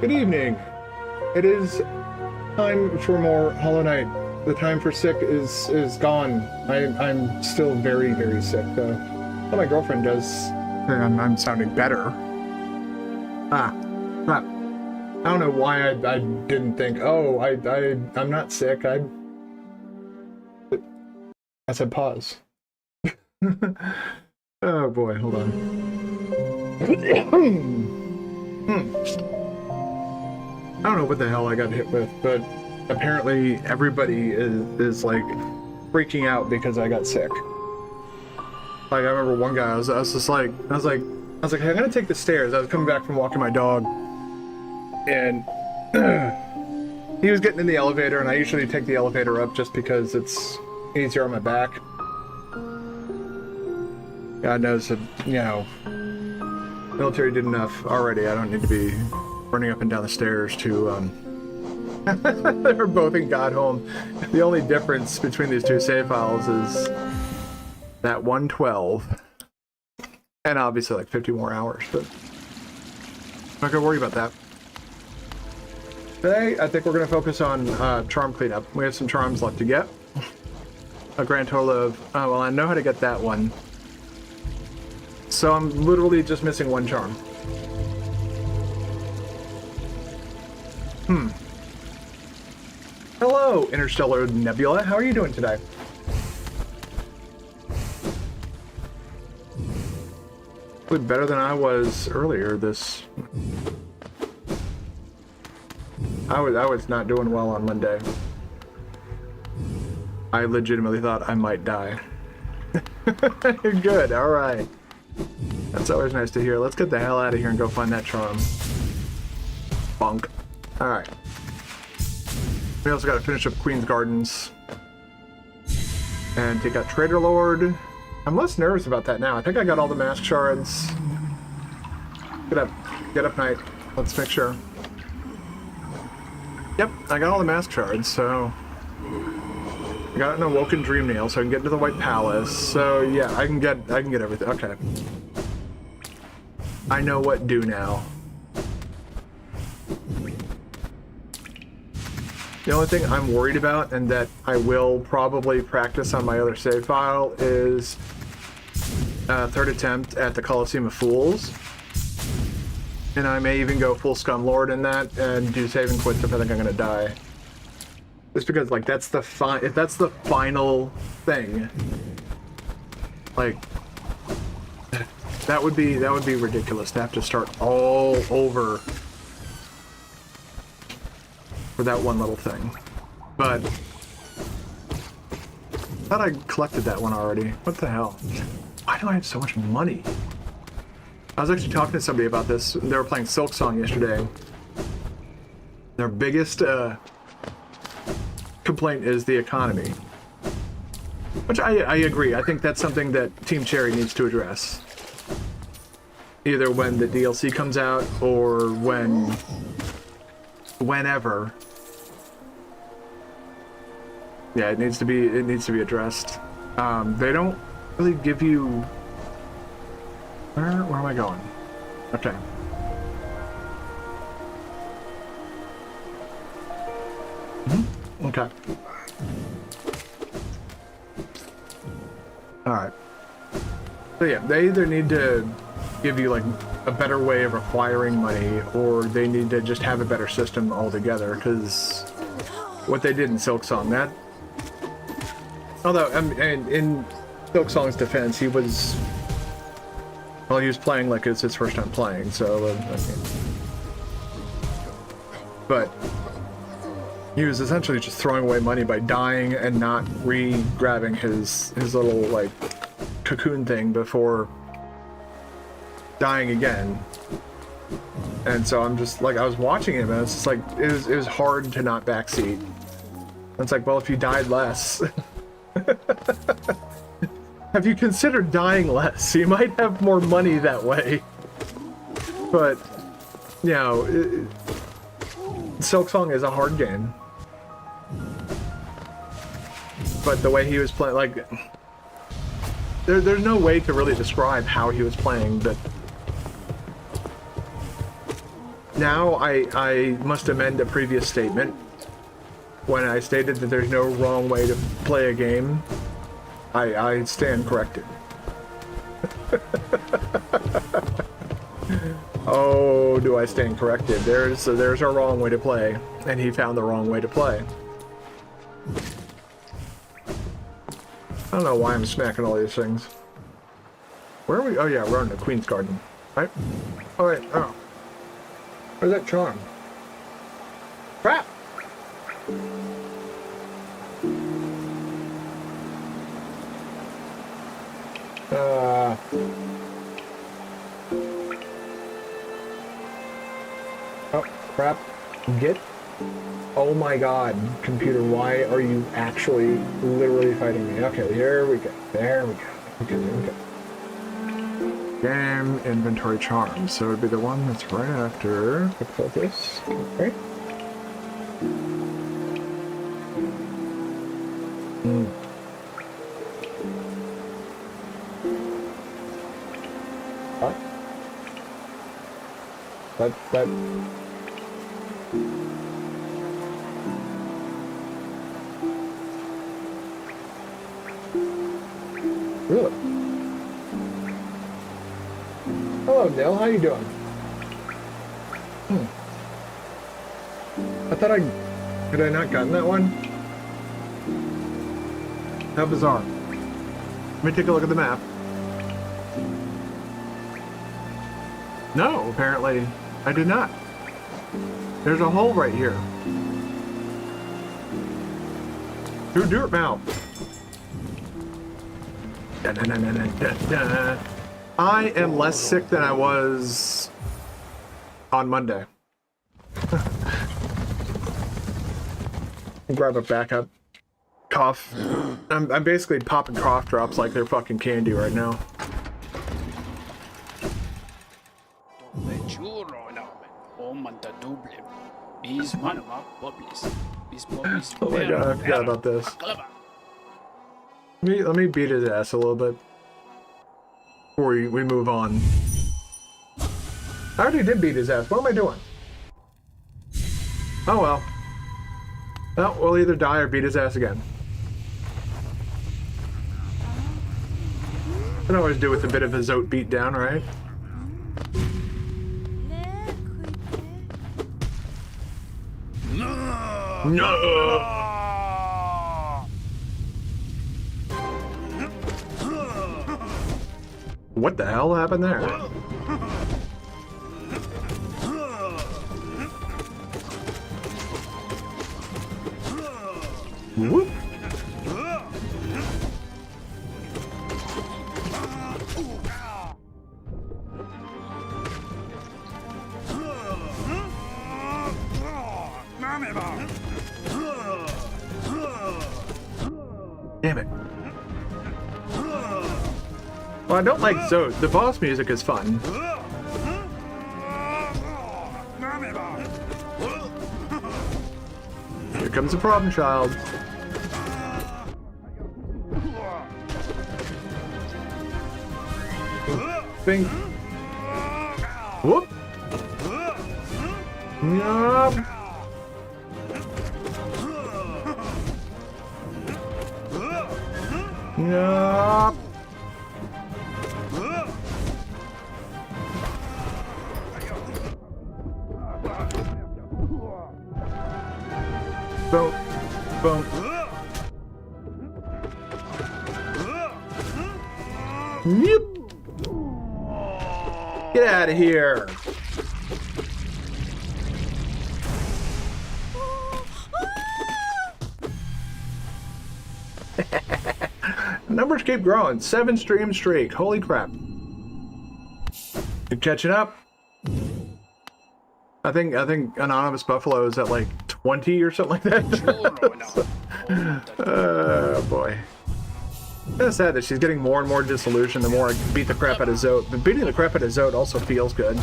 Good evening. It is time for more Hollow Knight. The time for sick is gone. I'm still very, very sick though. Well, my girlfriend does. I'm sounding better. Crap. I don't know why I didn't think. Oh, I'm not sick. I said pause. Oh boy, hold on. I don't know what the hell I got hit with, but apparently everybody is like freaking out because I got sick. Like I remember one guy, I was like, hey, I'm gonna take the stairs. I was coming back from walking my dog, and he was getting in the elevator, and I usually take the elevator up just because it's easier on my back. God knows that, you know, military did enough already. I don't need to be running up and down the stairs to, they were both in God Home. The only difference between these two save files is that 112, and obviously like 50 more hours, but I'm not gonna worry about that. Today, I think we're gonna focus on charm cleanup. We have some charms left to get. A grand total of, well, I know how to get that one. So I'm literally just missing one charm. Hello, Interstellar Nebula. How are you doing today? Probably better than I was earlier this... I was not doing well on Monday. I legitimately thought I might die. Good, alright. That's always nice to hear. Let's get the hell out of here and go find that charm. Bonk. Alright. We also gotta finish up Queen's Gardens. And take out Trader Lord. I'm less nervous about that now. I think I got all the mask shards. Get up. Get up, Knight. Let's make sure. Yep, I got all the mask shards, so... I got an Awoken Dream Nail, so I can get into the White Palace. So yeah, I can get everything. Okay. I know what do now. The only thing I'm worried about, and that I will probably practice on my other save file, is third attempt at the Coliseum of Fools. And I may even go full Scum Lord in that and do save and quits if I think I'm gonna die. Just because, like, that's the if that's the final thing, like, that would be ridiculous to have to start all over for that one little thing. But I thought I collected that one already. What the hell? Why do I have so much money? I was actually talking to somebody about this. They were playing Silksong yesterday. Their biggest complaint is the economy, which I agree. I think that's something that Team Cherry needs to address, either when the DLC comes out or whenever. Yeah, it needs to be addressed. They don't really give you... Where am I going? Okay. Okay. Alright. So yeah, they either need to give you like a better way of acquiring money, or they need to just have a better system altogether, because what they did in Silksong, that... Although, in Silksong's defense, he was... Well, he was playing like it's his first time playing, so... I mean, but... he was essentially just throwing away money by dying and not re-grabbing his little, like, cocoon thing before dying again. And so I'm just, like, I was watching him, and it's just like, it was hard to not backseat. And it's like, well, if you died less... Have you considered dying less? You might have more money that way. But, you know, Silksong is a hard game. But the way he was playing, like, there's no way to really describe how he was playing, but now I must amend a previous statement when I stated that there's no wrong way to play a game. I stand corrected. Oh, do I stand corrected? There's a wrong way to play, and he found the wrong way to play. I don't know why I'm smacking all these things. Where are we? Oh yeah, we're on the Queen's Garden, right? Oh wait, oh. Where's that charm? Crap! Oh, crap. Get. Oh my god, computer, why are you actually literally fighting me? Okay, here we go. There we go. Okay, there we go. Game inventory charm. So it would be the one that's right after the focus. Okay. What? But really? Hello, Nil. How you doing? I thought had I not gotten that one? How bizarre. Let me take a look at the map. No, apparently I did not. There's a hole right here. Who do it now? I am less sick than I was on Monday. Grab a backup. Cough. I'm basically popping cough drops like they're fucking candy right now. Oh my god, I forgot about this. Let me beat his ass a little bit before we move on. I already did beat his ass. What am I doing? Oh well. Well, we'll either die or beat his ass again. I can always do with a bit of a Zote beatdown, right? No! What the hell happened there? Whoop! Damn it. Well, I don't like Zote. The boss music is fun. Here comes the problem child. Bing. Whoop. Yup. Yup. Boom. Boom. Yep. Get out of here. Numbers keep growing. 7 stream streak. Holy crap. You're catching up. I think Anonymous Buffalo is at like 20 or something like that. Oh boy. It's kind of sad that she's getting more and more disillusioned the more I beat the crap out of Zote. But beating the crap out of Zote also feels good.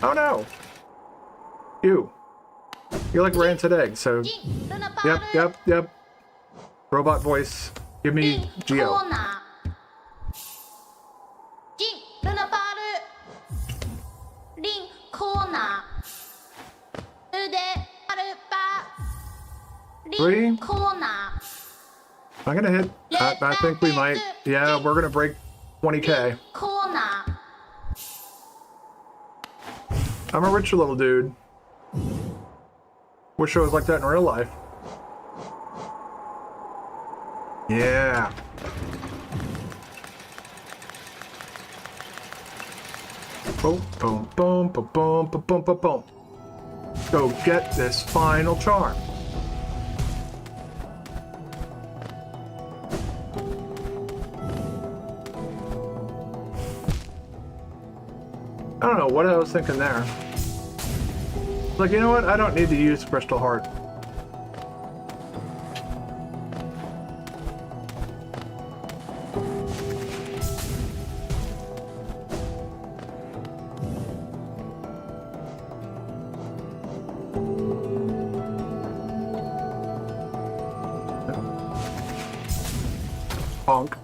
Oh no! You like rancid egg, so... Yep. Robot voice. Give me Geo. 3. Am I gonna hit? I think we might. Yeah, we're gonna break 20K. I'm a rich little dude. Wish I was like that in real life. Yeah. Boom, boom, boom, boom, boom, boom, boom, boom, boom. Go get this final charm. I don't know what I was thinking there. Like, you know what? I don't need to use Crystal Heart. Bonk.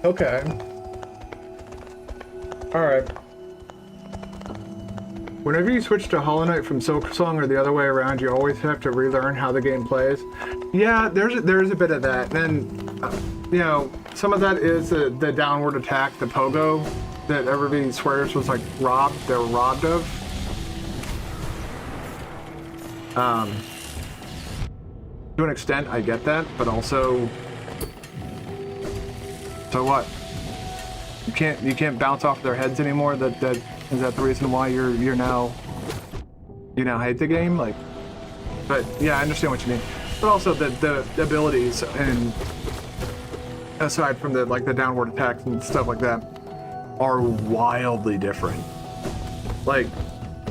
Okay. Alright. Whenever you switch to Hollow Knight from Silksong or the other way around, you always have to relearn how the game plays. Yeah, there's a bit of that. And then, you know, some of that is the downward attack, the pogo, that everybody swears was like robbed. They were robbed of. To an extent, I get that, but also, so what? You can't bounce off their heads anymore. Is that the reason why you now hate the game? Like, but yeah, I understand what you mean. But also the abilities, and aside from the downward attacks and stuff like that, are wildly different. Like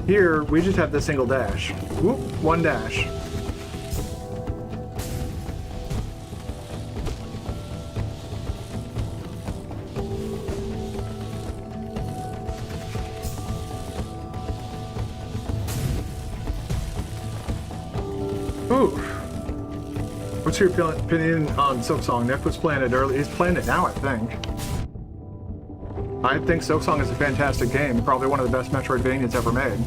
here, we just have the single dash. Whoop, one dash. What's your opinion on Silksong? Nick was playing it early. He's playing it now, I think. I think Silksong is a fantastic game. Probably one of the best Metroidvanias ever made.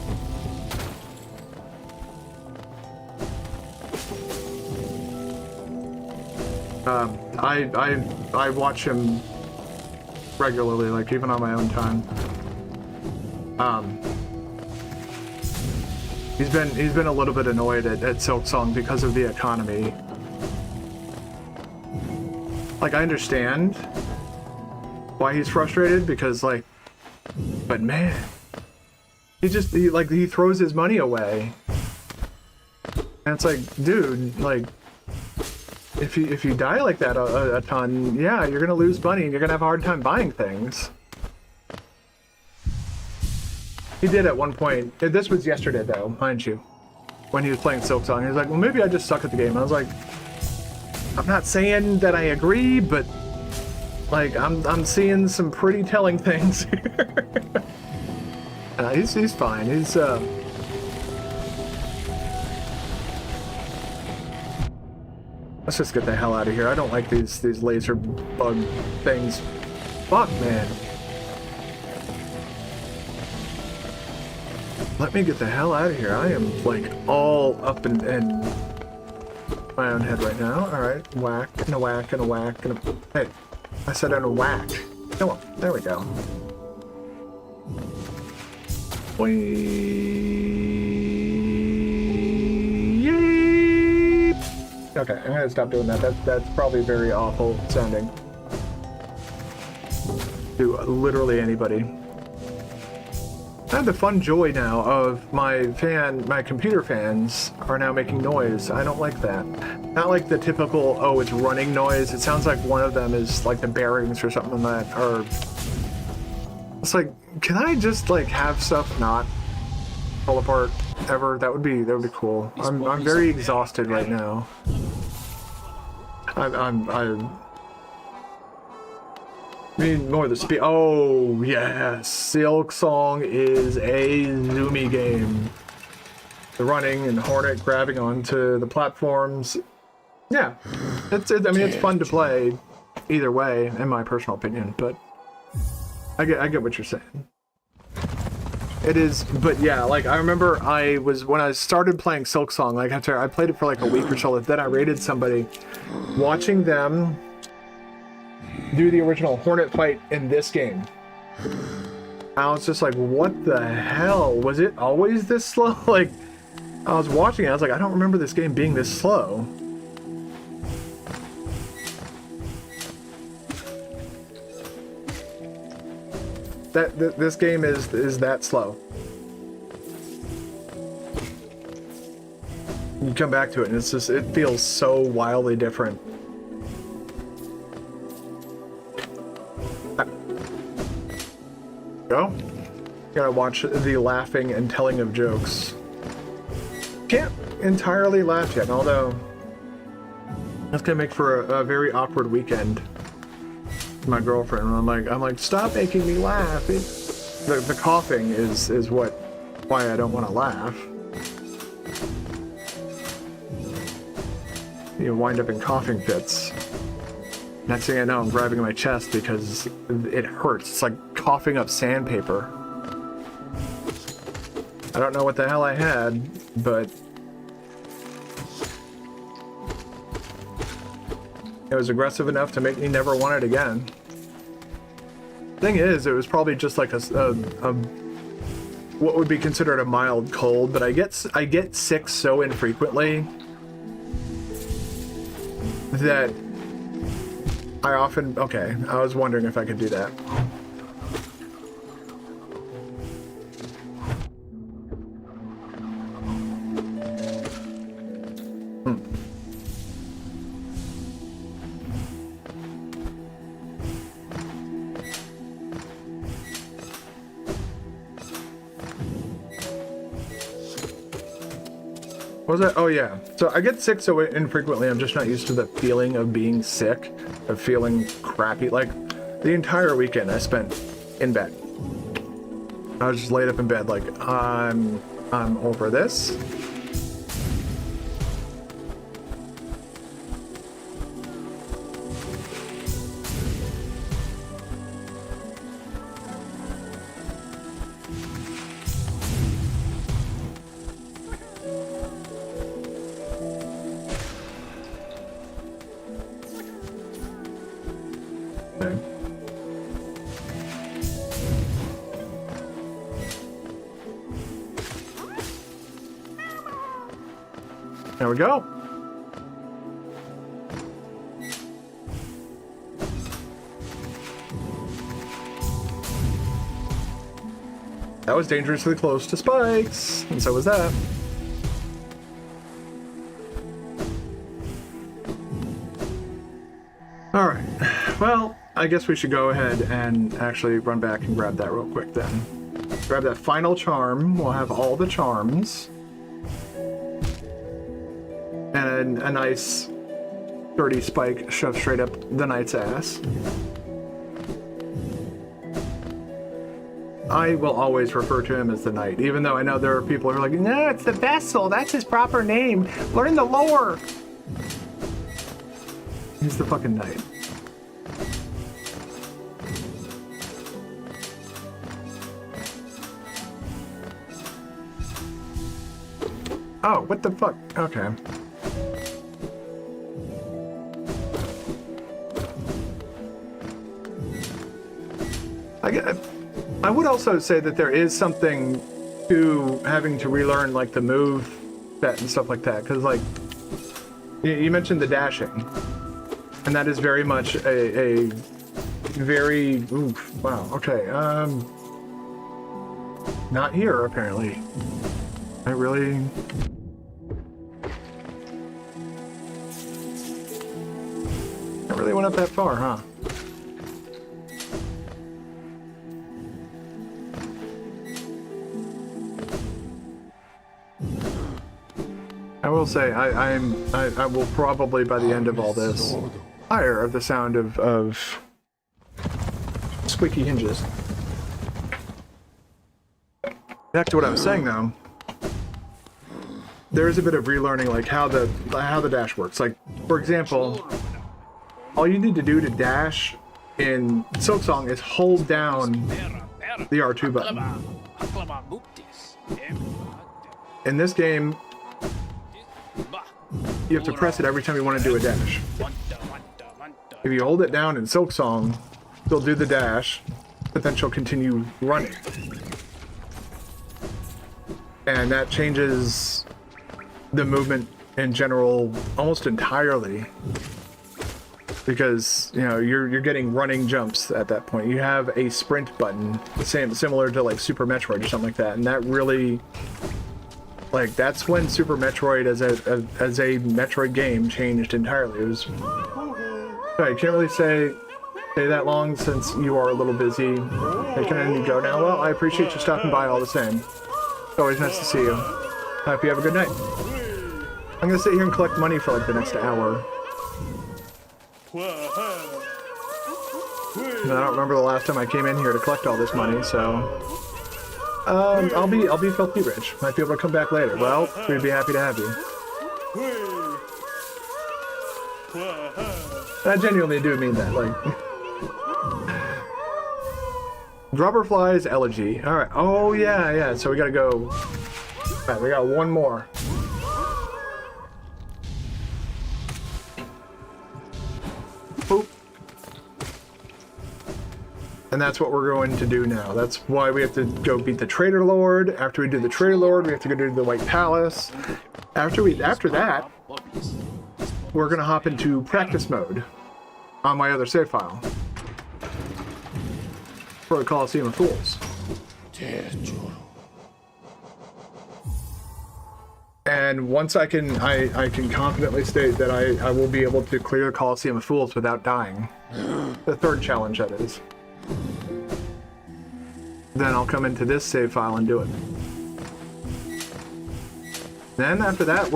I watch him regularly, like even on my own time. He's been a little bit annoyed at Silksong because of the economy. Like, I understand why he's frustrated, because, like, but man, he throws his money away. And it's like, dude, like, if you die like that a ton, yeah, you're gonna lose money and you're gonna have a hard time buying things. He did at one point. This was yesterday, though, mind you, when he was playing Silksong. He was like, well, maybe I just suck at the game. I was like, I'm not saying that I agree, but like I'm seeing some pretty telling things here. He's fine. He's let's just get the hell out of here. I don't like these laser bug things. Fuck, man. Let me get the hell out of here. I am like all up in my own head right now. Alright, whack, and a whack, and a whack, and a... Hey, I said on a whack. Come on, there we go. Okay, I'm gonna stop doing that. That's probably very awful sounding to literally anybody. I have the fun joy now of my computer fans are now making noise. I don't like that. Not like the typical, oh, it's running noise. It sounds like one of them is like the bearings or something like that. Or it's like, can I just like have stuff not fall apart ever? That would be cool. I'm very exhausted right now. I mean more the speed. Oh yes, Silksong is a zoomy game. The running and Hornet grabbing onto the platforms. Yeah, I mean it's fun to play either way, in my personal opinion. But I get what you're saying. It is, but yeah, like I remember when I started playing Silksong, like after I played it for like a week or so, then I raided somebody, watching them do the original Hornet fight in this game. I was just like, what the hell? Was it always this slow? Like, I was watching it, I was like, I don't remember this game being this slow. This game is that slow. You come back to it and it's just, it feels so wildly different. Go. Gotta watch the laughing and telling of jokes. Can't entirely laugh yet, although that's gonna make for a very awkward weekend. My girlfriend, I'm like, stop making me laugh. The coughing is why I don't want to laugh. You wind up in coughing fits. Next thing I know, I'm grabbing my chest because it hurts. It's like coughing up sandpaper. I don't know what the hell I had, but it was aggressive enough to make me never want it again. Thing is, it was probably just like a what would be considered a mild cold, but I get sick so infrequently that I often, okay, I was wondering if I could do that. What was that? Oh yeah. So I get sick so infrequently, I'm just not used to the feeling of being sick, of feeling crappy. Like, the entire weekend I spent in bed. I was just laid up in bed like, I'm over this. There we go. That was dangerously close to spikes, and so was that. All right, well, I guess we should go ahead and actually run back and grab that real quick then. Grab that final charm. We'll have all the charms. And a nice dirty spike shoved straight up the knight's ass. I will always refer to him as the knight, even though I know there are people who are like, no, it's the vessel, that's his proper name. Learn the lore. He's the fucking knight. Oh, what the fuck? Okay. I would also say that there is something to having to relearn like the move set and stuff like that, because like you mentioned the dashing, and that is very much a very oof, wow, okay, not here apparently. I really went up that far, huh? will say I will probably by the end of all this tire of the sound of squeaky hinges. Back to what I was saying though. There is a bit of relearning like how the dash works. Like for example, all you need to do to dash in Silksong is hold down the R2 button. In this game, you have to press it every time you want to do a dash. If you hold it down in Silksong, she'll do the dash, but then she'll continue running. And that changes the movement in general almost entirely. Because, you know, you're getting running jumps at that point. You have a sprint button, similar to like Super Metroid or something like that, and that really, like, that's when Super Metroid as a Metroid game changed entirely. It was, sorry, I can't really stay that long since you are a little busy. Hey, can I go now? Well, I appreciate you stopping by all the same. It's always nice to see you. I hope you have a good night. I'm gonna sit here and collect money for like the next hour. I don't remember the last time I came in here to collect all this money, so I'll be filthy rich. Might be able to come back later. Well, we'd be happy to have you. I genuinely do mean that. Like, Rubberfly's Elegy. All right. Oh yeah. So we gotta go. All right, we got one more. Boop. And that's what we're going to do now. That's why we have to go beat the Trader Lord. After we do the Trader Lord, we have to go to the White Palace. After that, we're gonna hop into practice mode on my other save file for the Colosseum of Fools. And once I can confidently state that I will be able to clear Colosseum of Fools without dying. The third challenge, that is. Then I'll come into this save file and do it. Then after that,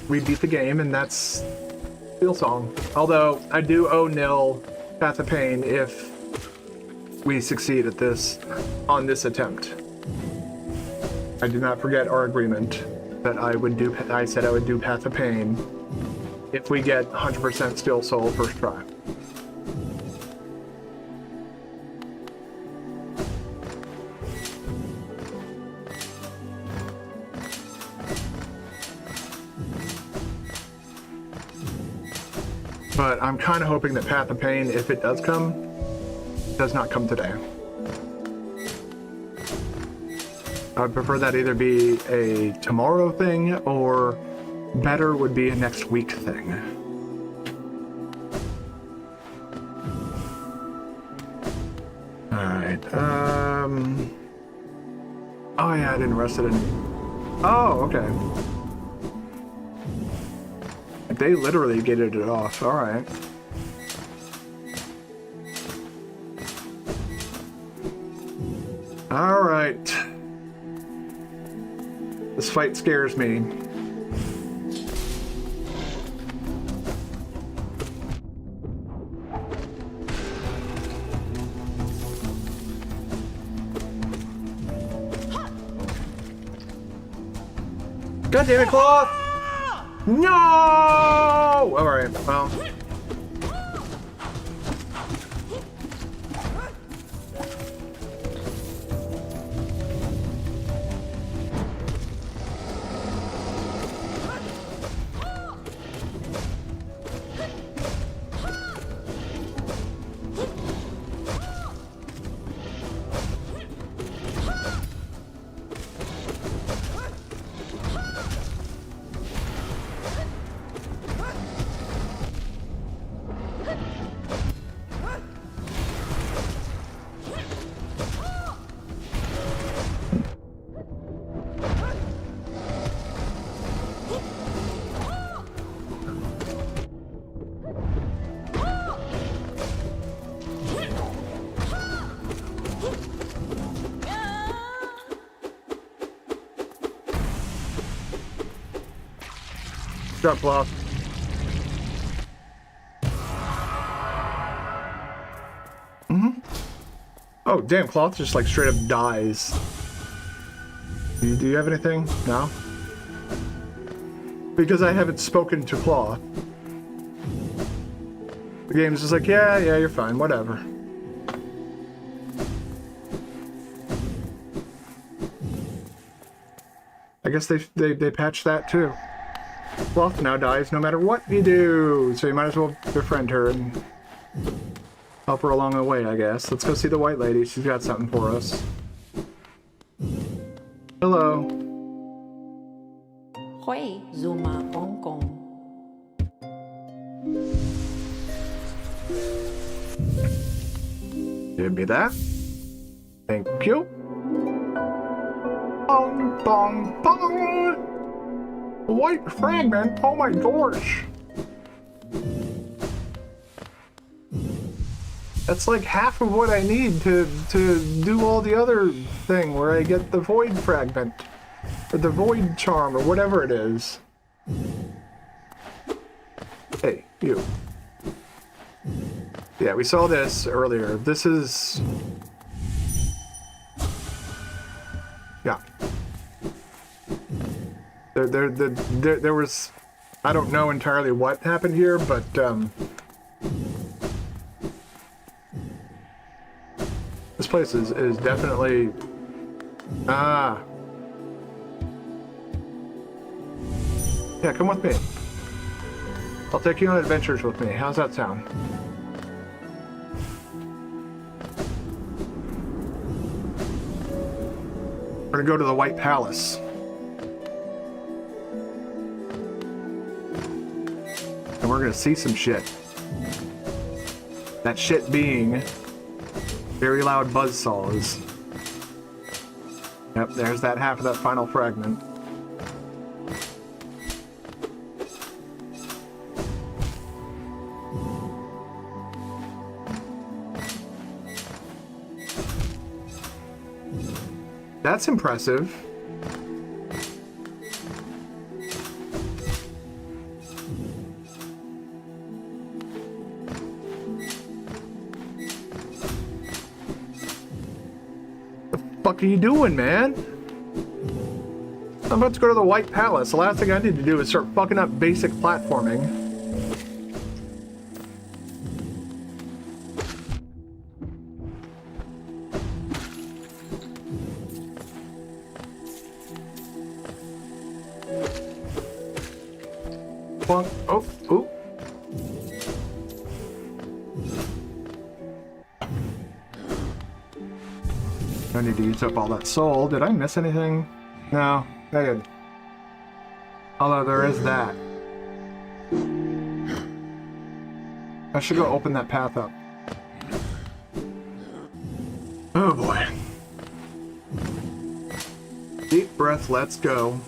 we beat the game, and that's Silksong. Although I do owe Nil Path of Pain if we succeed at this on this attempt. I did not forget our agreement that I said I would do Path of Pain if we get 100% Steel Soul first try. But I'm kind of hoping that Path of Pain, if it does come, does not come today. I would prefer that either be a tomorrow thing, or better would be a next week thing. Alright, oh yeah, I didn't rest it in. Oh, okay. They literally gated it off, alright. Alright. This fight scares me. God damn it, Cloth! No! Alright, well. Drop cloth. Oh, damn, cloth just like straight up dies. Do you have anything? No? Because I haven't spoken to cloth. The game's just like, yeah, you're fine, whatever. I guess they patched that too. Cloth now dies no matter what you do, so you might as well befriend her and help her along the way, I guess. Let's go see the white lady. She's got something for us. Hello. Hui, Zuma, Hong Kong. Give me that. Thank you. Bong, bong, bong. White fragment. Oh my gosh. That's like half of what I need to do all the other thing where I get the void fragment. Or the void charm, or whatever it is. Hey, you. Yeah, we saw this earlier. This is... Yeah. There was... I don't know entirely what happened here, but, this place is definitely... Ah. Yeah, come with me. I'll take you on adventures with me. How's that sound? We're gonna go to the White Palace. And we're gonna see some shit. That shit being very loud buzzsaws. Yep, there's that half of that final fragment. That's impressive. What the fuck are you doing, man? I'm about to go to the White Palace. The last thing I need to do is start fucking up basic platforming. Oh, oh. I need to use up all that soul. Did I miss anything? No, I didn't. Although there is that. I should go open that path up. Oh boy. Deep breath, let's go.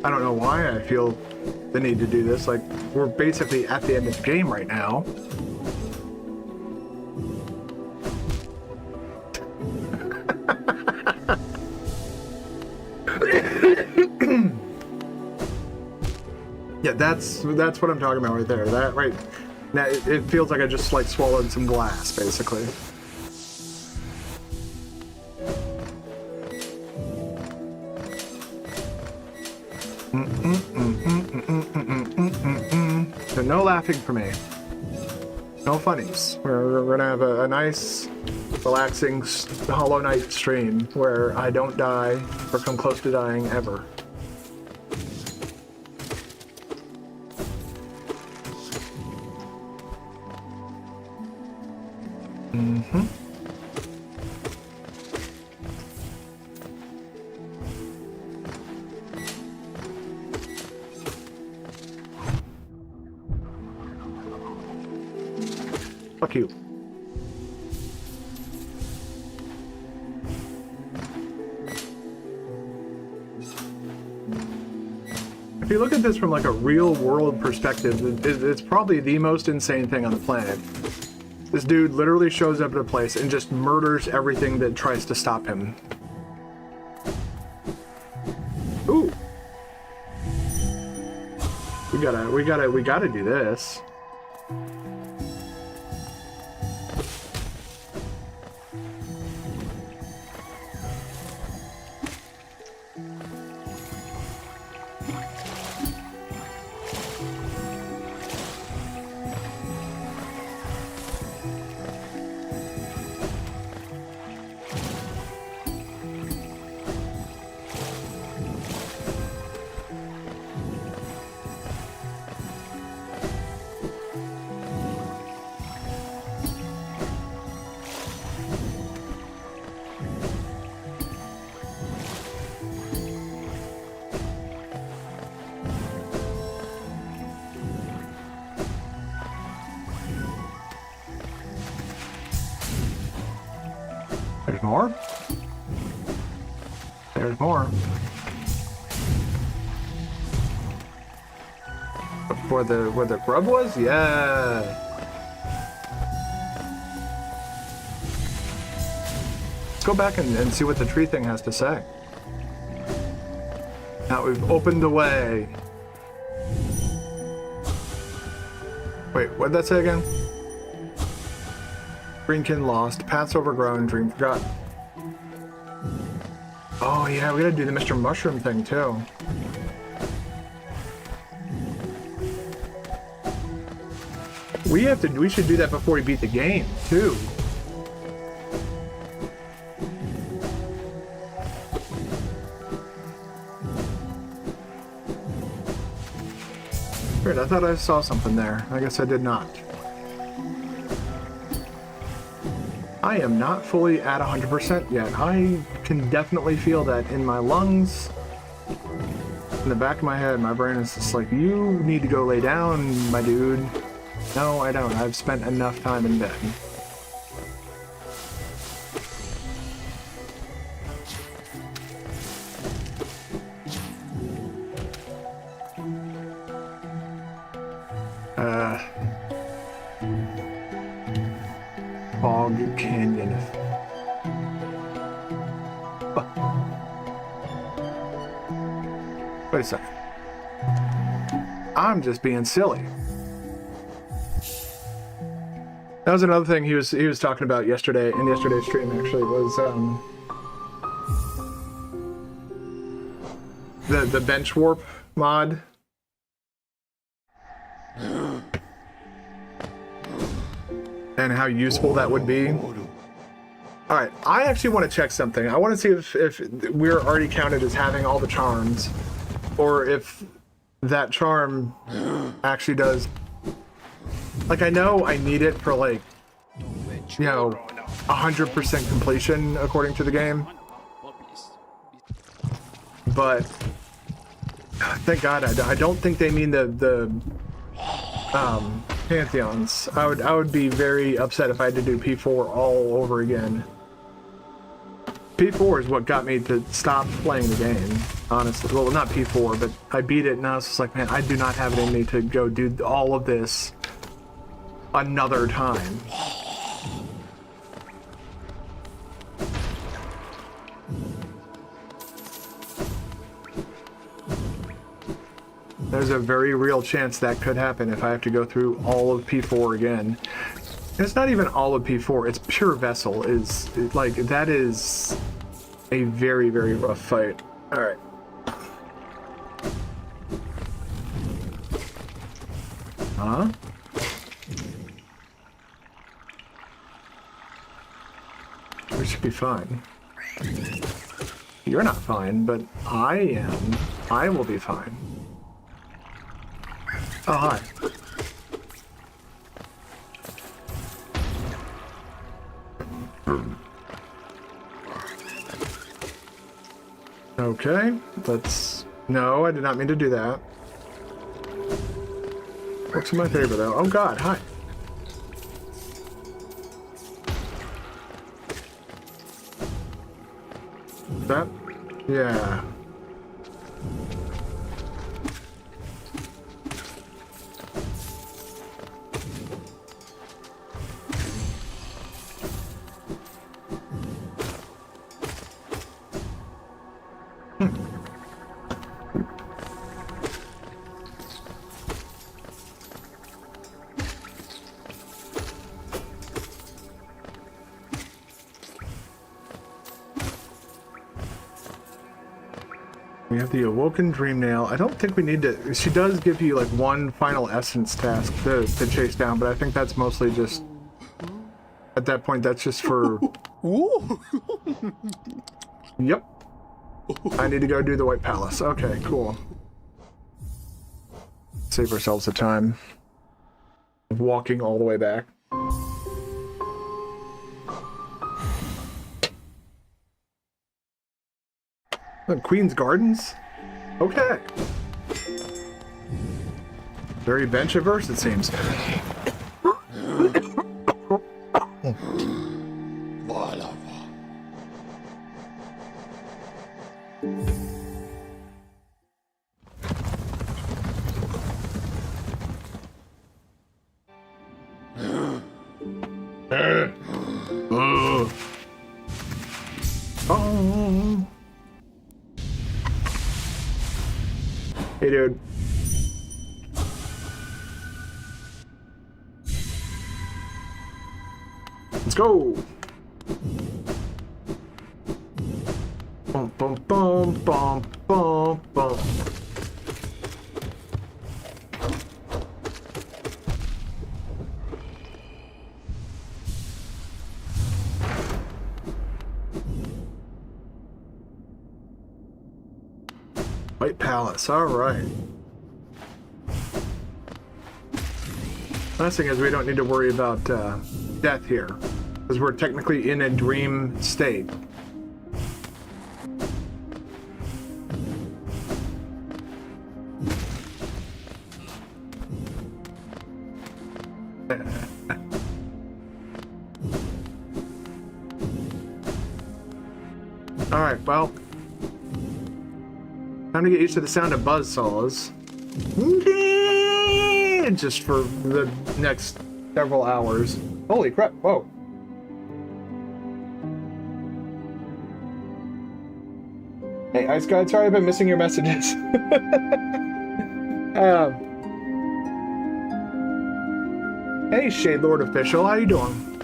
I don't know why I feel the need to do this. Like, we're basically at the end of the game right now. Yeah, that's what I'm talking about right there. That right now, it feels like I just like swallowed some glass, basically. So no laughing for me. No funnies. We're gonna have a nice, relaxing Hollow Knight stream where I don't die or come close to dying ever. Fuck you. If you look at this from like a real world perspective, it's probably the most insane thing on the planet. This dude literally shows up at a place and just murders everything that tries to stop him. Ooh. We gotta do this. There's more. There's more. Where the grub was? Yeah. Let's go back and see what the tree thing has to say. Now we've opened the way. Wait, what did that say again? Greenkin lost, paths overgrown, dream forgot. Oh yeah, we gotta do the Mr. Mushroom thing too. We should do that before we beat the game too. Weird, I thought I saw something there. I guess I did not. I am not fully at 100% yet. I can definitely feel that in my lungs. In the back of my head, my brain is just like, you need to go lay down, my dude. No, I don't. I've spent enough time in bed. Fog Canyon. Wait a second. I'm just being silly. That was another thing he was talking about yesterday in yesterday's stream. Actually, was the bench warp mod. And how useful that would be. Alright, I actually want to check something. I want to see if we're already counted as having all the charms, or if that charm actually does. Like, I know I need it for, like, you know, 100% completion according to the game. But thank God I don't think they mean the Pantheons. I would be very upset if I had to do P4 all over again. P4 is what got me to stop playing the game, honestly. Well, not P4, but I beat it and I was just like, man, I do not have it in me to go do all of this another time. There's a very real chance that could happen if I have to go through all of P4 again. It's not even all of P4, it's pure Vessel. Like, that is a very, very rough fight. Alright. Huh? We should be fine. You're not fine, but I am. I will be fine. Oh, hi. Okay, let's... No, I did not mean to do that. What's in my favor, though? Oh, God, hi. That? Yeah. We have the Awoken Dream Nail. I don't think we need to... She does give you, like, one final essence task to chase down, but I think that's mostly just... At that point, that's just for... Yep. I need to go do the White Palace. Okay, cool. Save ourselves the time of walking all the way back. Queen's Gardens? Okay. Very bench-averse, it seems. Oh. Hey, dude. Let's go. Bum, bum, bum, bum, bum, bum. White Palace, all right. Last thing is we don't need to worry about death here, because we're technically in a dream state. All right, well. Time to get used to the sound of buzzsaws. Just for the next several hours. Holy crap, whoa. Hey, Ice God, sorry I've been missing your messages. Hey, Shade Lord Official, how you doing?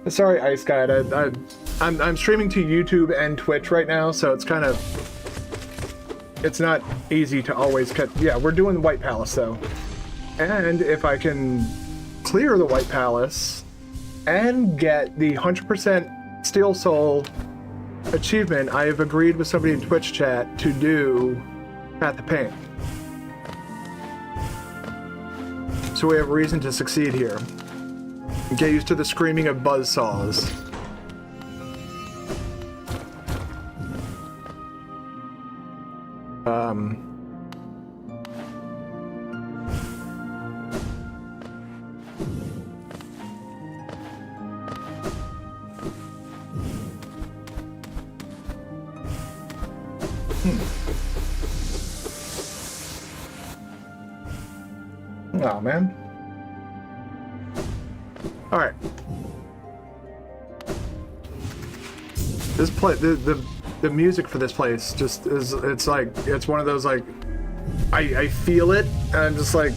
Sorry, Ice God, I'm streaming to YouTube and Twitch right now, so it's kind of... It's not easy to always cut. Yeah, we're doing the White Palace, though. And if I can clear the White Palace and get the 100% Steel Soul achievement, I have agreed with somebody in Twitch chat to do Path of Pain. So we have a reason to succeed here. Get used to the screaming of buzzsaws. Oh man. All right. This the music for this place just is, it's like, it's one of those, like, I feel it and I'm just like,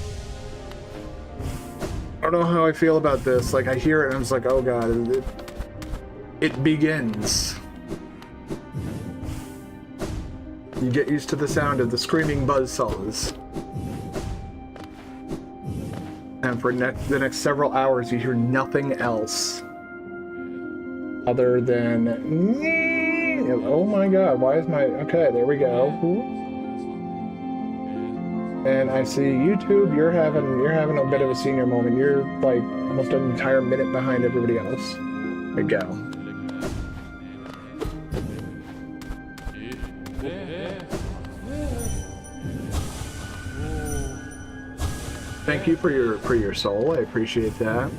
I don't know how I feel about this. Like, I hear it and I'm just like, oh god, it begins. You get used to the sound of the screaming buzzsaws. And for the next several hours, you hear nothing else other than, oh my god, why is my, okay, there we go. And I see YouTube, you're having a bit of a senior moment. You're like almost an entire minute behind everybody else. There you go. Thank you for your soul. I appreciate that.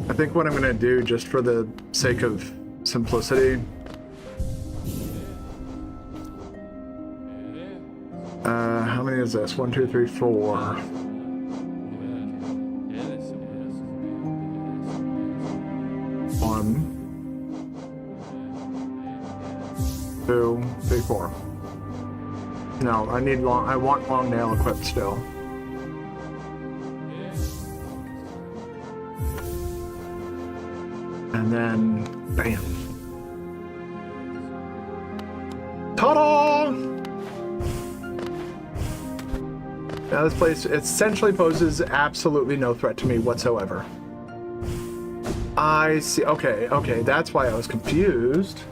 I think what I'm gonna do, just for the sake of simplicity, how many is this? 1, 2, 3, 4. 1, 2, 3, 4. No, I want long nail equipped still. And then, bam. Ta-da! Now this place essentially poses absolutely no threat to me whatsoever. I see. Okay, that's why I was confused.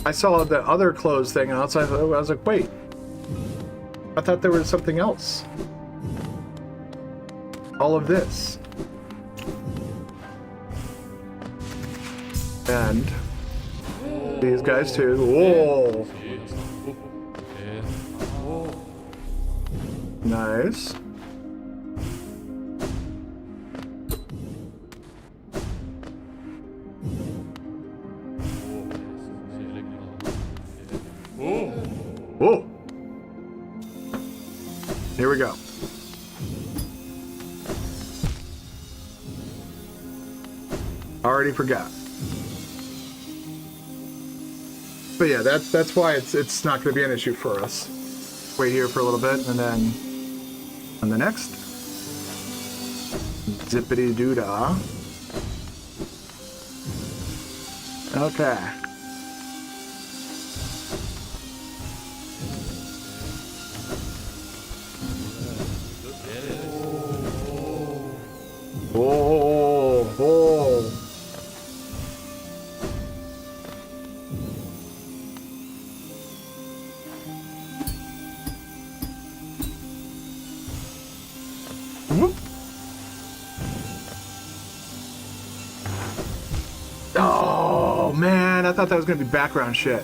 I saw the other closed thing outside. I was like, wait. I thought there was something else. All of this. And these guys too. Whoa. Nice. Whoa. Here we go. Already forgot. But yeah, that's why it's not going to be an issue for us. Wait here for a little bit, and then on the next. Zippity doo dah. Okay. Oh. Oh man, I thought that was gonna be background shit.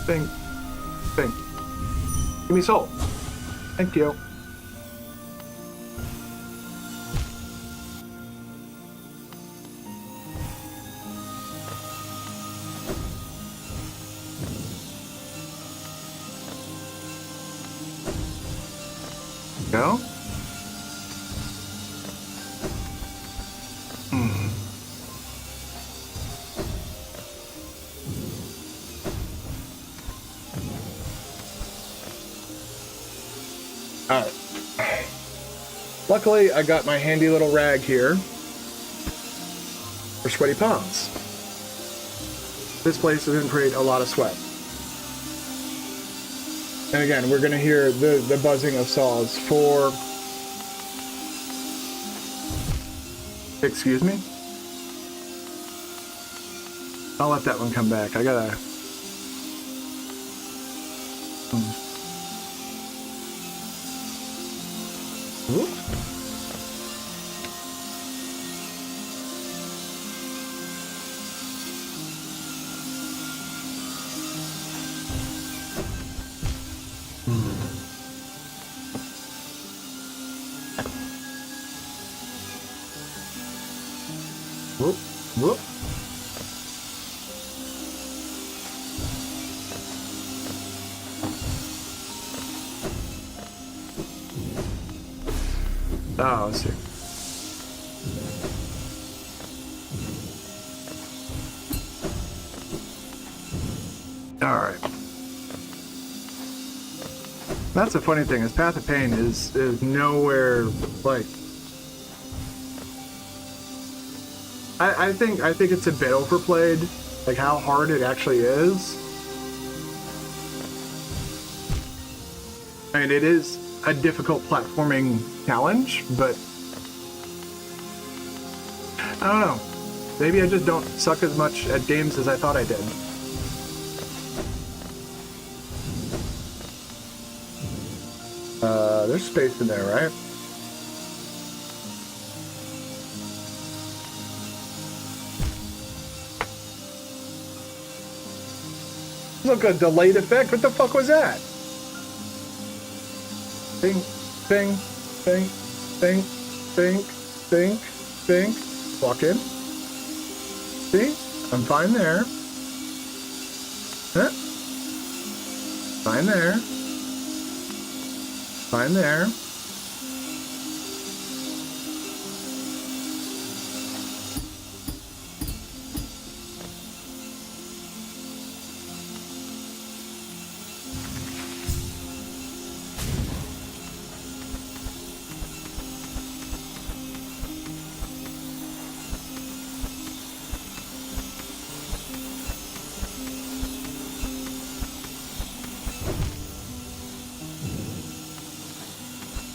Think. Give me soul. Thank you. Go. Alright. Luckily, I got my handy little rag here for sweaty palms. This place is going to create a lot of sweat. And again, we're going to hear the buzzing of saws for... Excuse me? I'll let that one come back. I gotta... Whoop. Whoop, whoop. Oh, let's see. All right. That's the funny thing is Path of Pain is nowhere like. I think it's a bit overplayed, like how hard it actually is. I mean, it is a difficult platforming challenge, but I don't know. Maybe I just don't suck as much at games as I thought I did. There's space in there, right? Look, a delayed effect? What the fuck was that? Think, think, think, think, think, think, think. Walk in. See? I'm fine there. Huh? Fine there. Fine there.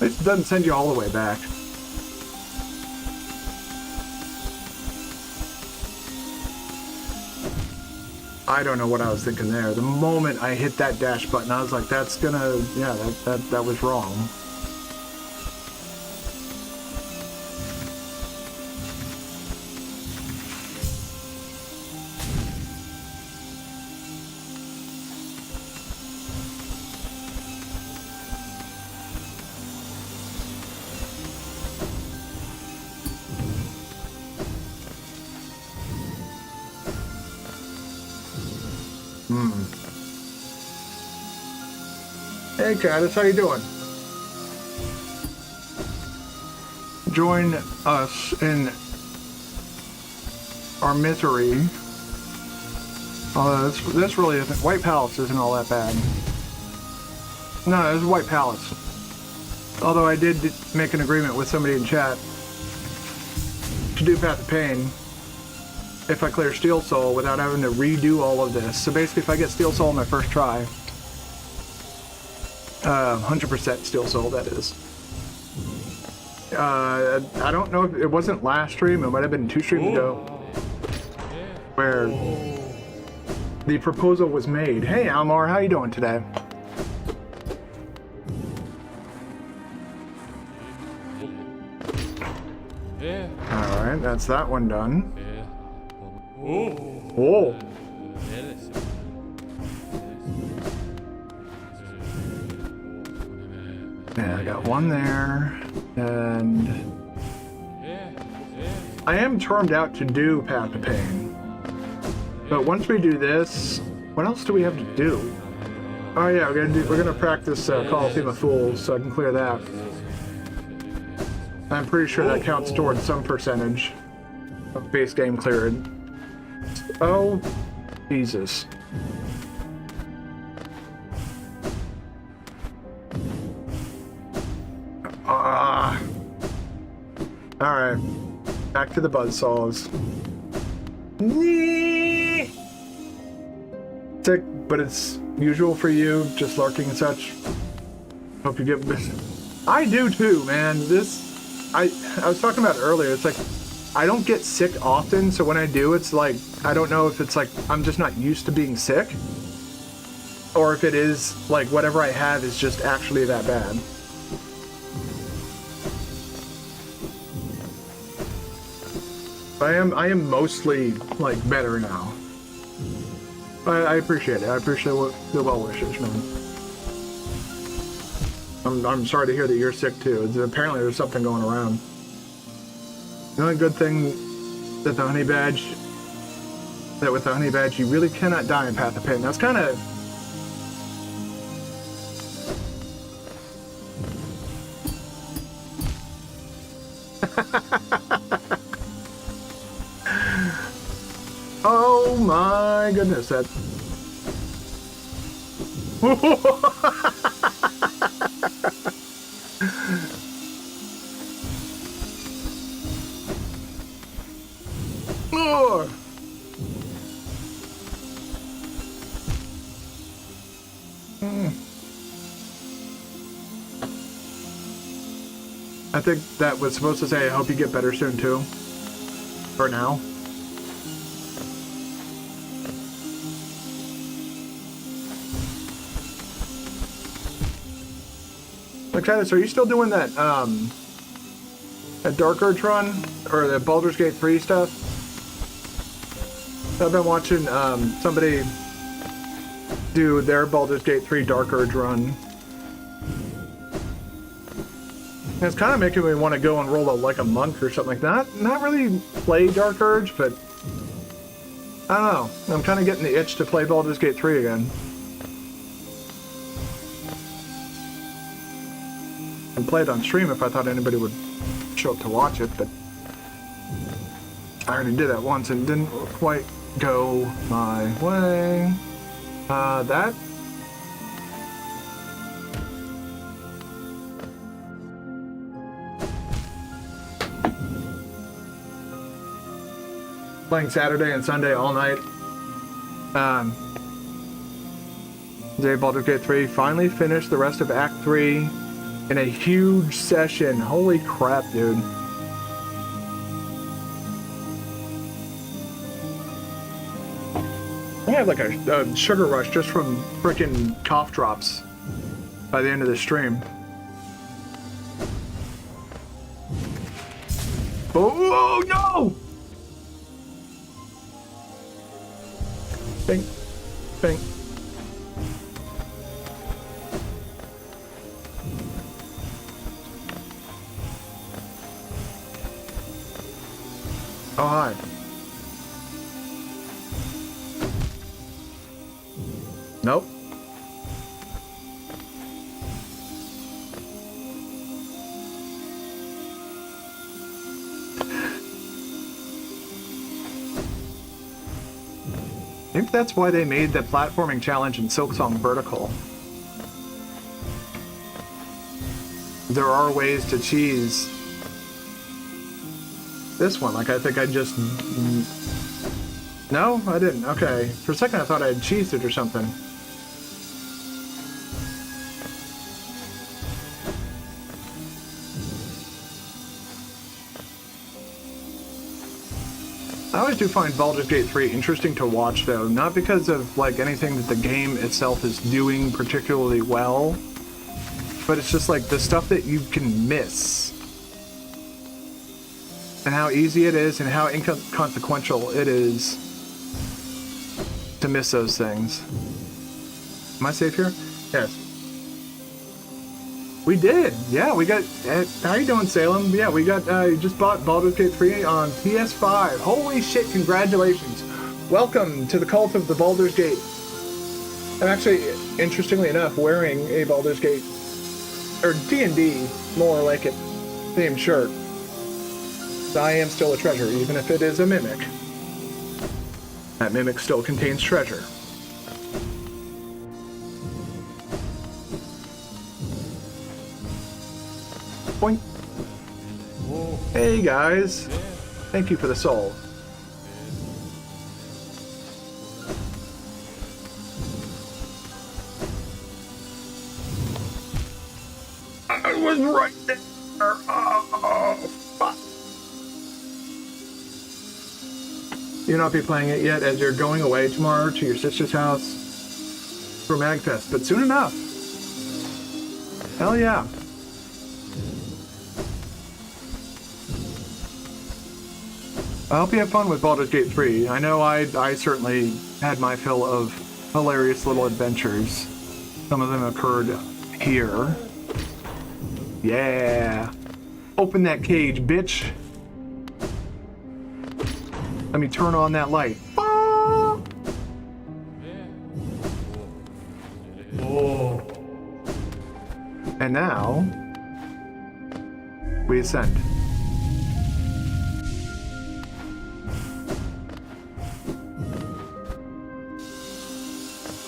At least it doesn't send you all the way back. I don't know what I was thinking there. The moment I hit that dash button, I was like, that's gonna, yeah, that was wrong. Hey, Caddis, how you doing? Join us in our misery. This really isn't. White Palace isn't all that bad. No, it's White Palace. Although I did make an agreement with somebody in chat to do Path of Pain if I clear Steel Soul without having to redo all of this. So basically, if I get Steel Soul on my first try, 100% Steel Soul, that is. I don't know if it wasn't last stream, it might have been 2 streams ago, where the proposal was made. Hey Almar, how you doing today? Alright, that's that one done. Whoa! Yeah, I got one there, and I am termed out to do Path of Pain. But once we do this, what else do we have to do? Oh yeah, we're gonna practice Coliseum of Fools, so I can clear that. I'm pretty sure that counts towards some percentage of base game cleared. Oh, Jesus. Alright, back to the buzzsaws. Sick, but it's usual for you, just lurking and such. Hope you get this. I do too, man. I was talking about it earlier, it's like, I don't get sick often, so when I do, it's like, I don't know if it's like, I'm just not used to being sick, or if it is, like, whatever I have is just actually that bad. I am mostly, like, better now. I appreciate it. I appreciate the well wishes, man. I'm sorry to hear that you're sick too. Apparently there's something going around. The only good thing that with the honey badge, you really cannot die in Path of Pain. That's kind of... Oh my goodness, that... Oh. I think that was supposed to say, I hope you get better soon too. For now. Like, Titus, are you still doing that, that Dark Urge run? Or the Baldur's Gate 3 stuff? I've been watching, somebody do their Baldur's Gate 3 Dark Urge run. And it's kind of making me want to go and roll like a monk or something like that. Not really play Dark Urge, but I don't know. I'm kind of getting the itch to play Baldur's Gate 3 again. And play it on stream if I thought anybody would show up to watch it, but I already did that once and it didn't quite go my way. That... Playing Saturday and Sunday all night. Today Baldur's Gate 3 finally finished the rest of Act 3. in a huge session. Holy crap, dude. I have like a sugar rush just from freaking cough drops by the end of the stream. Oh no! Bing, bing. Oh, hi. Nope. I think that's why they made the platforming challenge in Silksong vertical. There are ways to cheese this one. Like, I think I just... No, I didn't. Okay. For a second, I thought I had cheesed it or something. I always do find Baldur's Gate 3 interesting to watch, though. Not because of, like, anything that the game itself is doing particularly well, but it's just, like, the stuff that you can miss. And how easy it is and how inconsequential it is to miss those things. Am I safe here? Yes. We did. Yeah, we got... how you doing, Salem? Yeah, we got... just bought Baldur's Gate 3 on PS5. Holy shit, congratulations. Welcome to the cult of the Baldur's Gate. I'm actually, interestingly enough, wearing a Baldur's Gate... or D&D, more like it, themed shirt. I am still a treasure, even if it is a mimic. That mimic still contains treasure. Boink. Hey guys, thank you for the soul. I was right there. Oh, fuck. You'll not be playing it yet as you're going away tomorrow to your sister's house for MagFest, but soon enough. Hell yeah. I hope you have fun with Baldur's Gate 3. I know I certainly had my fill of hilarious little adventures. Some of them occurred here. Yeah. Open that cage, bitch. Let me turn on that light. Oh. And now, we ascend.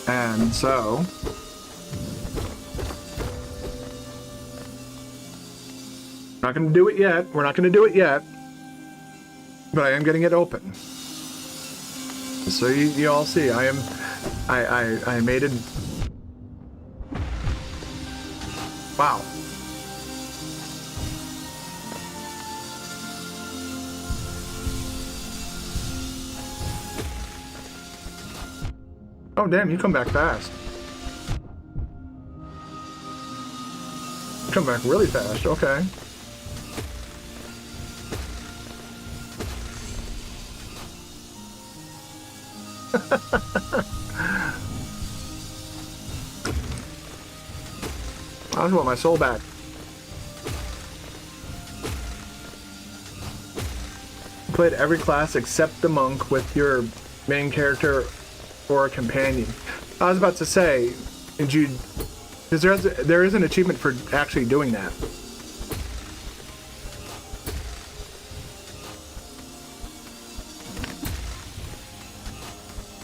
And so, not going to do it yet. We're not going to do it yet. But I am getting it open. So you all see, I made it. Wow. Oh damn, you come back fast. You come back really fast, okay. I just want my soul back. You played every class except the monk with your main character or a companion. I was about to say, did you... Because there is an achievement for actually doing that.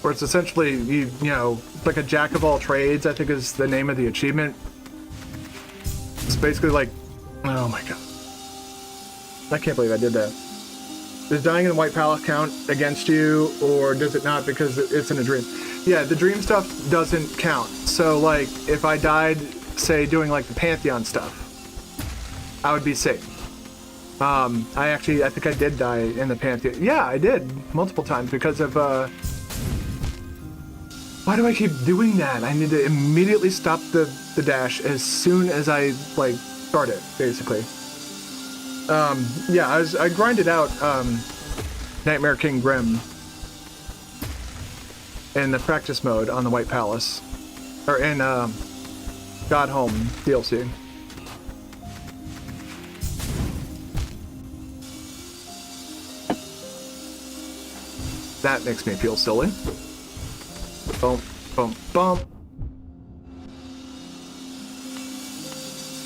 Where it's essentially, you know, like a jack of all trades, I think is the name of the achievement. It's basically like, oh my god. I can't believe I did that. Does dying in the White Palace count against you, or does it not because it's in a dream? Yeah, the dream stuff doesn't count. So, like, if I died, say, doing, like, the Pantheon stuff, I would be safe. I think I did die in the Pantheon. Yeah, I did multiple times because of, why do I keep doing that? I need to immediately stop the dash as soon as I, like, start it, basically. Yeah, I grinded out, Nightmare King Grim in the practice mode on the White Palace. Or in, God Home DLC. That makes me feel silly. Bump, bump, bump.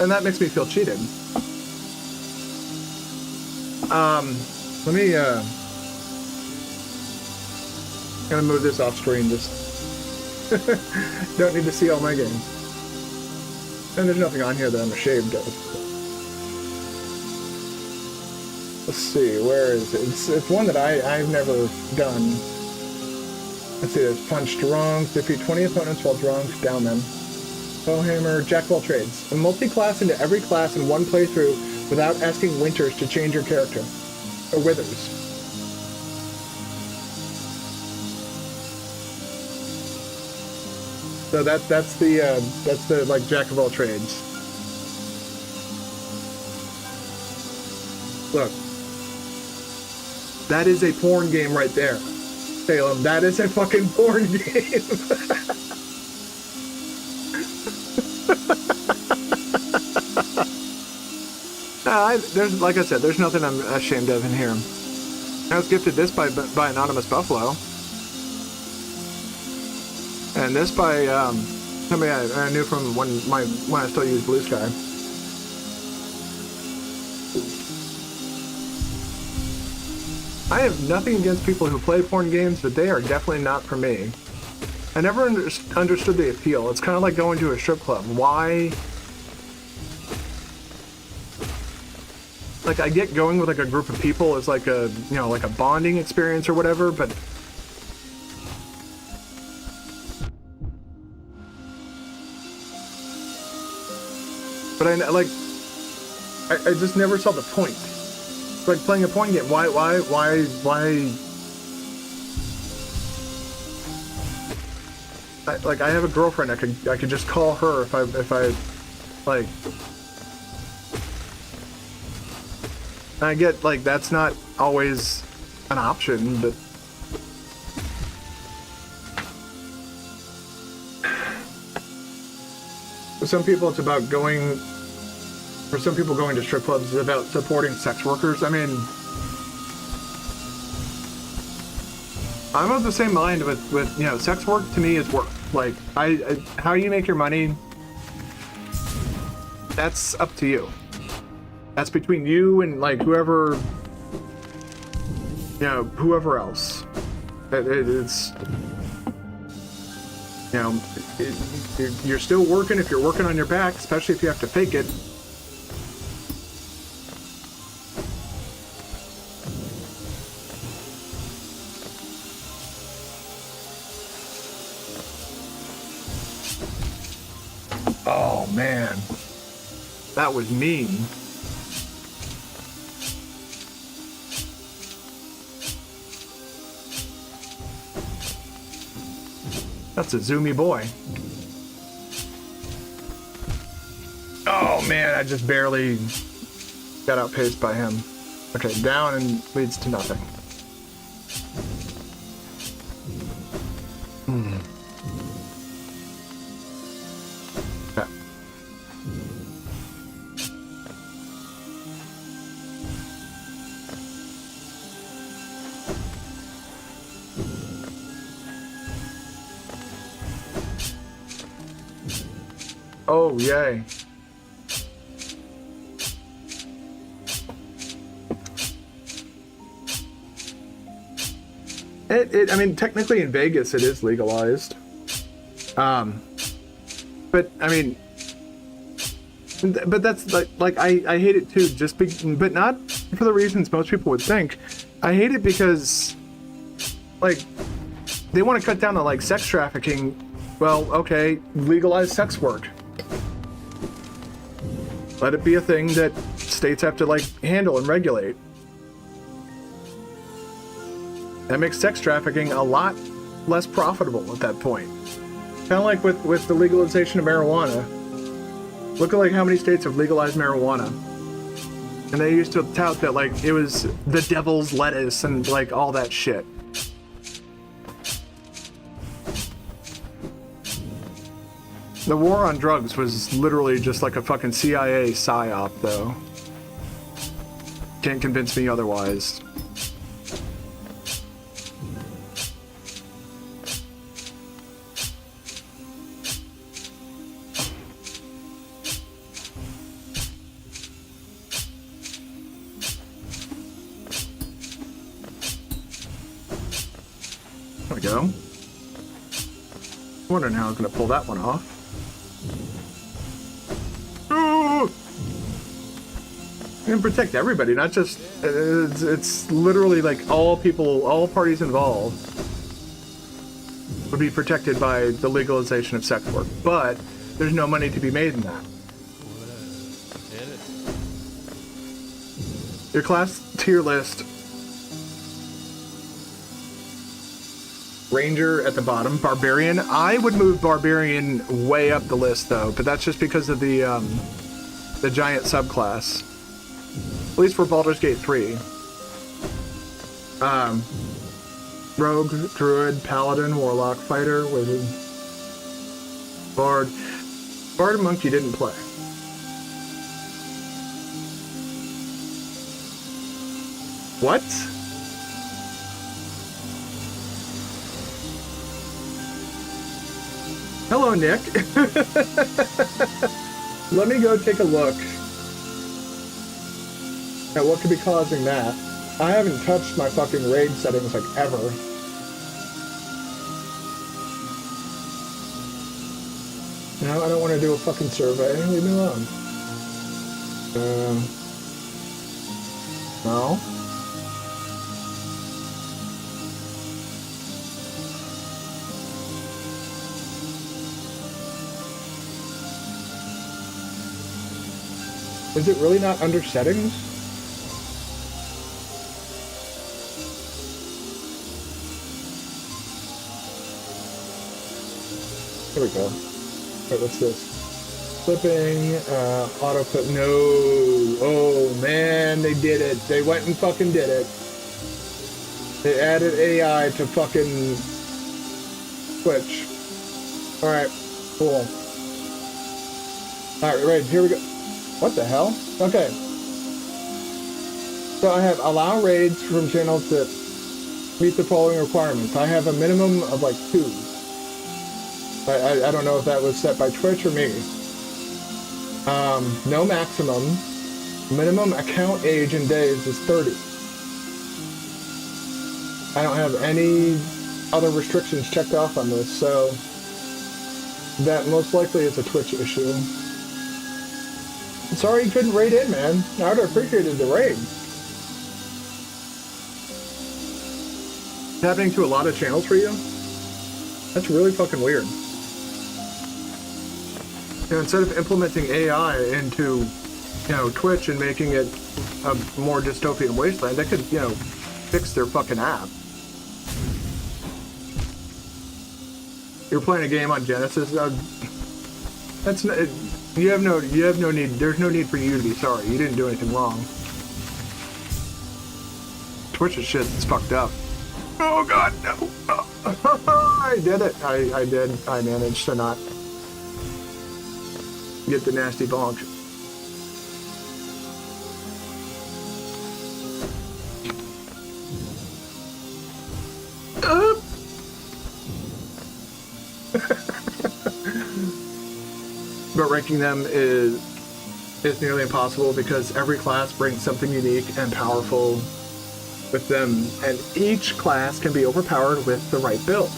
And that makes me feel cheated. Let me, gonna move this off screen, just don't need to see all my games. And there's nothing on here that I'm ashamed of. Let's see, where is it? It's one that I've never done. Let's see, there's Punch Drunk, defeat 20 opponents while drunk, down them. Bowhammer, Jack of all trades. A multi-class into every class in one playthrough without asking Winters to change your character. Or Withers. So that's the like Jack of all trades. Look. That is a porn game right there. Salem, that is a fucking porn game. There's, like I said, there's nothing I'm ashamed of in here. I was gifted this by Anonymous Buffalo. And this by somebody I knew from when I still used Blue Sky. I have nothing against people who play porn games, but they are definitely not for me. I never understood the appeal. It's kind of like going to a strip club. Why? Like, I get going with like a group of people as like a, you know, like a bonding experience or whatever, but I just never saw the point. Like playing a porn game. Why? I have a girlfriend. I could just call her if I like. I get like that's not always an option, but for some people it's about going. For some people, going to strip clubs is about supporting sex workers. I mean, I'm of the same mind with you know, sex work to me is work. Like, how you make your money, that's up to you. That's between you and like whoever, you know, whoever else. It's, you know, you're still working if you're working on your back, especially if you have to fake it. Oh man, that was mean. That's a zoomy boy. Oh man, I just barely got outpaced by him. Okay, down and leads to nothing. Okay. Oh, yay. I mean, technically in Vegas it is legalized. But I mean, but that's like I hate it too, but not for the reasons most people would think. I hate it because, like, they want to cut down on like sex trafficking. Well, okay, legalize sex work. Let it be a thing that states have to like handle and regulate. That makes sex trafficking a lot less profitable at that point. Kind of like with the legalization of marijuana. Look at like how many states have legalized marijuana. And they used to tout that like it was the devil's lettuce and like all that shit. The war on drugs was literally just like a fucking CIA psyop though. Can't convince me otherwise. There we go. Wondering how I'm gonna pull that one off. And protect everybody, not just it's literally like all people, all parties involved would be protected by the legalization of sex work, but there's no money to be made in that. Your class tier list: Ranger at the bottom, Barbarian. I would move Barbarian way up the list though, but that's just because of the giant subclass. At least for Baldur's Gate 3. Rogue, Druid, Paladin, Warlock, Fighter, Wizard, Bard. Bard and Monk you didn't play. What? Hello, Nick. Let me go take a look at what could be causing that. I haven't touched my fucking raid settings like ever. No, I don't want to do a fucking survey. Leave me alone. No. Is it really not under settings? Here we go. Wait, what's this? Flipping, auto clip. No. Oh man, they did it. They went and fucking did it. They added AI to fucking Twitch. Alright, cool. Alright, right, here we go. What the hell? Okay. So I have allow raids from channels that meet the following requirements. I have a minimum of like 2. I don't know if that was set by Twitch or me. No maximum. Minimum account age in days is 30. I don't have any other restrictions checked off on this, so that most likely is a Twitch issue. Sorry you couldn't raid in, man. I would have appreciated the raid. It's happening to a lot of channels for you? That's really fucking weird. You know, instead of implementing AI into, you know, Twitch and making it a more dystopian wasteland, they could, you know, fix their fucking app. You're playing a game on Genesis. That's not, you have no need. There's no need for you to be sorry. You didn't do anything wrong. Twitch's shit is fucked up. Oh god, no. I did it. I did. I managed to not get the nasty bonk. But ranking them is nearly impossible because every class brings something unique and powerful with them, and each class can be overpowered with the right build.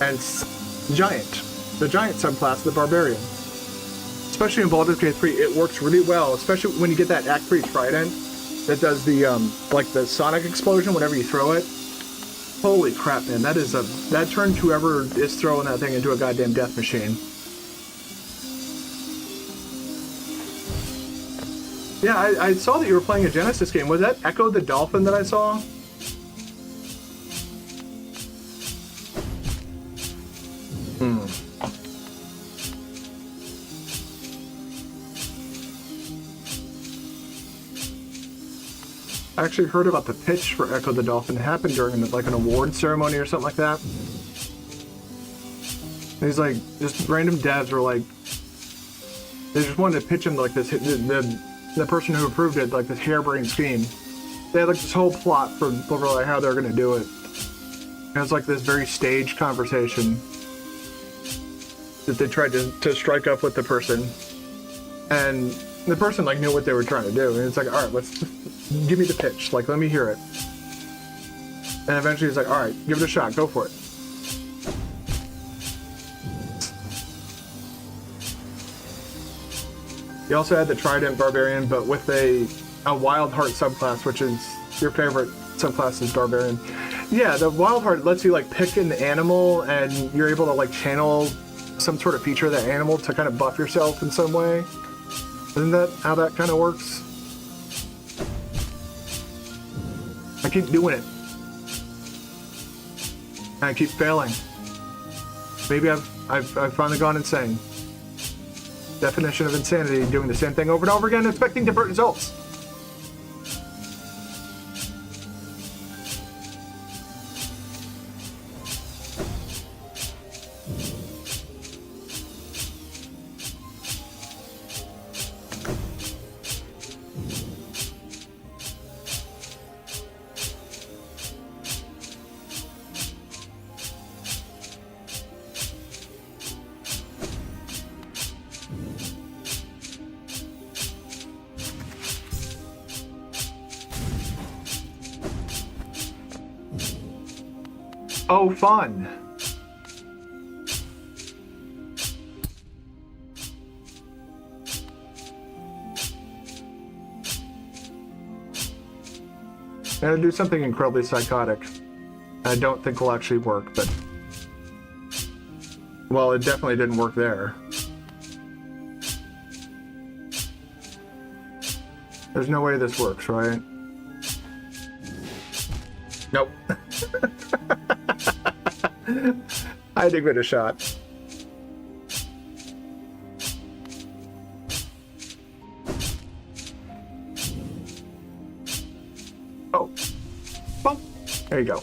And the giant subclass of the Barbarian. Especially in Baldur's Gate 3, it works really well, especially when you get that Act 3 trident that does the, like the sonic explosion whenever you throw it. Holy crap, man, that turns whoever is throwing that thing into a goddamn death machine. Yeah, I saw that you were playing a Genesis game. Was that Echo the Dolphin that I saw? Hmm. I actually heard about the pitch for Echo the Dolphin. It happened during like an award ceremony or something like that. And he's like, just random devs were like, they just wanted to pitch him like this. The person who approved it, like this harebrained scheme. They had like this whole plot for like how they're gonna do it. It was like this very staged conversation that they tried to strike up with the person, and the person like knew what they were trying to do. And it's like, all right, let's give me the pitch. Like, let me hear it. And eventually he's like, all right, give it a shot. Go for it. You also had the Trident Barbarian, but with a Wild Heart subclass, which is your favorite subclass is Barbarian. Yeah, the Wild Heart lets you like pick an animal, and you're able to like channel some sort of feature of that animal to kind of buff yourself in some way. Isn't that how that kind of works? I keep doing it. And I keep failing. Maybe I've finally gone insane. Definition of insanity, doing the same thing over and over again, expecting different results. Oh, fun. Gotta do something incredibly psychotic. I don't think will actually work, but... Well, it definitely didn't work there. There's no way this works, right? Nope. I had to give it a shot. Oh. Well, there you go.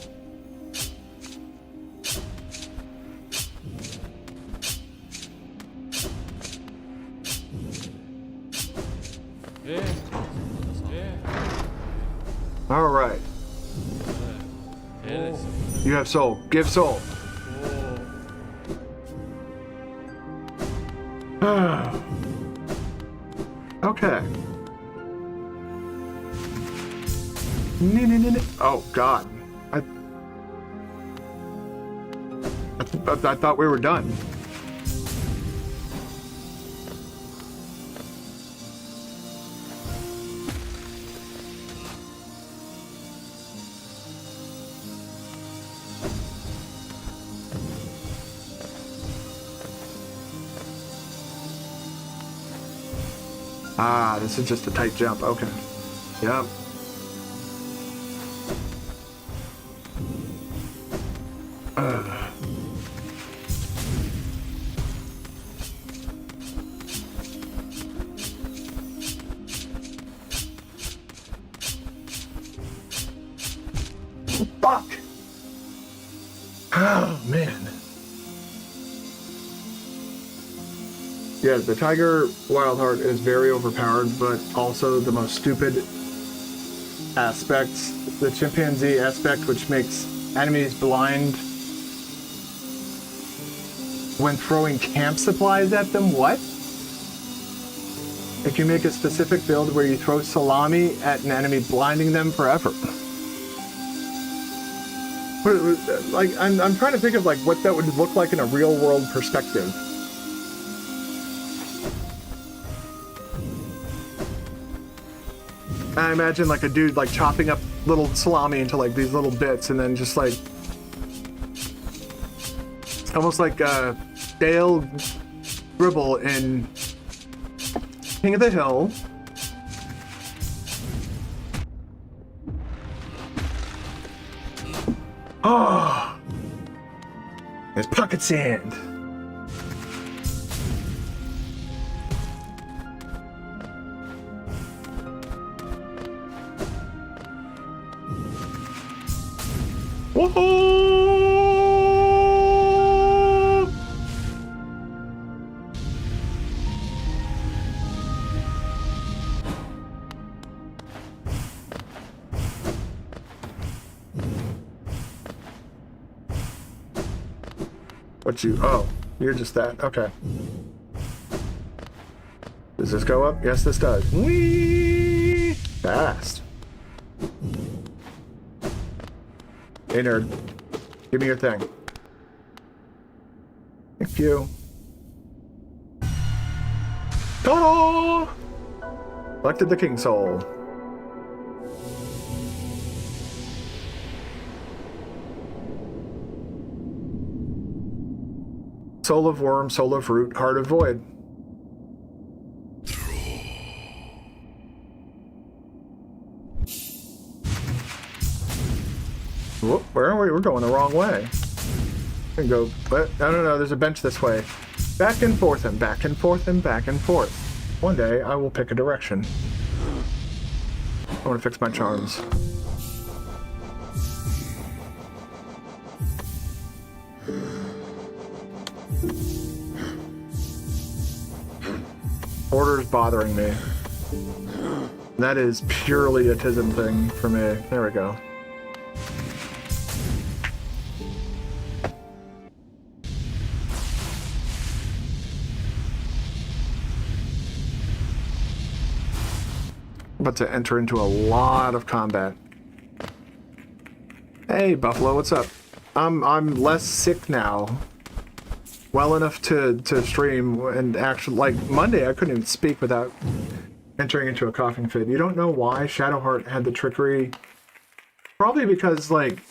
All right. You have soul. Give soul. Okay. Oh God. I thought we were done. Ah, this is just a tight jump. Okay. Yep. Fuck! Oh, man. Yeah, the Tiger Wildheart is very overpowered, but also the most stupid aspects. The chimpanzee aspect, which makes enemies blind when throwing camp supplies at them. What? If you make a specific build where you throw salami at an enemy, blinding them forever. Like, I'm trying to think of like what that would look like in a real world perspective. I imagine like a dude like chopping up little salami into like these little bits and then just like almost like Dale Gribble in King of the Hill, Oh, it's pocket sand. Woohoo! What you? Oh, you're just that. Okay. Does this go up? Yes, this does. Whee! Fast. Hey, nerd. Give me your thing. Thank you. Ta-da! Collected the King Soul. Soul of Worm, Soul of Root, Heart of Void. Whoop, where are we? We're going the wrong way. We can go, what? No, there's a bench this way. Back and forth and back and forth and back and forth. One day, I will pick a direction. I want to fix my charms. Order's bothering me. That is purely a Tism thing for me. There we go. About to enter into a lot of combat. Hey, Buffalo, what's up? I'm less sick now. Well enough to stream, and actually, like, Monday I couldn't even speak without entering into a coughing fit. You don't know why Shadowheart had the trickery? Probably because, like,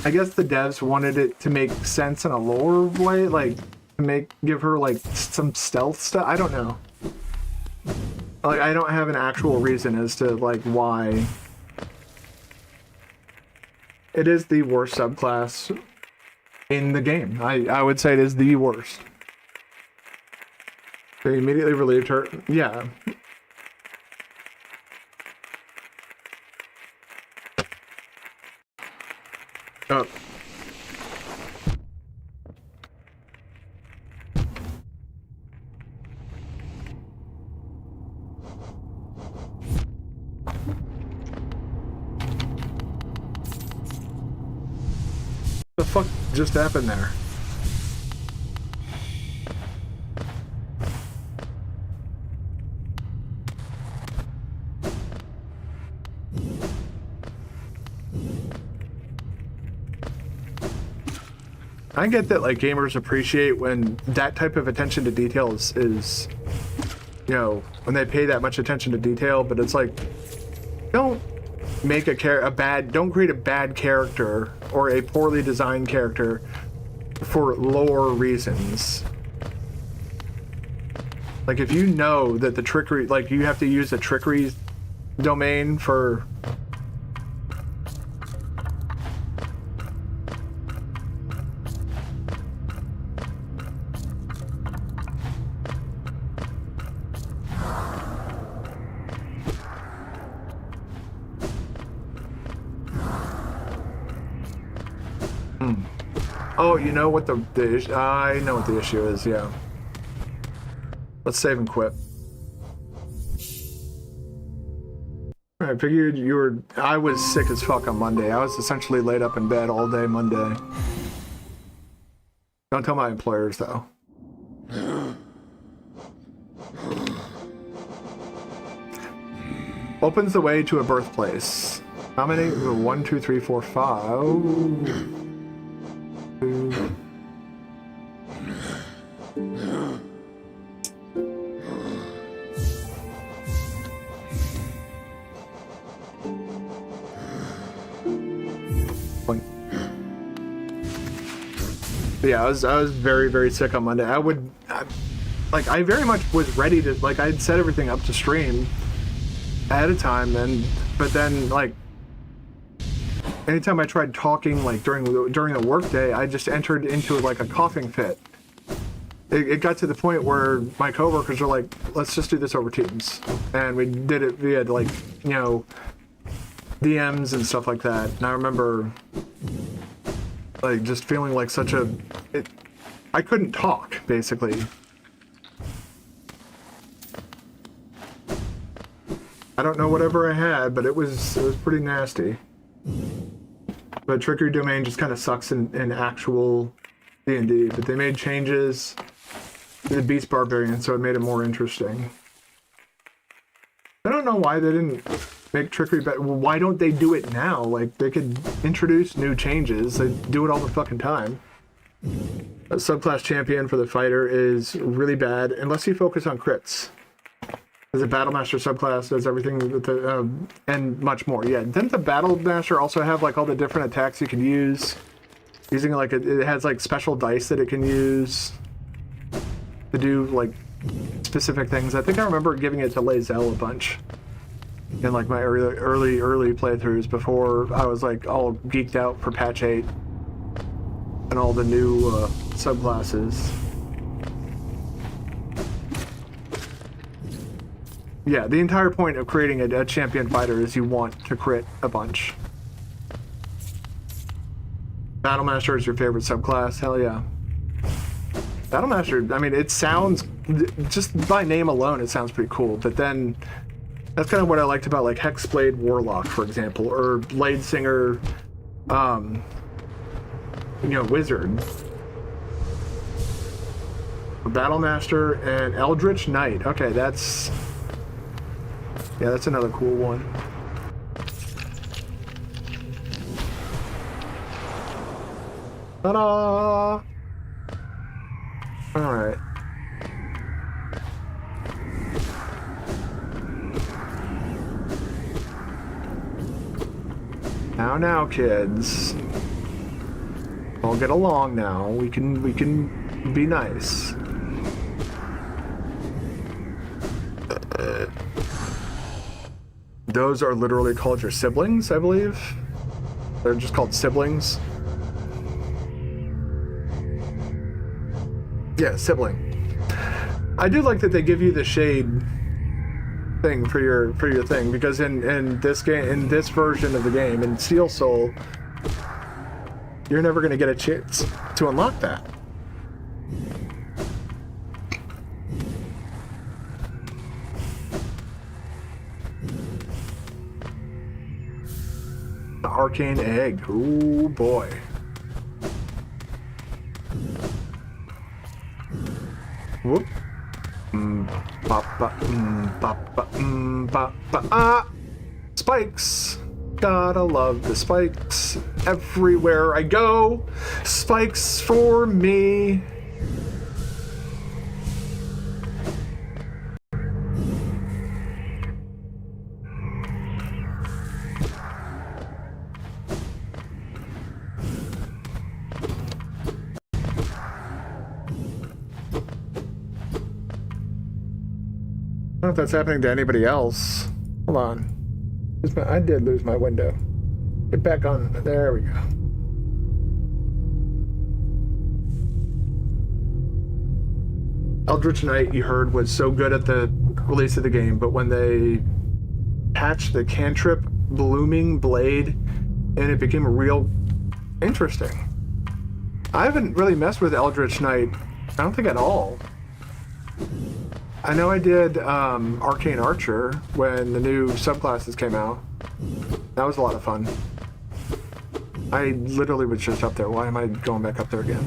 I guess the devs wanted it to make sense in a lore way, like, to give her, like, some stealth stuff. I don't know. Like, I don't have an actual reason as to, like, why. It is the worst subclass in the game. I would say it is the worst. They immediately relieved her. Yeah. Oh. What the fuck just happened there? I get that, like, gamers appreciate when that type of attention to detail is, you know, when they pay that much attention to detail, but it's like, don't make don't create a bad character or a poorly designed character for lore reasons. Like, if you know that the trickery, like, you have to use the trickery domain for... Oh, you know what the issue... I know what the issue is, yeah. Let's save and quit. I figured you were... I was sick as fuck on Monday. I was essentially laid up in bed all day Monday. Don't tell my employers, though. Opens the way to a birthplace. Nominate 1, 2, 3, 4, 5... Yeah, I was very, very sick on Monday. I very much was ready to, like, I had set everything up to stream ahead of time, but then, like, anytime I tried talking like during the workday, I just entered into like a coughing fit. It got to the point where my coworkers were like, "Let's just do this over Teams," and we did it via like, you know, DMs and stuff like that. And I remember like just feeling like such a I couldn't talk basically. I don't know whatever I had, but it was pretty nasty. But Trickery Domain just kind of sucks in actual D&D. But they made changes to the Beast Barbarian, so it made it more interesting. I don't know why they didn't make Trickery better. Well, why don't they do it now? Like, they could introduce new changes. They do it all the fucking time. A subclass champion for the fighter is really bad, unless you focus on crits. As a Battlemaster subclass, does everything with the, and much more. Yeah, didn't the Battlemaster also have like all the different attacks you can use? Using like it has like special dice that it can use to do like specific things. I think I remember giving it to Lae'zel a bunch in like my early playthroughs before I was like all geeked out for patch 8 and all the new subclasses. Yeah, the entire point of creating a champion fighter is you want to crit a bunch. Battlemaster is your favorite subclass? Hell yeah. Battlemaster, I mean, it sounds, just by name alone, it sounds pretty cool. But then, that's kind of what I liked about like Hexblade Warlock, for example, or Blade Singer, you know, Wizard. Battlemaster and Eldritch Knight. Okay, that's... yeah, that's another cool one. Ta-da! Alright. Now, kids. All get along now. We can be nice. Those are literally called your siblings, I believe. They're just called siblings. Yeah, sibling. I do like that they give you the shade thing for your thing, because in this game, in this version of the game, in Steel Soul, you're never going to get a chance to unlock that. The Arcane Egg. Ooh boy. Whoop. Spikes. Gotta love the spikes. Everywhere I go, spikes for me. I don't know if that's happening to anybody else. Hold on. I did lose my window. Get back on. There we go. Eldritch Knight, you heard, was so good at the release of the game, but when they patched the cantrip Blooming Blade, and it became real interesting. I haven't really messed with Eldritch Knight, I don't think at all. I know I did Arcane Archer when the new subclasses came out. That was a lot of fun. I literally was just up there. Why am I going back up there again?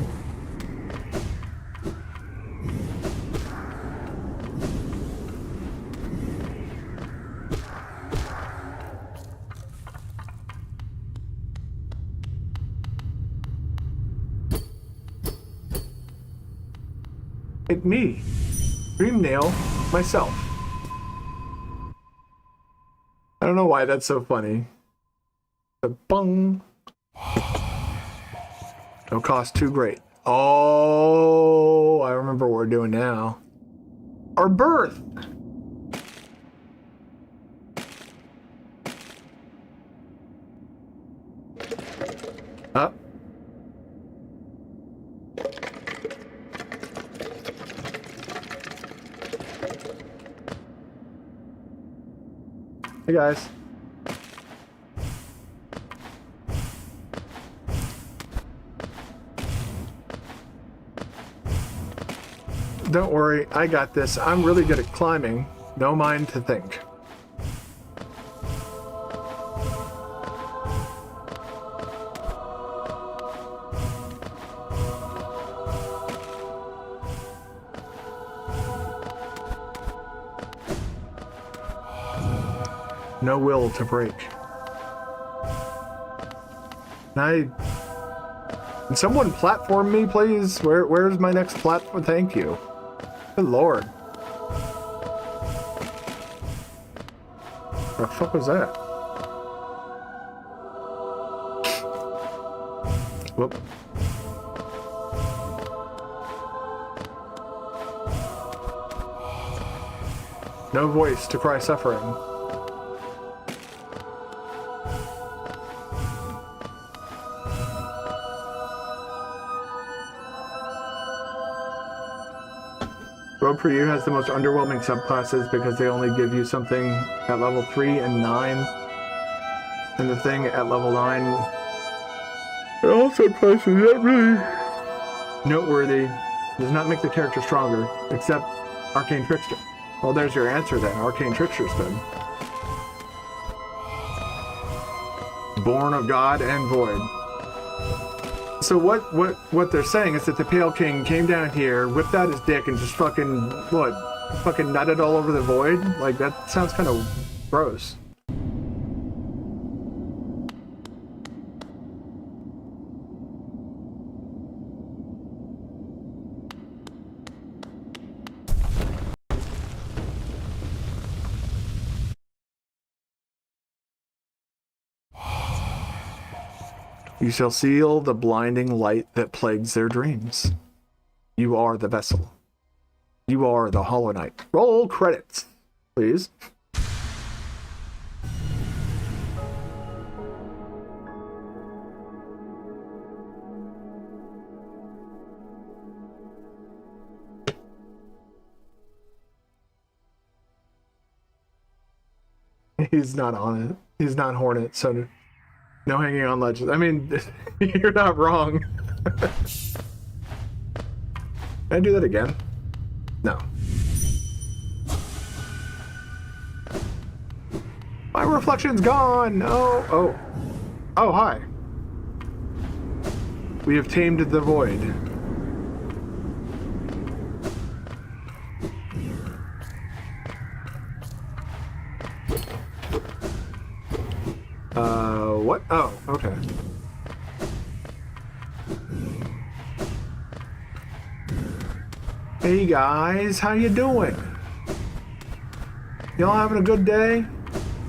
It's me. Dream Nail myself. I don't know why that's so funny. The bung. No cost too great. Oh, I remember what we're doing now. Our birth. Up. Hey guys. Don't worry, I got this. I'm really good at climbing. No mind to think. No will to break. Can someone platform me, please? Where's my next platform? Thank you. Good lord. The fuck was that? Whoop. No voice to cry suffering. Road for You has the most underwhelming subclasses because they only give you something at level 3 and 9, and the thing at level 9. And all subclasses not really noteworthy. Does not make the character stronger, except Arcane Trickster. Well, there's your answer then. Arcane Trickster's good. Born of God and Void. So what they're saying is that the Pale King came down here, whipped out his dick, and just fucking nutted all over the void? Like, that sounds kind of gross. You shall seal the blinding light that plagues their dreams. You are the vessel. You are the Hollow Knight. Roll credits, please. He's not on it. He's not Hornet, so no hanging on ledges. I mean, you're not wrong. Can I do that again? No. My reflection's gone! Oh, hi. We have tamed the void. What? Oh, okay. Hey guys, how you doing? Y'all having a good day?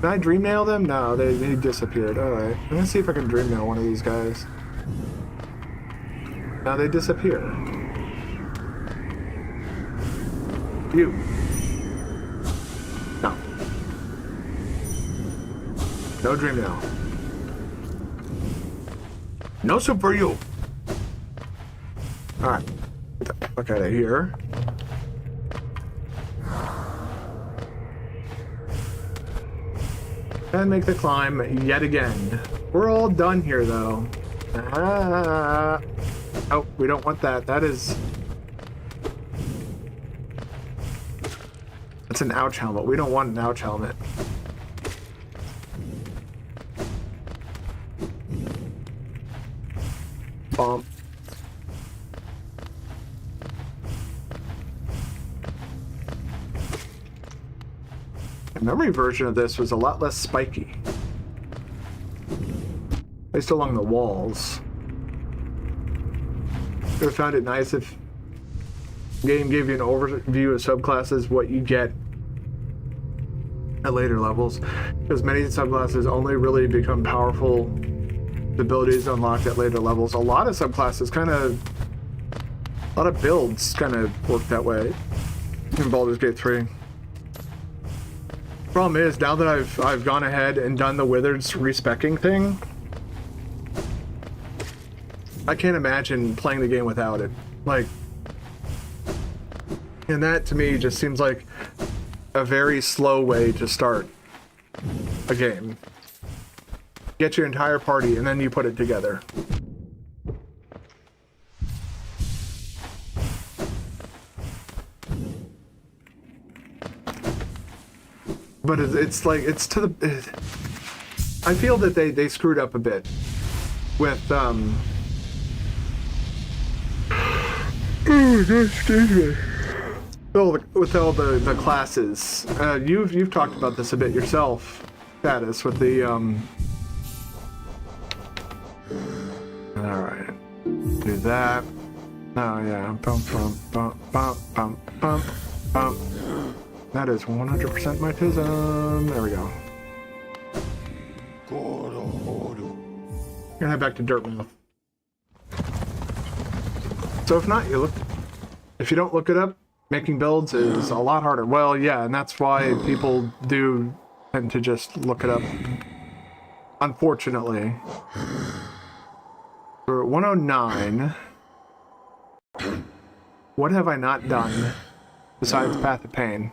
Can I dream nail them? No, they disappeared. Alright, I'm gonna see if I can dream nail one of these guys. Now they disappear. You. No. No dream nail. No soup for you. Alright. Get the fuck out of here. And make the climb yet again. We're all done here though. Ah. Oh, we don't want that. That is... That's an ouch helmet. We don't want an ouch helmet. Bump. The memory version of this was a lot less spiky. At least along the walls. I would have found it nice if the game gave you an overview of subclasses, what you get at later levels. Because many subclasses only really become powerful abilities unlocked at later levels. A lot of subclasses a lot of builds kind of work that way in Baldur's Gate 3. Problem is, now that I've gone ahead and done the Withered's respecking thing, I can't imagine playing the game without it. Like, and that to me just seems like a very slow way to start a game. Get your entire party and then you put it together. But it's like, it's to the... I feel that they screwed up a bit with, excuse me. With all the classes. You've talked about this a bit yourself, Status, with the, Alright. Do that. Oh, yeah. Bump, bump, bump, bump, bump, bump, bump. That is 100% my tism. There we go. Gonna head back to Dirtmouth. So if you don't look it up, making builds is a lot harder. Well, yeah, and that's why people do tend to just look it up. Unfortunately. We're at 109. What have I not done besides Path of Pain?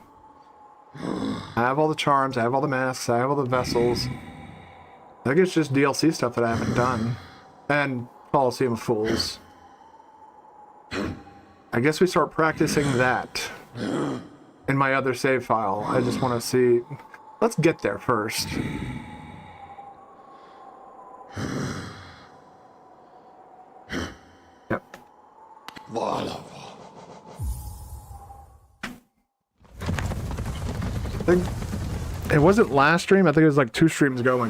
I have all the charms, I have all the masks, I have all the vessels. I think it's just DLC stuff that I haven't done. And Coliseum of Fools. I guess we start practicing that in my other save file. I just want to see... Let's get there first. Yep. I think it wasn't last stream. I think it was like 2 streams ago. When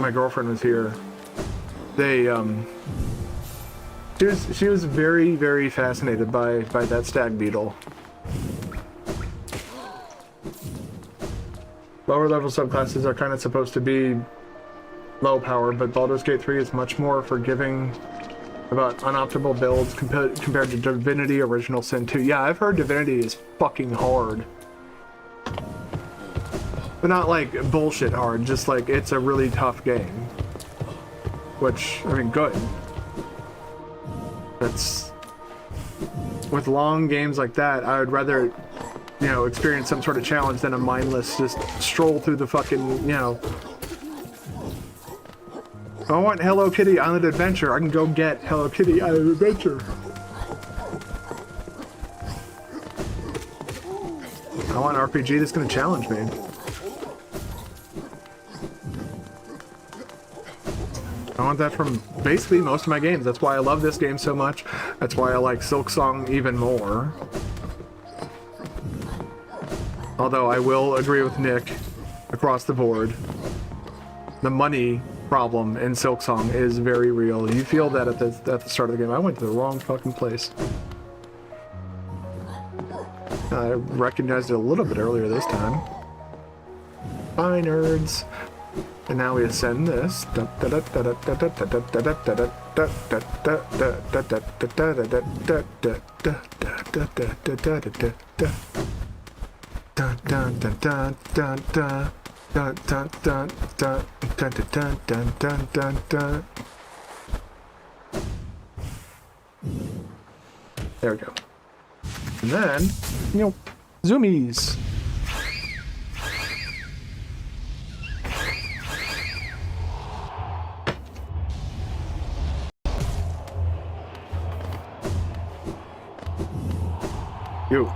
my girlfriend was here, she was very, very fascinated by that stag beetle. Lower level subclasses are kind of supposed to be low power, but Baldur's Gate 3 is much more forgiving about unoptimal builds compared to Divinity Original Sin 2. Yeah, I've heard Divinity is fucking hard. But not like bullshit hard, just like it's a really tough game. Which, I mean, good. That's... With long games like that, I would rather, you know, experience some sort of challenge than a mindless just stroll through the fucking, you know... If I want Hello Kitty Island Adventure, I can go get Hello Kitty Island Adventure. I want an RPG that's gonna challenge me. I want that from basically most of my games. That's why I love this game so much. That's why I like Silksong even more. Although I will agree with Nick across the board. The money problem in Silksong is very real. You feel that at the start of the game. I went to the wrong fucking place. I recognized it a little bit earlier this time. Bye, nerds. And now we ascend this. There we go. And then, you know, zoomies. You.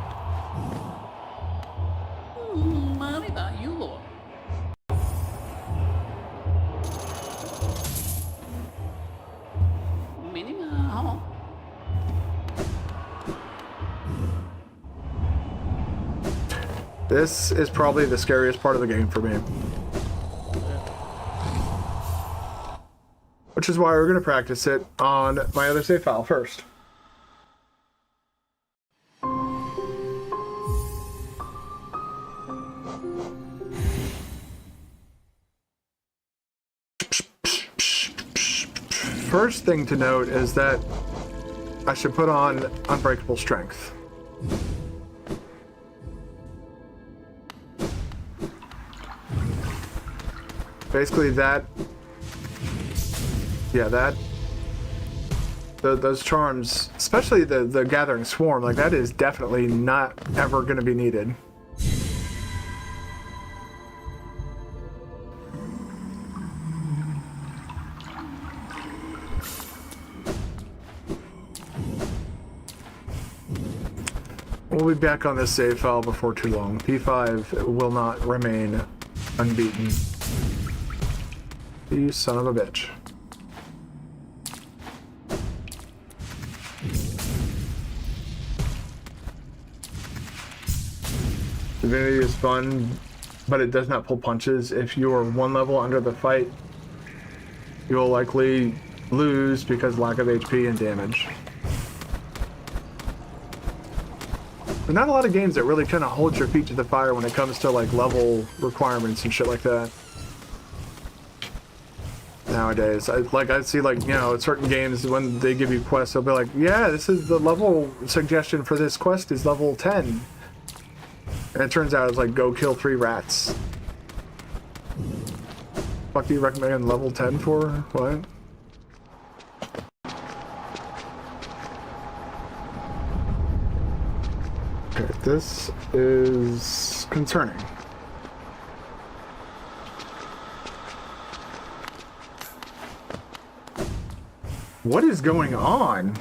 This is probably the scariest part of the game for me. Which is why we're going to practice it on my other save file first. First thing to note is that I should put on Unbreakable Strength. Basically that, yeah, that those charms, especially the Gathering Swarm, like that is definitely not ever going to be needed. We'll be back on this save file before too long. P5 will not remain unbeaten. You son of a bitch. Divinity is fun, but it does not pull punches. If you are one level under the fight, you will likely lose because lack of HP and damage. But not a lot of games that really kind of hold your feet to the fire when it comes to like level requirements and shit like that. Nowadays, I see like, you know, certain games when they give you quests, they'll be like, yeah, this is the level suggestion for this quest is level 10. And it turns out it's like, go kill 3 rats. Fuck do you recommend level 10 for? What? Okay, this is concerning. What is going on?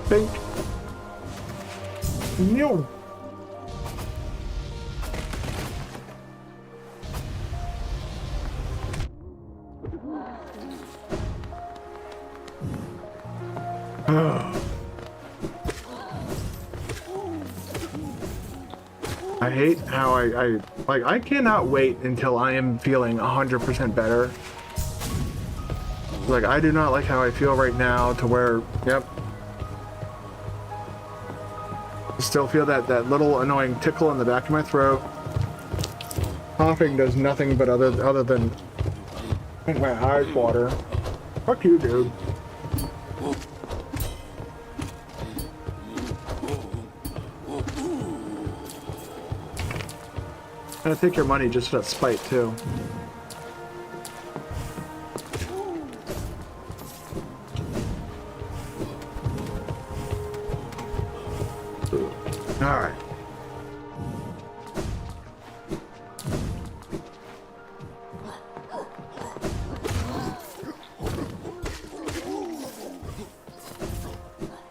Bink. No. I hate how I cannot wait until I am feeling 100% better. Like, I do not like how I feel right now to where, yep. Still feel that little annoying tickle in the back of my throat. Coughing does nothing but other than make my eyes water. Fuck you, dude. I'm gonna take your money just out of spite too. All right.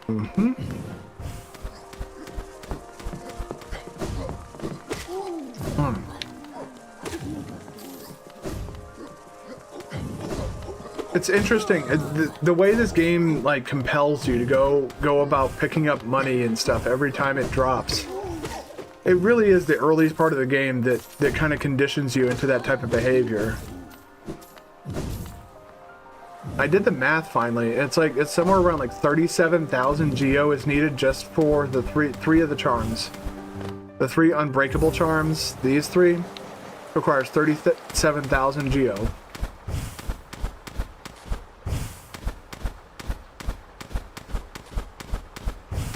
Mm-hmm. It's interesting the way this game like compels you to go about picking up money and stuff every time it drops. It really is the earliest part of the game that kind of conditions you into that type of behavior. I did the math finally. It's somewhere around like 37,000 geo is needed just for the three of the charms. The 3 unbreakable charms, these 3, requires 37,000 geo.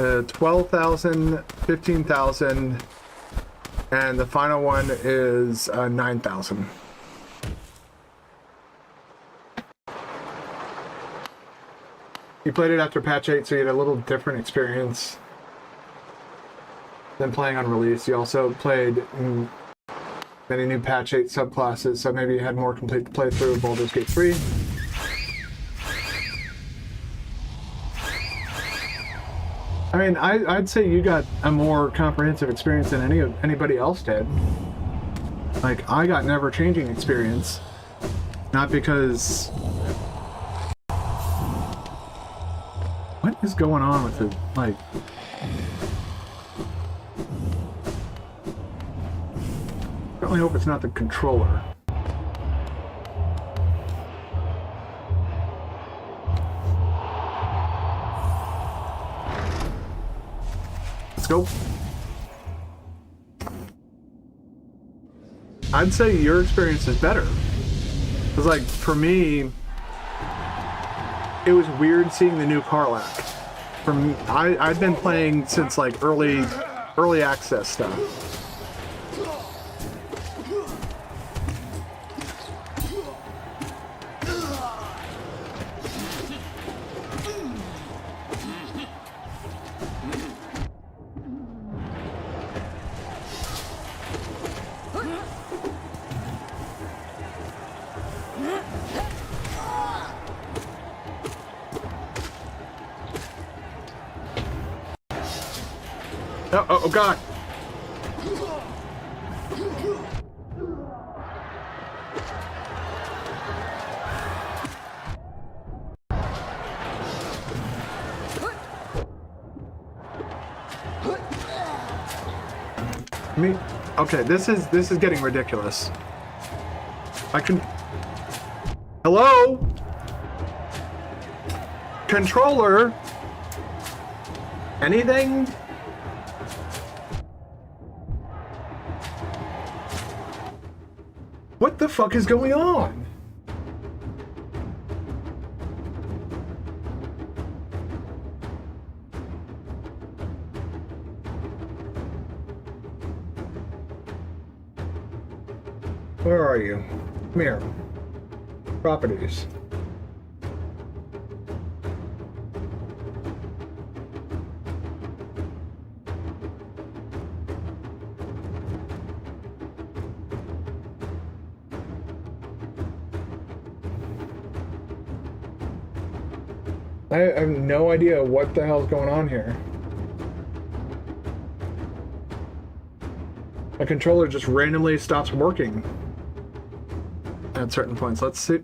12,000, 15,000, and the final one is 9,000. You played it after patch 8, so you had a little different experience than playing on release. You also played many new patch 8 subclasses, so maybe you had more complete playthrough of Baldur's Gate 3. I mean, I'd say you got a more comprehensive experience than anybody else did. Like, I got an ever-changing experience. Not because... What is going on with it? Like... certainly hope it's not the controller. Let's go. I'd say your experience is better. Because, like, for me, it was weird seeing the new Karlach. I've been playing since, like, early access stuff. Oh God! Me? Okay, this is getting ridiculous. I can. Hello? Controller? Anything? What the fuck is going on? Where are you? Come here. Properties. I have no idea what the hell's going on here. My controller just randomly stops working at certain points. Let's see.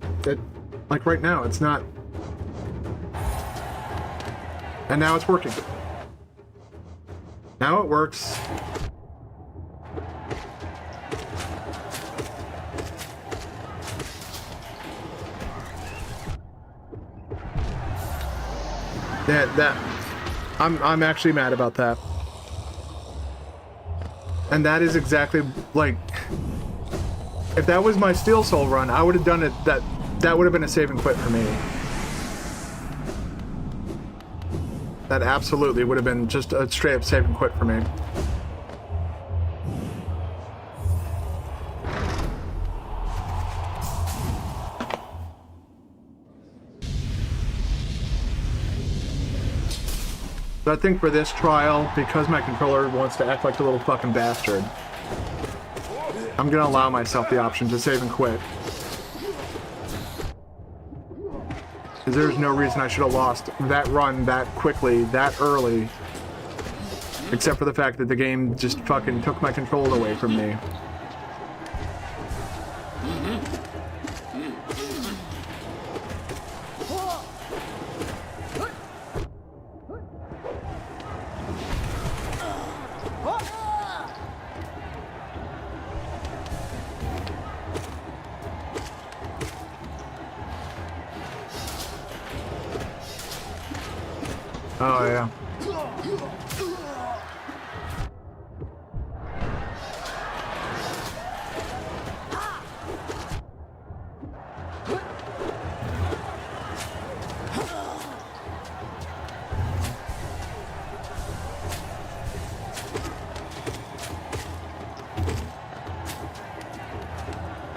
Like right now, it's not. And now it's working. Now it works. I'm actually mad about that. And that is exactly like, if that was my Steel Soul run, I would have done it. That would have been a save and quit for me. That absolutely would have been just a straight up save and quit for me. But I think for this trial, because my controller wants to act like a little fucking bastard, I'm gonna allow myself the option to save and quit. Because there's no reason I should have lost that run that quickly, that early. Except for the fact that the game just fucking took my control away from me. Oh, yeah.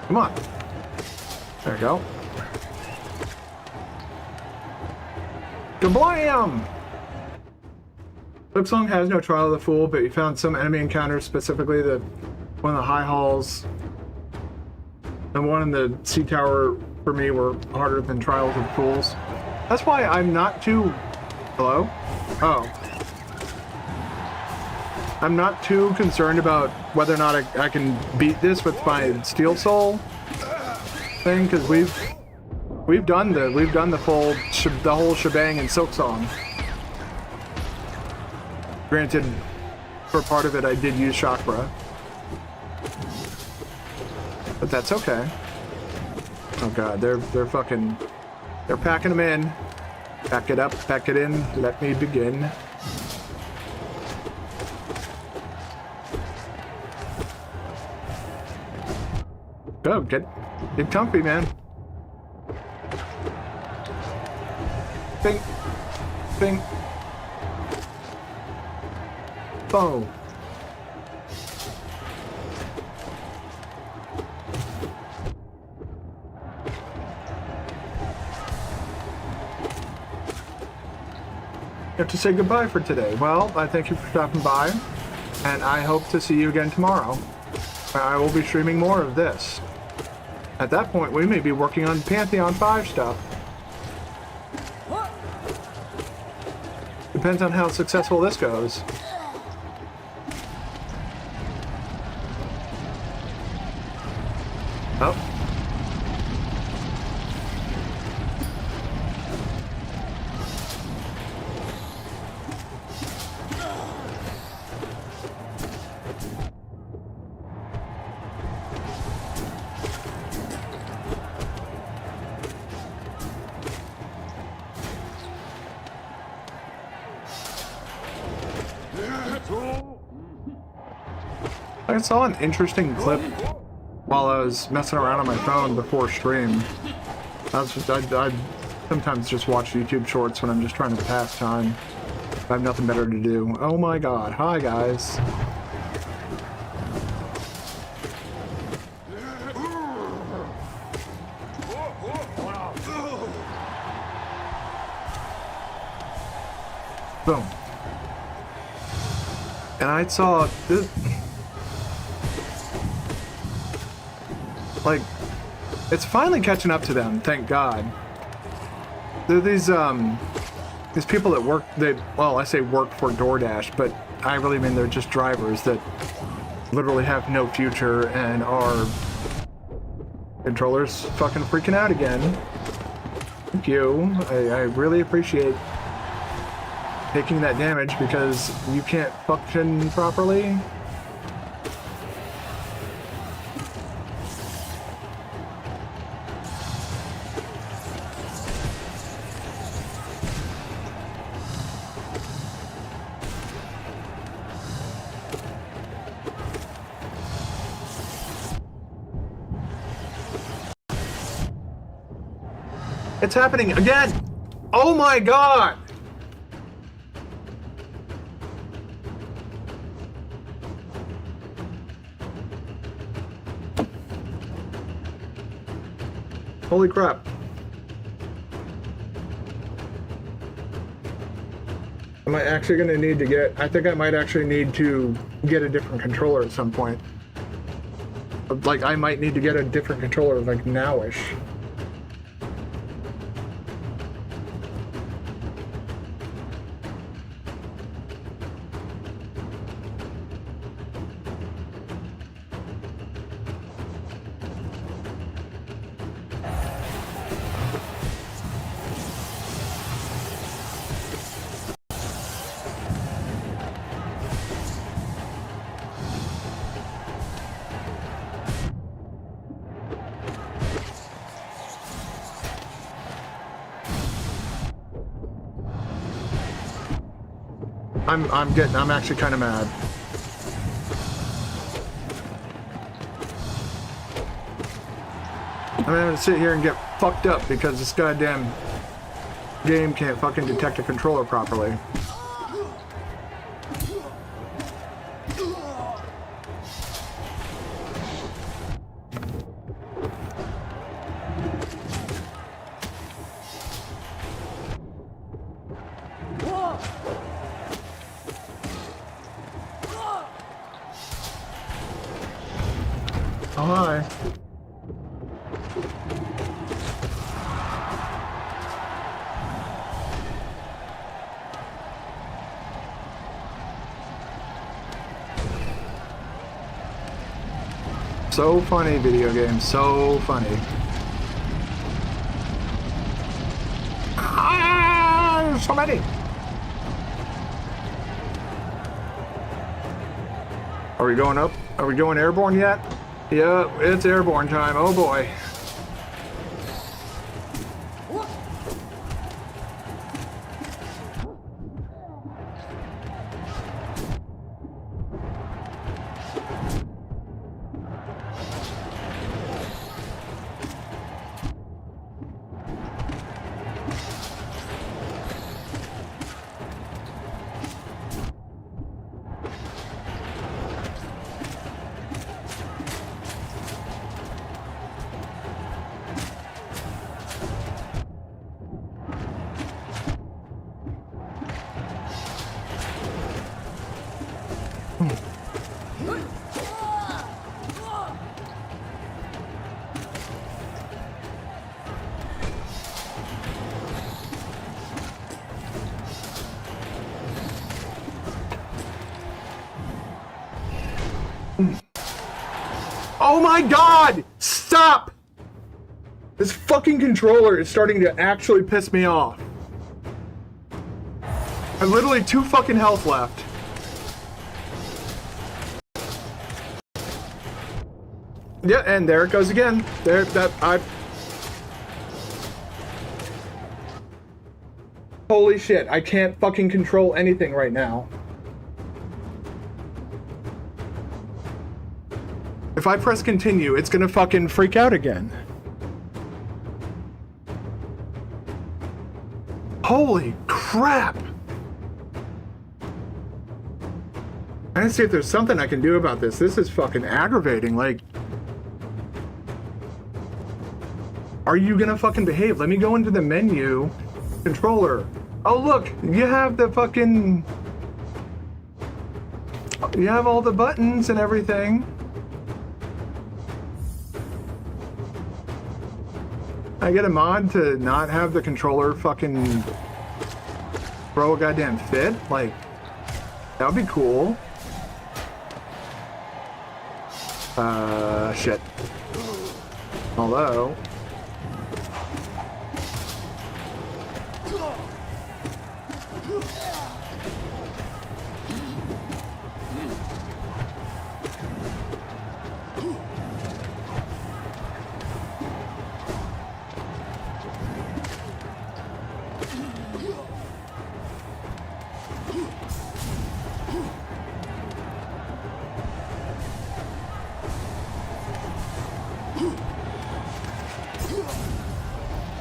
Come on. There we go. Kablam! Silksong has no Trial of the Fool, but you found some enemy encounters, specifically one of the high halls and one in the sea tower for me were harder than Trials of the Fools. That's why I'm not too... Hello? Oh. I'm not too concerned about whether or not I can beat this with my Steel Soul thing, because we've done the full the whole shebang in Silksong. Granted, for part of it I did use Chakra. But that's okay. Oh god, they're fucking... They're packing them in. Pack it up, pack it in, let me begin. Go, get comfy, man. Bing. Bing. Boom. Have to say goodbye for today. Well, I thank you for stopping by, and I hope to see you again tomorrow. I will be streaming more of this. At that point, we may be working on Pantheon 5 stuff. Depends on how successful this goes. Oh. I saw an interesting clip while I was messing around on my phone before stream. I sometimes just watch YouTube shorts when I'm just trying to pass time. I have nothing better to do. Oh my god. Hi, guys. Boom. And I saw this... Like, it's finally catching up to them, thank God. There are these people that work, well, I say work for DoorDash, but I really mean they're just drivers that literally have no future and are... Controllers fucking freaking out again. Thank you. I really appreciate taking that damage because you can't function properly. It's happening again! Oh my god! Holy crap. Am I actually going to need to get... I think I might actually need to get a different controller at some point. Like, I might need to get a different controller, like, nowish. I'm actually kind of mad. I'm gonna sit here and get fucked up because this goddamn game can't fucking detect a controller properly. Oh, hi. So funny, video games, so funny. Ah, so many. Are we going up? Are we going airborne yet? Yeah, it's airborne time. Oh boy. Oh my god! Stop! This fucking controller is starting to actually piss me off. I have literally 2 fucking health left. Yeah, and there it goes again. Holy shit, I can't fucking control anything right now. If I press continue, it's gonna fucking freak out again. Holy crap! I need to see if there's something I can do about this. This is fucking aggravating, like... Are you gonna fucking behave? Let me go into the menu. Controller. Oh look, you have the fucking... You have all the buttons and everything. I get a mod to not have the controller fucking throw a goddamn fit? Like, that would be cool. Shit. Hello?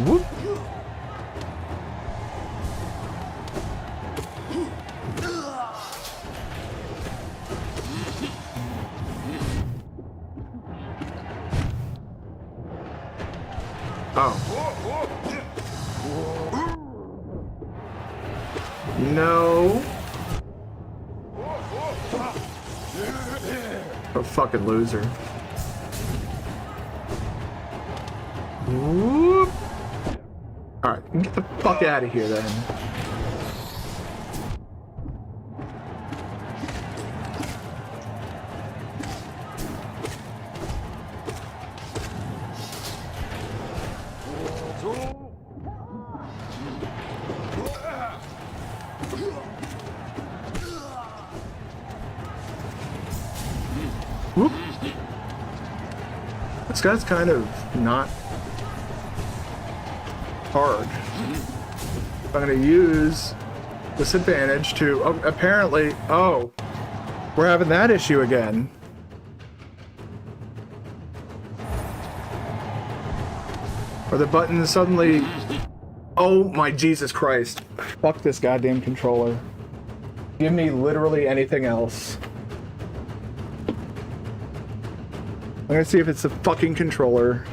Whoop. Oh. No. A fucking loser. Whoop. Alright, get the fuck out of here then. Whoop. This guy's kind of not hard. I'm going to use this advantage to apparently, oh, we're having that issue again. Or the button suddenly, oh my Jesus Christ. Fuck this goddamn controller. Give me literally anything else. I'm going to see if it's the fucking controller.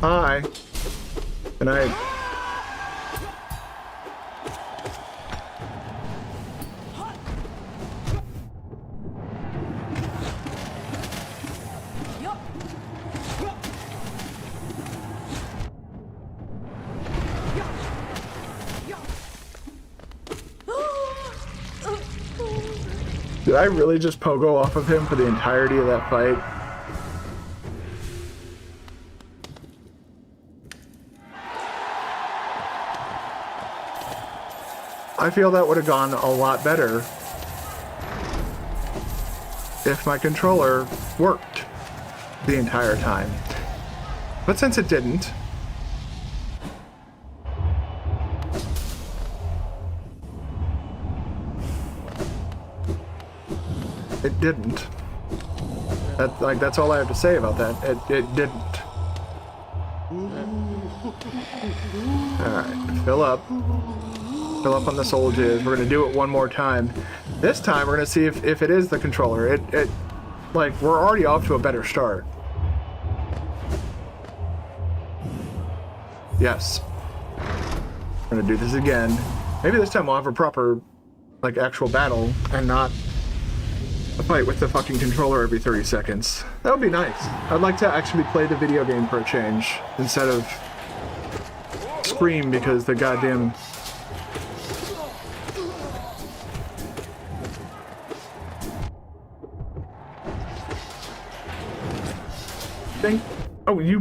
Hi. Good night. Did I really just pogo off of him for the entirety of that fight? I feel that would have gone a lot better if my controller worked the entire time. But since it didn't, it didn't. That's all I have to say about that. It didn't. Alright, fill up. Fill up on the soldiers. We're gonna do it one more time. This time we're gonna see if it is the controller. Like, we're already off to a better start. Yes. We're gonna do this again. Maybe this time we'll have a proper, like, actual battle and not a fight with the fucking controller every 30 seconds. That would be nice. I'd like to actually play the video game for a change instead of scream because the goddamn thing. Oh, you.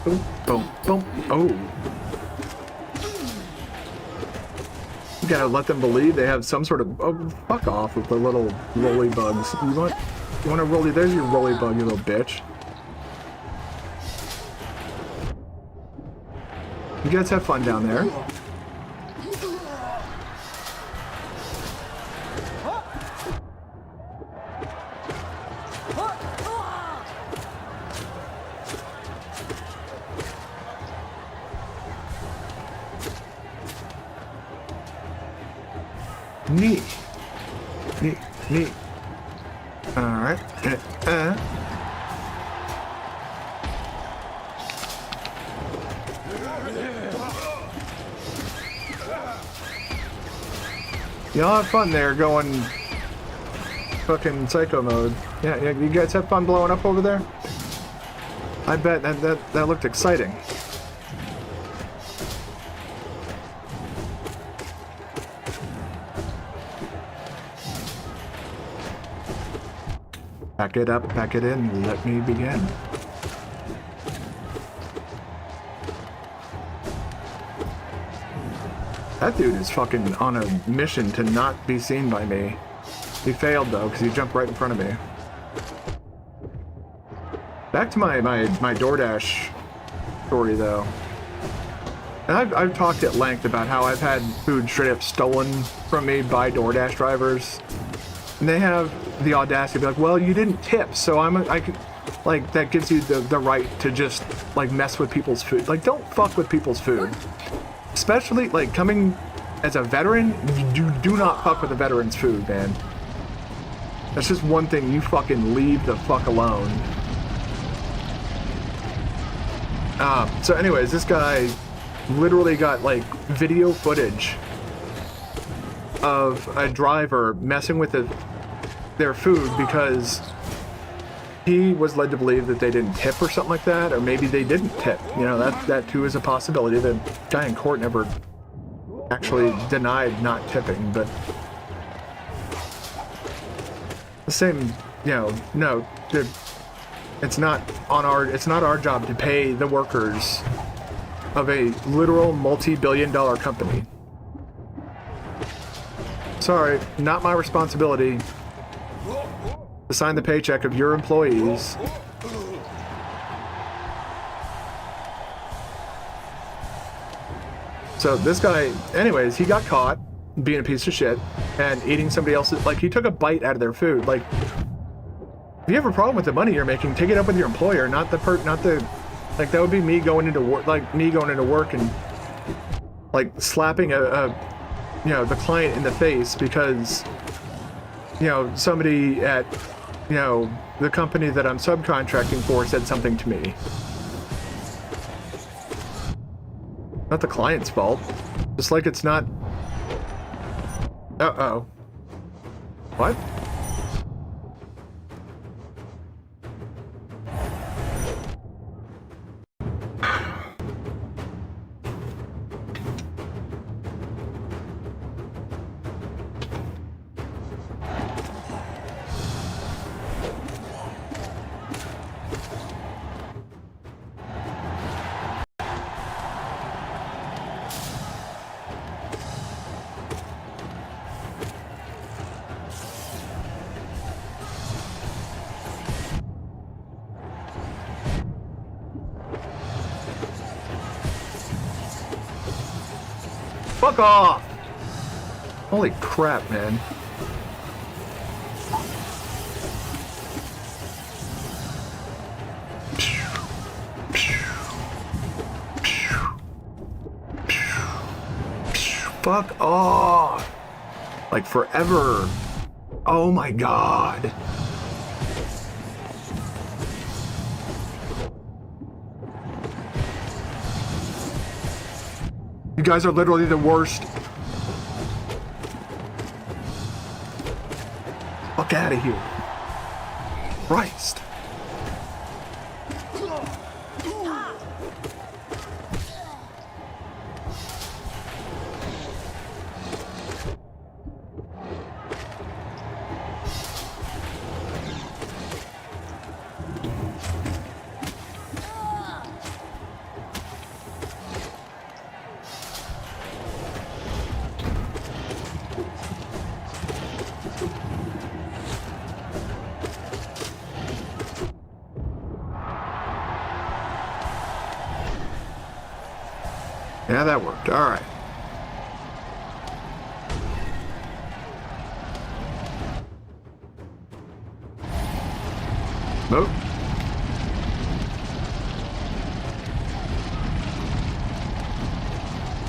Boom, boom, boom. Oh. You gotta let them believe they have some sort of. Oh, fuck off with the little rolly bugs. You want to rolly? There's your rolly bug, you little bitch. You guys have fun down there. Neat. Neat. Neat. Alright. Y'all have fun there going fucking psycho mode. Yeah, you guys have fun blowing up over there? I bet that looked exciting. Pack it up, pack it in, let me begin. That dude is fucking on a mission to not be seen by me. He failed though, because he jumped right in front of me. Back to my DoorDash story though. And I've talked at length about how I've had food straight up stolen from me by DoorDash drivers. And they have the audacity to be like, well, you didn't tip, so I can, like, that gives you the right to just, like, mess with people's food. Like, don't fuck with people's food. Especially, like, coming as a veteran, you do not fuck with a veteran's food, man. That's just one thing you fucking leave the fuck alone. So anyways, this guy literally got, like, video footage of a driver messing with their food because he was led to believe that they didn't tip or something like that, or maybe they didn't tip. You know, that too is a possibility. The guy in court never actually denied not tipping, but the same, you know, no, dude, it's not our job to pay the workers of a literal multi-billion-dollar company. Sorry, not my responsibility to sign the paycheck of your employees. So this guy, anyways, he got caught being a piece of shit and eating somebody else's, like, he took a bite out of their food. Like, if you have a problem with the money you're making, take it up with your employer, not the like, that would be me going into work, and like slapping you know, the client in the face because, you know, somebody at, you know, the company that I'm subcontracting for said something to me. Not the client's fault. Just like it's not... Uh-oh. What? Fuck off! Holy crap, man. Fuck off! Like forever. Oh my god. You guys are literally the worst. Fuck out of here. Christ. Yeah, that worked. All right. Nope.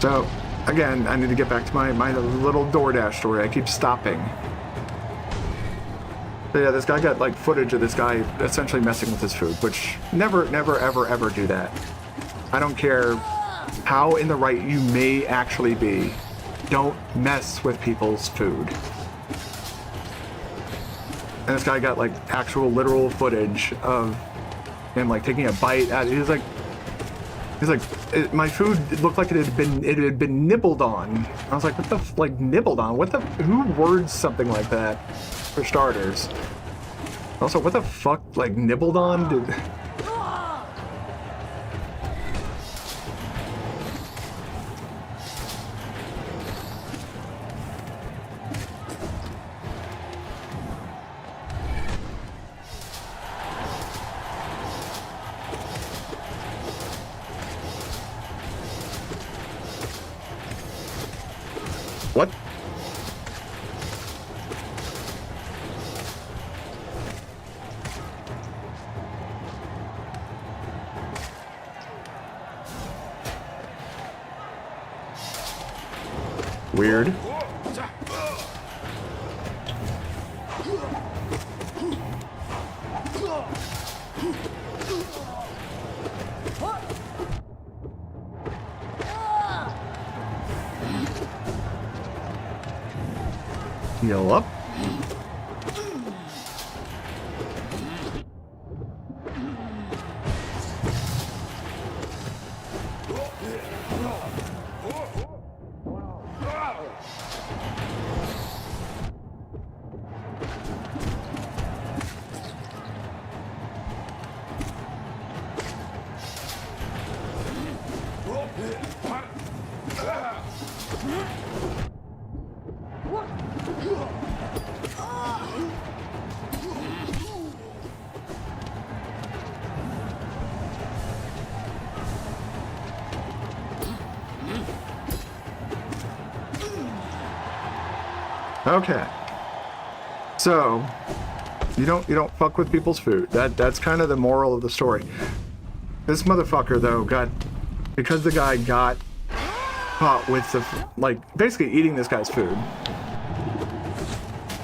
So, again, I need to get back to my little DoorDash story. I keep stopping. So yeah, this guy got like footage of this guy essentially messing with his food, which never, ever, ever do that. I don't care how in the right you may actually be. Don't mess with people's food. And this guy got like actual literal footage of him like taking a bite out. He's like, my food looked like it had been nibbled on. I was like, what the like nibbled on? What the who words something like that? For starters. Also, what the fuck like nibbled on? Did what? Weird. Heal up. Okay. So, you don't fuck with people's food. That's kind of the moral of the story. This motherfucker though because the guy got caught with the like basically eating this guy's food.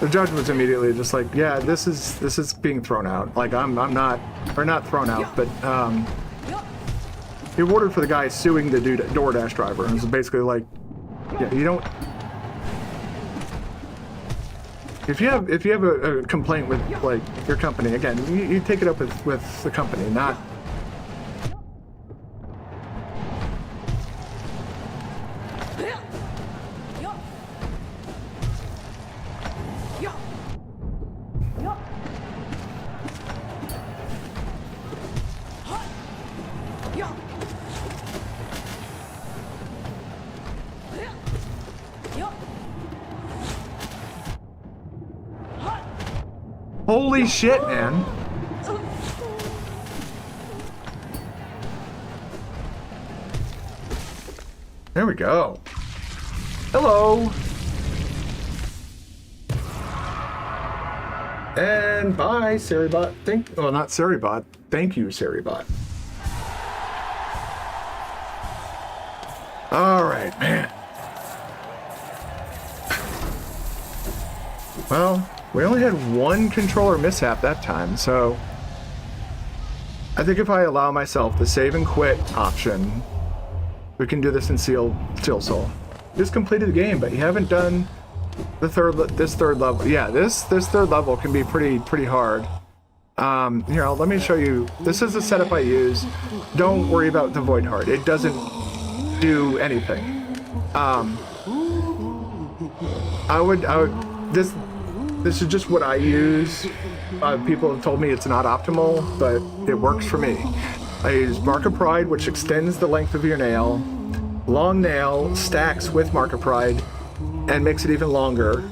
The judge was immediately just like, yeah, this is being thrown out. Like I'm not, or not thrown out, but he ordered for the guy suing the dude DoorDash driver, and it was basically like, yeah, you don't. If you have a complaint with like your company, again, you take it up with the company, not. Holy shit, man. There we go. Hello. And bye, Seribot. Well, not Seribot. Thank you, Seribot. All right, man. Well, we only had one controller mishap that time, so I think if I allow myself the save and quit option, we can do this in Silksong. Just completed the game, but you haven't done the this third level. Yeah, this third level can be pretty hard. Here, let me show you. This is the setup I use. Don't worry about the Void Heart. It doesn't do anything. This is just what I use. People have told me it's not optimal, but it works for me. I use Mark of Pride, which extends the length of your nail. Long nail stacks with Mark of Pride and makes it even longer.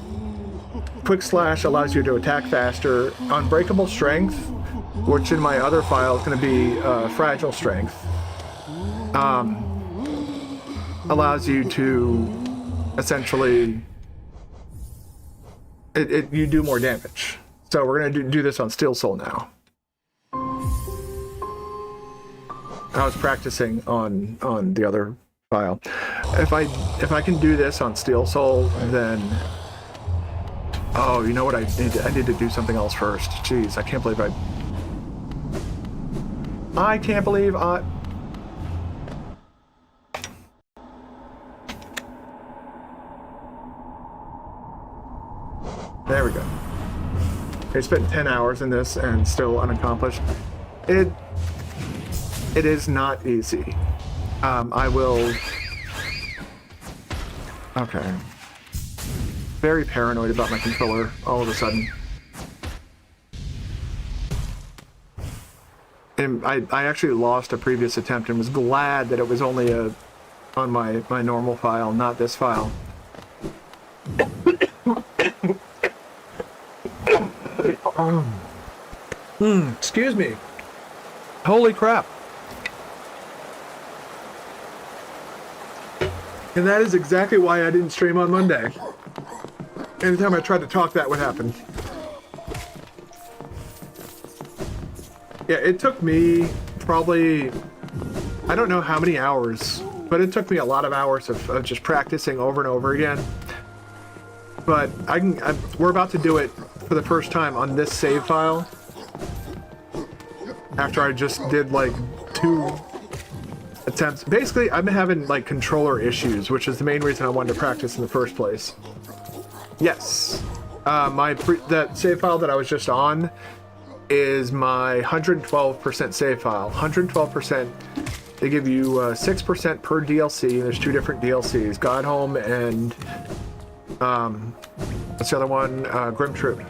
Quick Slash allows you to attack faster. Unbreakable Strength, which in my other file is going to be Fragile Strength, allows you to essentially you do more damage. So we're going to do this on Silksong now. I was practicing on the other file. If I can do this on Silksong, then oh, you know what I need to do something else first. Jeez, I can't believe I can't believe There we go. I spent 10 hours in this and still unaccomplished. It is not easy. I will... Okay. Very paranoid about my controller all of a sudden. And I actually lost a previous attempt and was glad that it was only on my normal file, not this file. Excuse me. Holy crap. And that is exactly why I didn't stream on Monday. Anytime I tried to talk, that would happen. Yeah, it took me probably, I don't know how many hours, but it took me a lot of hours of just practicing over and over again. But we're about to do it for the first time on this save file. After I just did like 2 attempts. Basically, I've been having like controller issues, which is the main reason I wanted to practice in the first place. Yes. That save file that I was just on is my 112% save file. 112%. They give you 6% per DLC. There's 2 different DLCs, God Home and what's the other one? Grim Troop.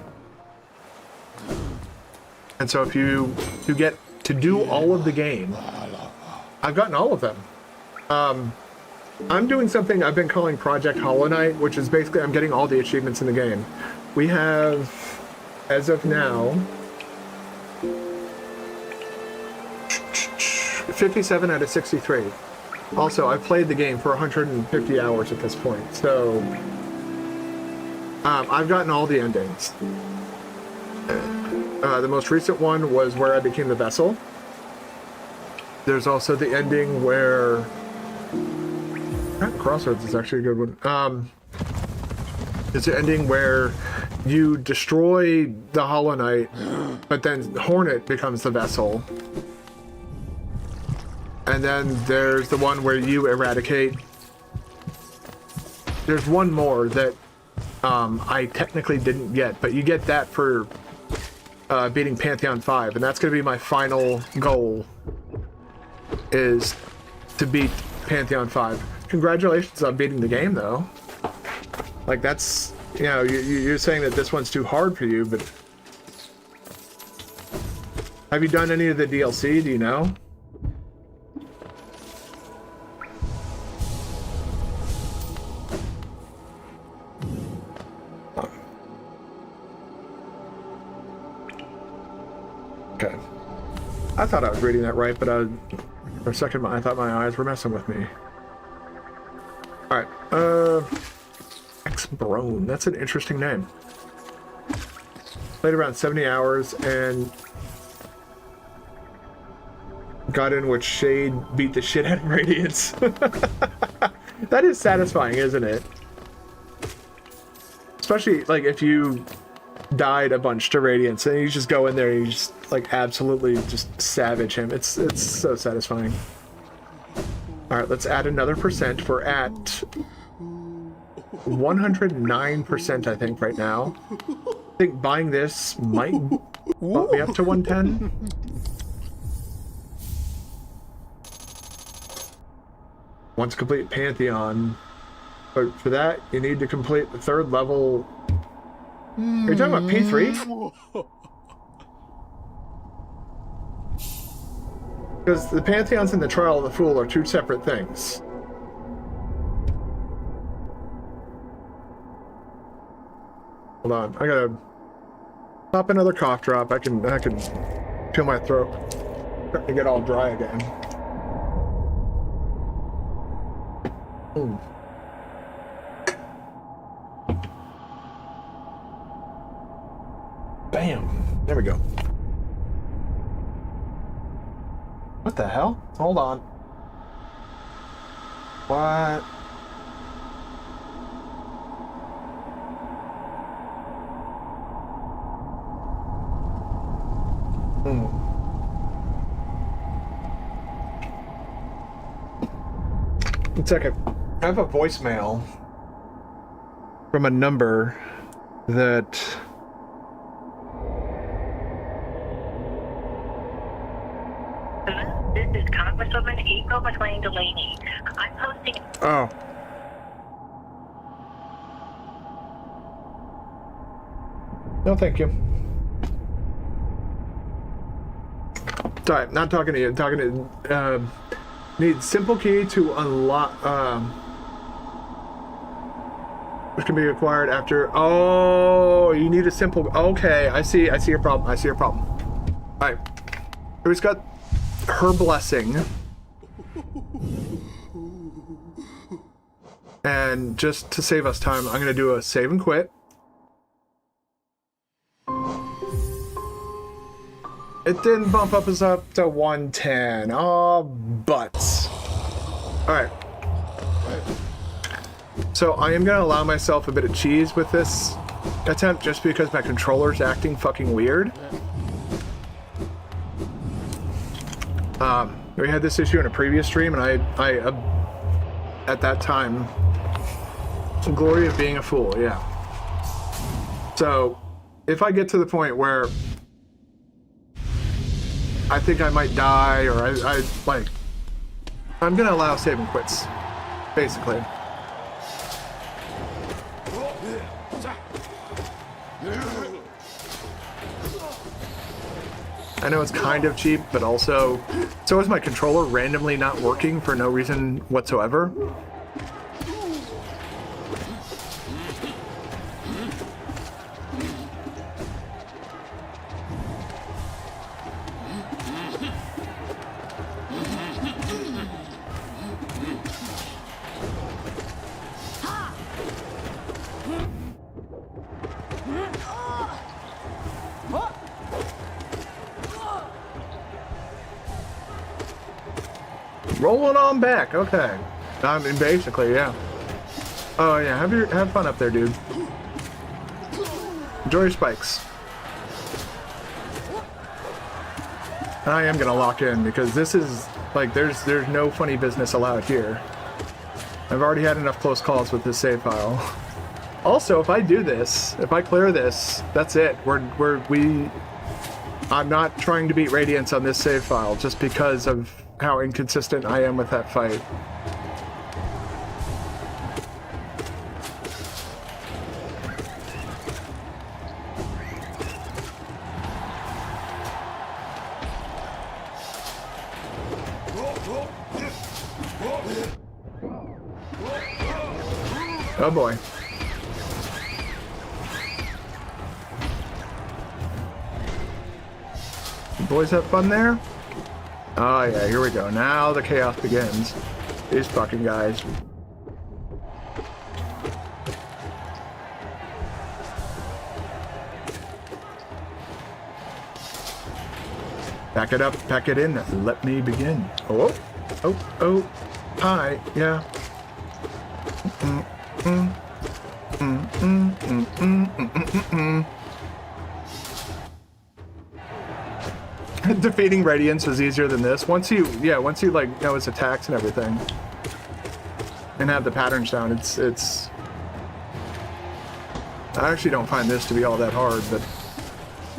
And so if you get to do all of the game, I've gotten all of them. I'm doing something I've been calling Project Hollow Knight, which is basically I'm getting all the achievements in the game. We have, as of now, 57 out of 63. Also, I've played the game for 150 hours at this point, so I've gotten all the endings. The most recent one was where I became the vessel. There's also the ending where... Crossroads is actually a good one. It's the ending where you destroy the Hollow Knight, but then Hornet becomes the vessel. And then there's the one where you eradicate. There's one more that I technically didn't get, but you get that for beating Pantheon 5, and that's going to be my final goal, is to beat Pantheon 5. Congratulations on beating the game, though. Like, that's, you know, you're saying that this one's too hard for you, but have you done any of the DLC? Do you know? Okay. I thought I was reading that right, but for a second I thought my eyes were messing with me. Alright, Max Brone. That's an interesting name. Played around 70 hours and got in with Shade, beat the shit out of Radiance. That is satisfying, isn't it? Especially, like, if you died a bunch to Radiance and you just go in there and you just, like, absolutely just savage him. It's so satisfying. Alright, let's add another percent. We're at 109%, I think, right now. I think buying this might bump me up to 110. Once complete Pantheon. But for that, you need to complete the 3rd level. Are you talking about P3? Because the Pantheons and the Trial of the Fool are 2 separate things. Hold on, I gotta pop another cough drop. I can feel my throat starting to get all dry again. Ooh. Bam! There we go. What the hell? Hold on. What? One second. I have a voicemail from a number that... This is Congresswoman April McLean Delaney. I'm posting... Oh. No, thank you. Sorry, not talking to you. Talking to... need simple key to unlock... which can be acquired after... Oh, you need a simple... Okay, I see your problem. I see your problem. Alright. Who's got her blessing? And just to save us time, I'm going to do a save and quit. It didn't bump us up to 110. Oh, butts. Alright. So I am going to allow myself a bit of cheese with this attempt just because my controller's acting fucking weird. We had this issue in a previous stream, and I at that time, the glory of being a fool, yeah. So, if I get to the point where I think I might die, or I'm gonna allow save and quits, basically. I know it's kind of cheap, but also, so is my controller randomly not working for no reason whatsoever. Rolling on back, okay. I mean, basically, yeah. Oh yeah, have fun up there, dude. Enjoy your spikes. I am gonna lock in because this is like there's no funny business allowed here. I've already had enough close calls with this save file. Also, if I do this, if I clear this, that's it. I'm not trying to beat Radiance on this save file just because of how inconsistent I am with that fight. Oh boy. You boys have fun there? Oh yeah, here we go. Now the chaos begins. These fucking guys. Back it up, pack it in, let me begin. Oh, oh, oh, hi, yeah. Defeating Radiance was easier than this. Once you like know its attacks and everything, and have the patterns down, it's. I actually don't find this to be all that hard, but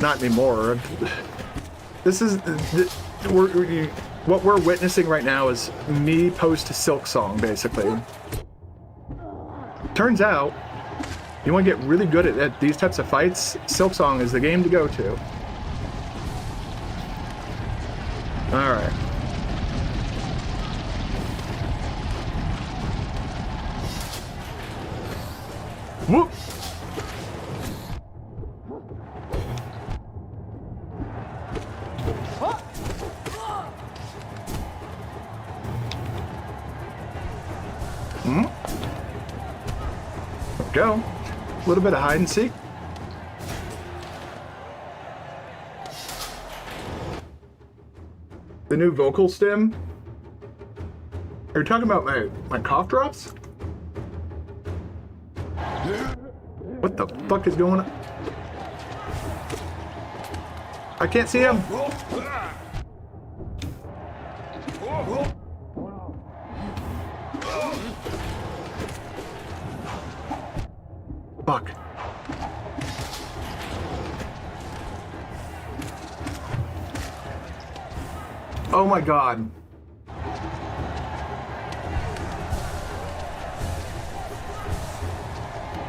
not anymore. This is what we're witnessing right now is me post Silksong, basically. Turns out, you want to get really good at these types of fights, Silksong is the game to go to. Alright. Whoop! Go. A little bit of hide and seek. The new vocal stem. Are you talking about my cough drops? What the fuck is going on? I can't see him. Fuck. Oh my god.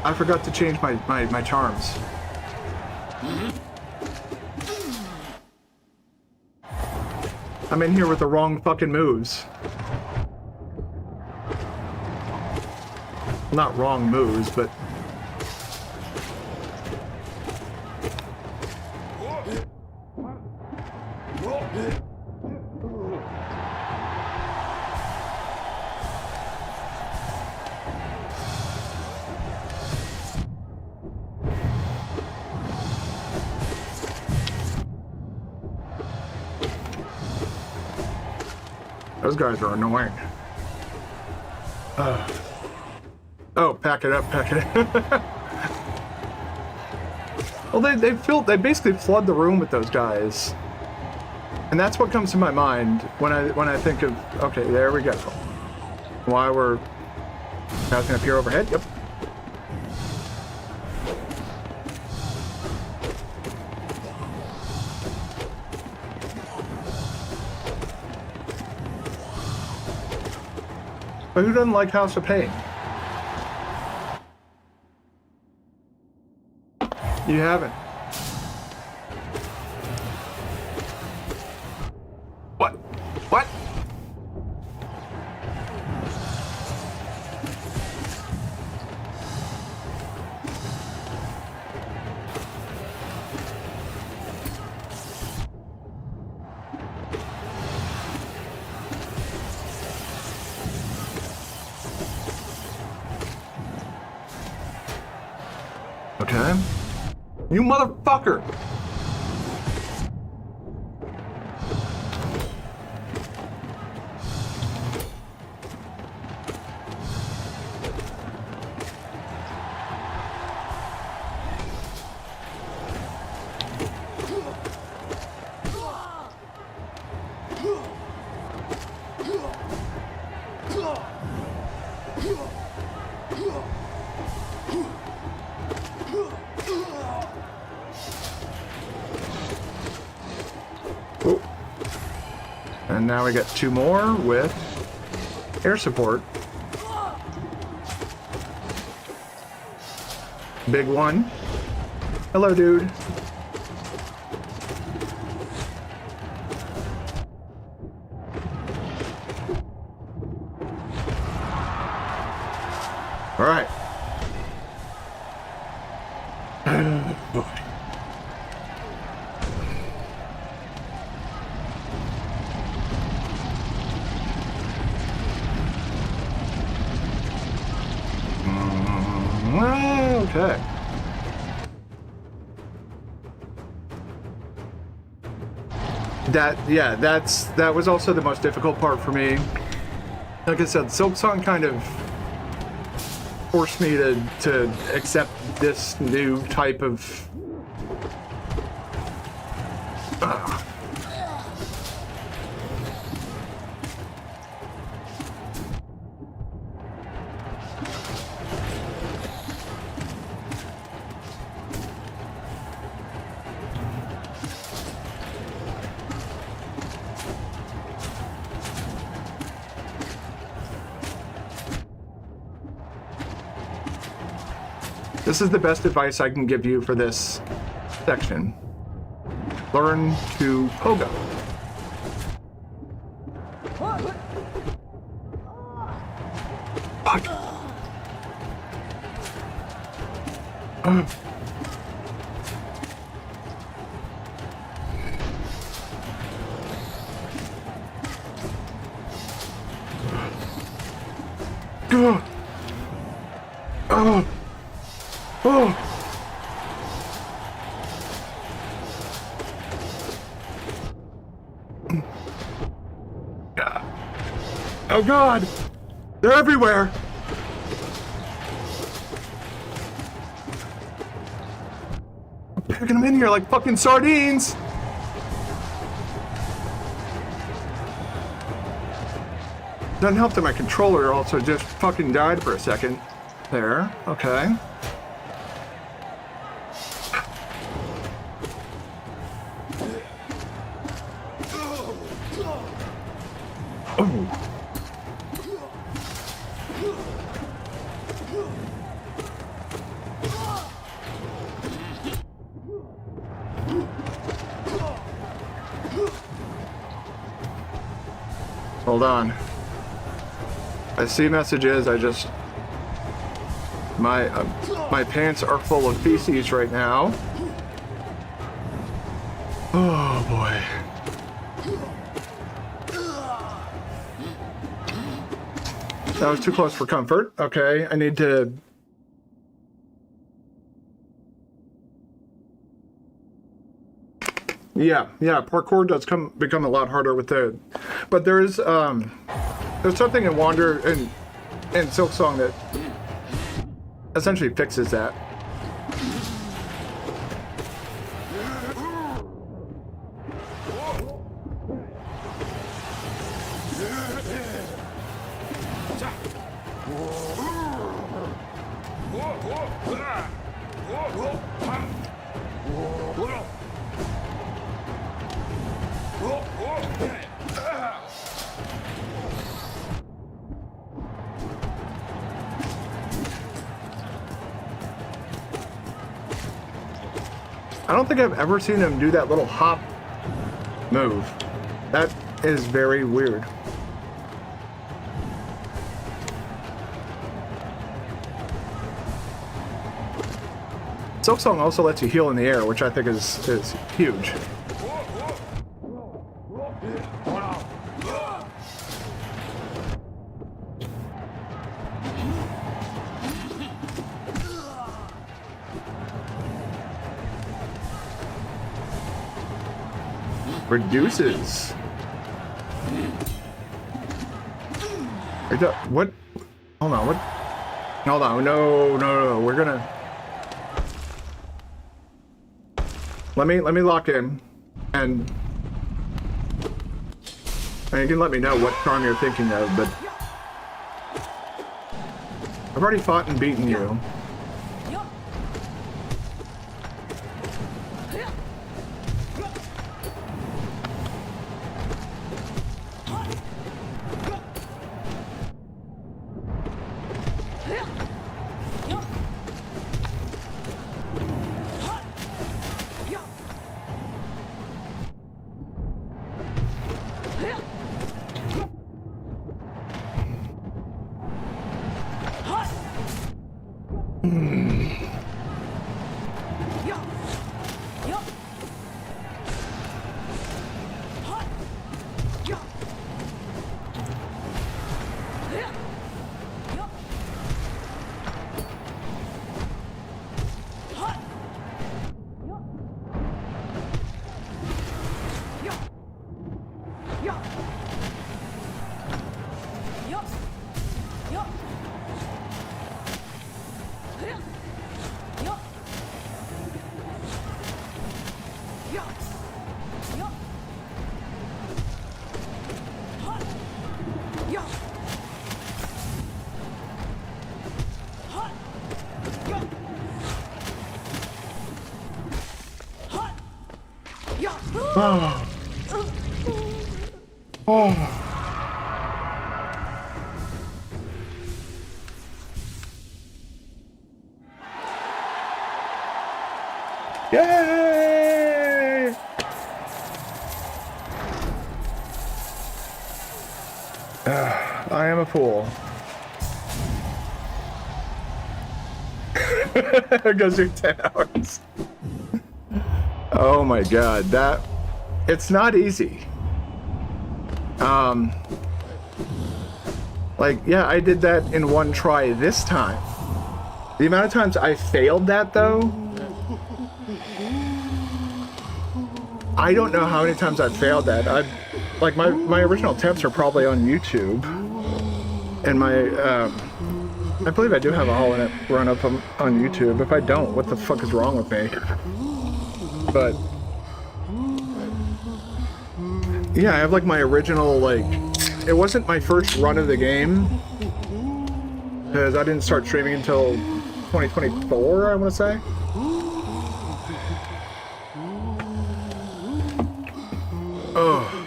I forgot to change my charms. I'm in here with the wrong fucking moves. Not wrong moves, but... Those guys are annoying. Oh, pack it up, pack it up. Well, they basically flood the room with those guys. And that's what comes to my mind when I think of, okay, there we go. Why we're guys gonna appear overhead? Yep. But who doesn't like House of Pain? You haven't. What? What? Okay. You motherfucker! Oh. And now we got two more with air support. Big one. Hello, dude. All right. Boy. Okay. that was also the most difficult part for me. Like I said, Silksong kind of forced me to accept this new type of This is the best advice I can give you for this section. Learn to pogo. Fuck. Oh God! They're everywhere! I'm packing them in here like fucking sardines! Doesn't help that my controller also just fucking died for a second. There, okay. Oh. Hold on. I see messages, I just... My pants are full of feces right now. Oh boy. That was too close for comfort. Okay, I need to... Yeah, parkour does become a lot harder with the... But there's something in Wander and Silksong that essentially fixes that. I don't think I've ever seen him do that little hop move. That is very weird. Silksong also lets you heal in the air, which I think is huge. Reduces. What? Hold on. What? Hold on. No. We're gonna. Let me lock in, and you can let me know what charm you're thinking of. But I've already fought and beaten you. Oh. Oh. Yay! I am a fool. It goes through 10 hours. Oh my god, it's not easy. Like, yeah, I did that in one try this time. The amount of times I failed that, though, I don't know how many times I've failed that. Like, my original attempts are probably on YouTube. And I believe I do have a Hollow Knight run up on YouTube. If I don't, what the fuck is wrong with me? But yeah, I have like my original, like, it wasn't my first run of the game, because I didn't start streaming until 2024, I want to say. Oh.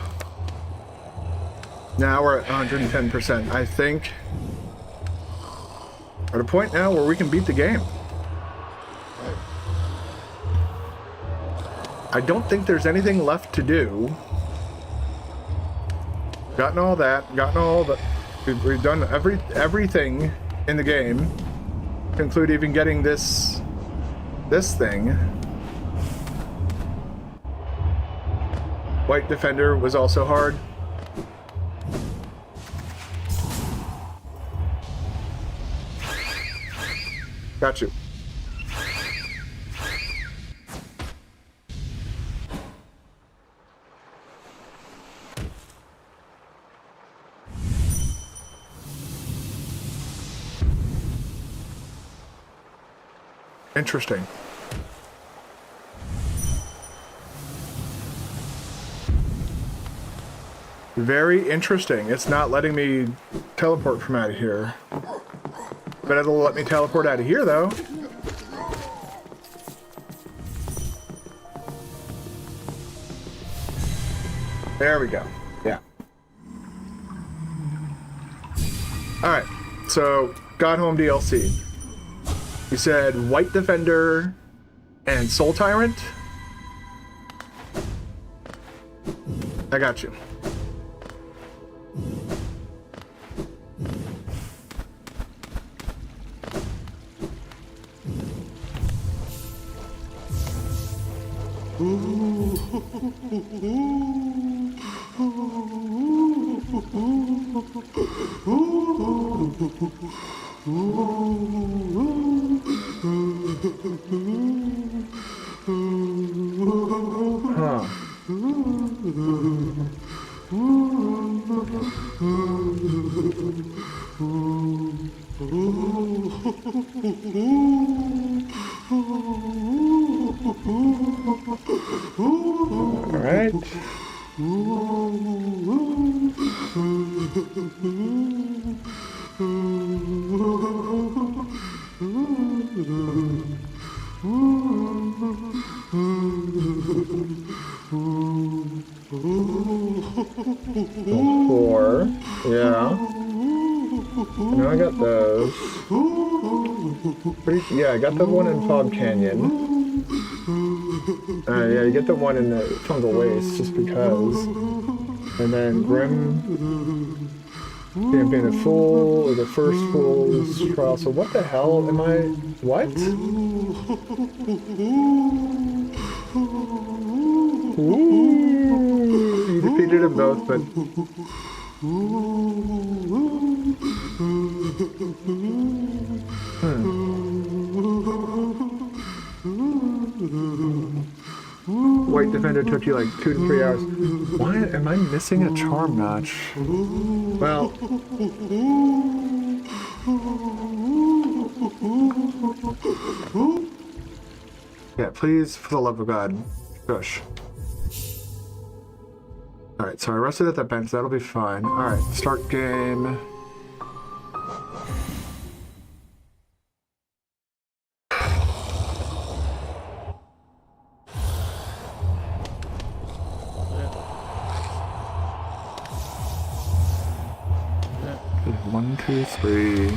Now we're at 110%. I think we're at a point now where we can beat the game. I don't think there's anything left to do. Gotten all that. We've done everything in the game, to include even getting this thing. White Defender was also hard. Got you. Interesting. Very interesting. It's not letting me teleport from out of here. But it'll let me teleport out of here, though. There we go. Yeah. Alright. So, got home DLC. You said White Defender and Soul Tyrant? I got you. Huh. All right. Four. Yeah. No, I got those. Yeah, I got the one in Fog Canyon. Yeah, you get the one in the Fungal Waste just because. And then Grim, Champion of Fool, or the first Fool's Trial. So what the hell am I? What? Ooh, you defeated them both, but. White Defender took you like 2 to 3 hours. Why am I missing a charm notch? Well, yeah, please, for the love of God, shush. Alright, so I rested at that bench, that'll be fine. Alright, start game. 1, 2, 3,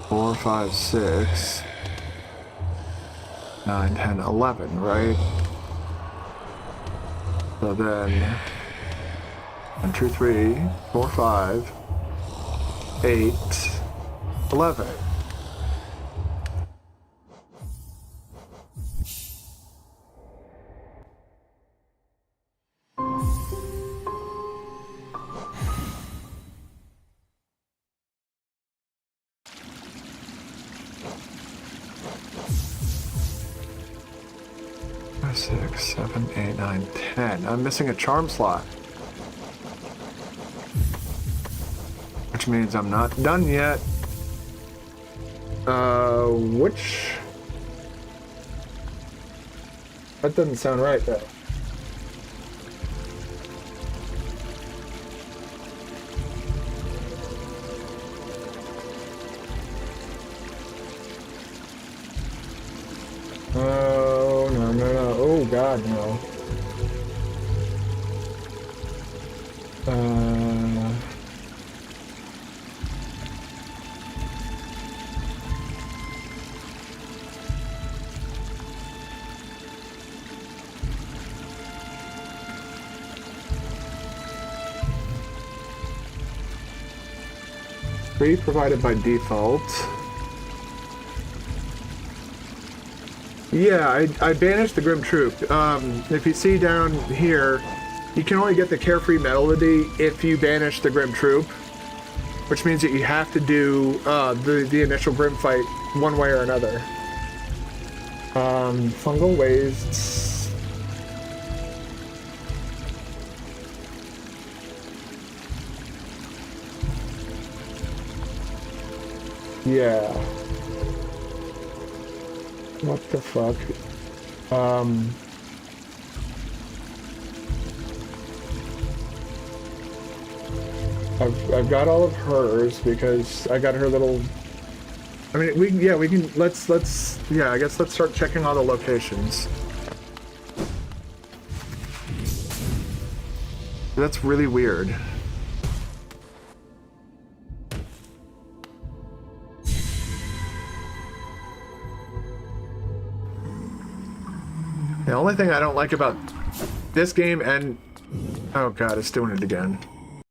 4, 5, 6, 9, 10, 11, right? So then 1, 2, 3, 4, 5, 8, 11. Six, 7, 8, 9, 10. I'm missing a charm slot. Which means I'm not done yet. Which? That doesn't sound right, though. Oh, no, no, no. Oh, God, no. Free provided by default. Yeah, I banished the Grim Troop. If you see down here, you can only get the Carefree Melody if you banish the Grim Troop, which means that you have to do the initial Grim fight one way or another. Fungal Wastes. Yeah. What the fuck? I've got all of hers because I got her little. I mean, we can let's I guess let's start checking all the locations. That's really weird. The only thing I don't like about this game and... Oh god, it's doing it again.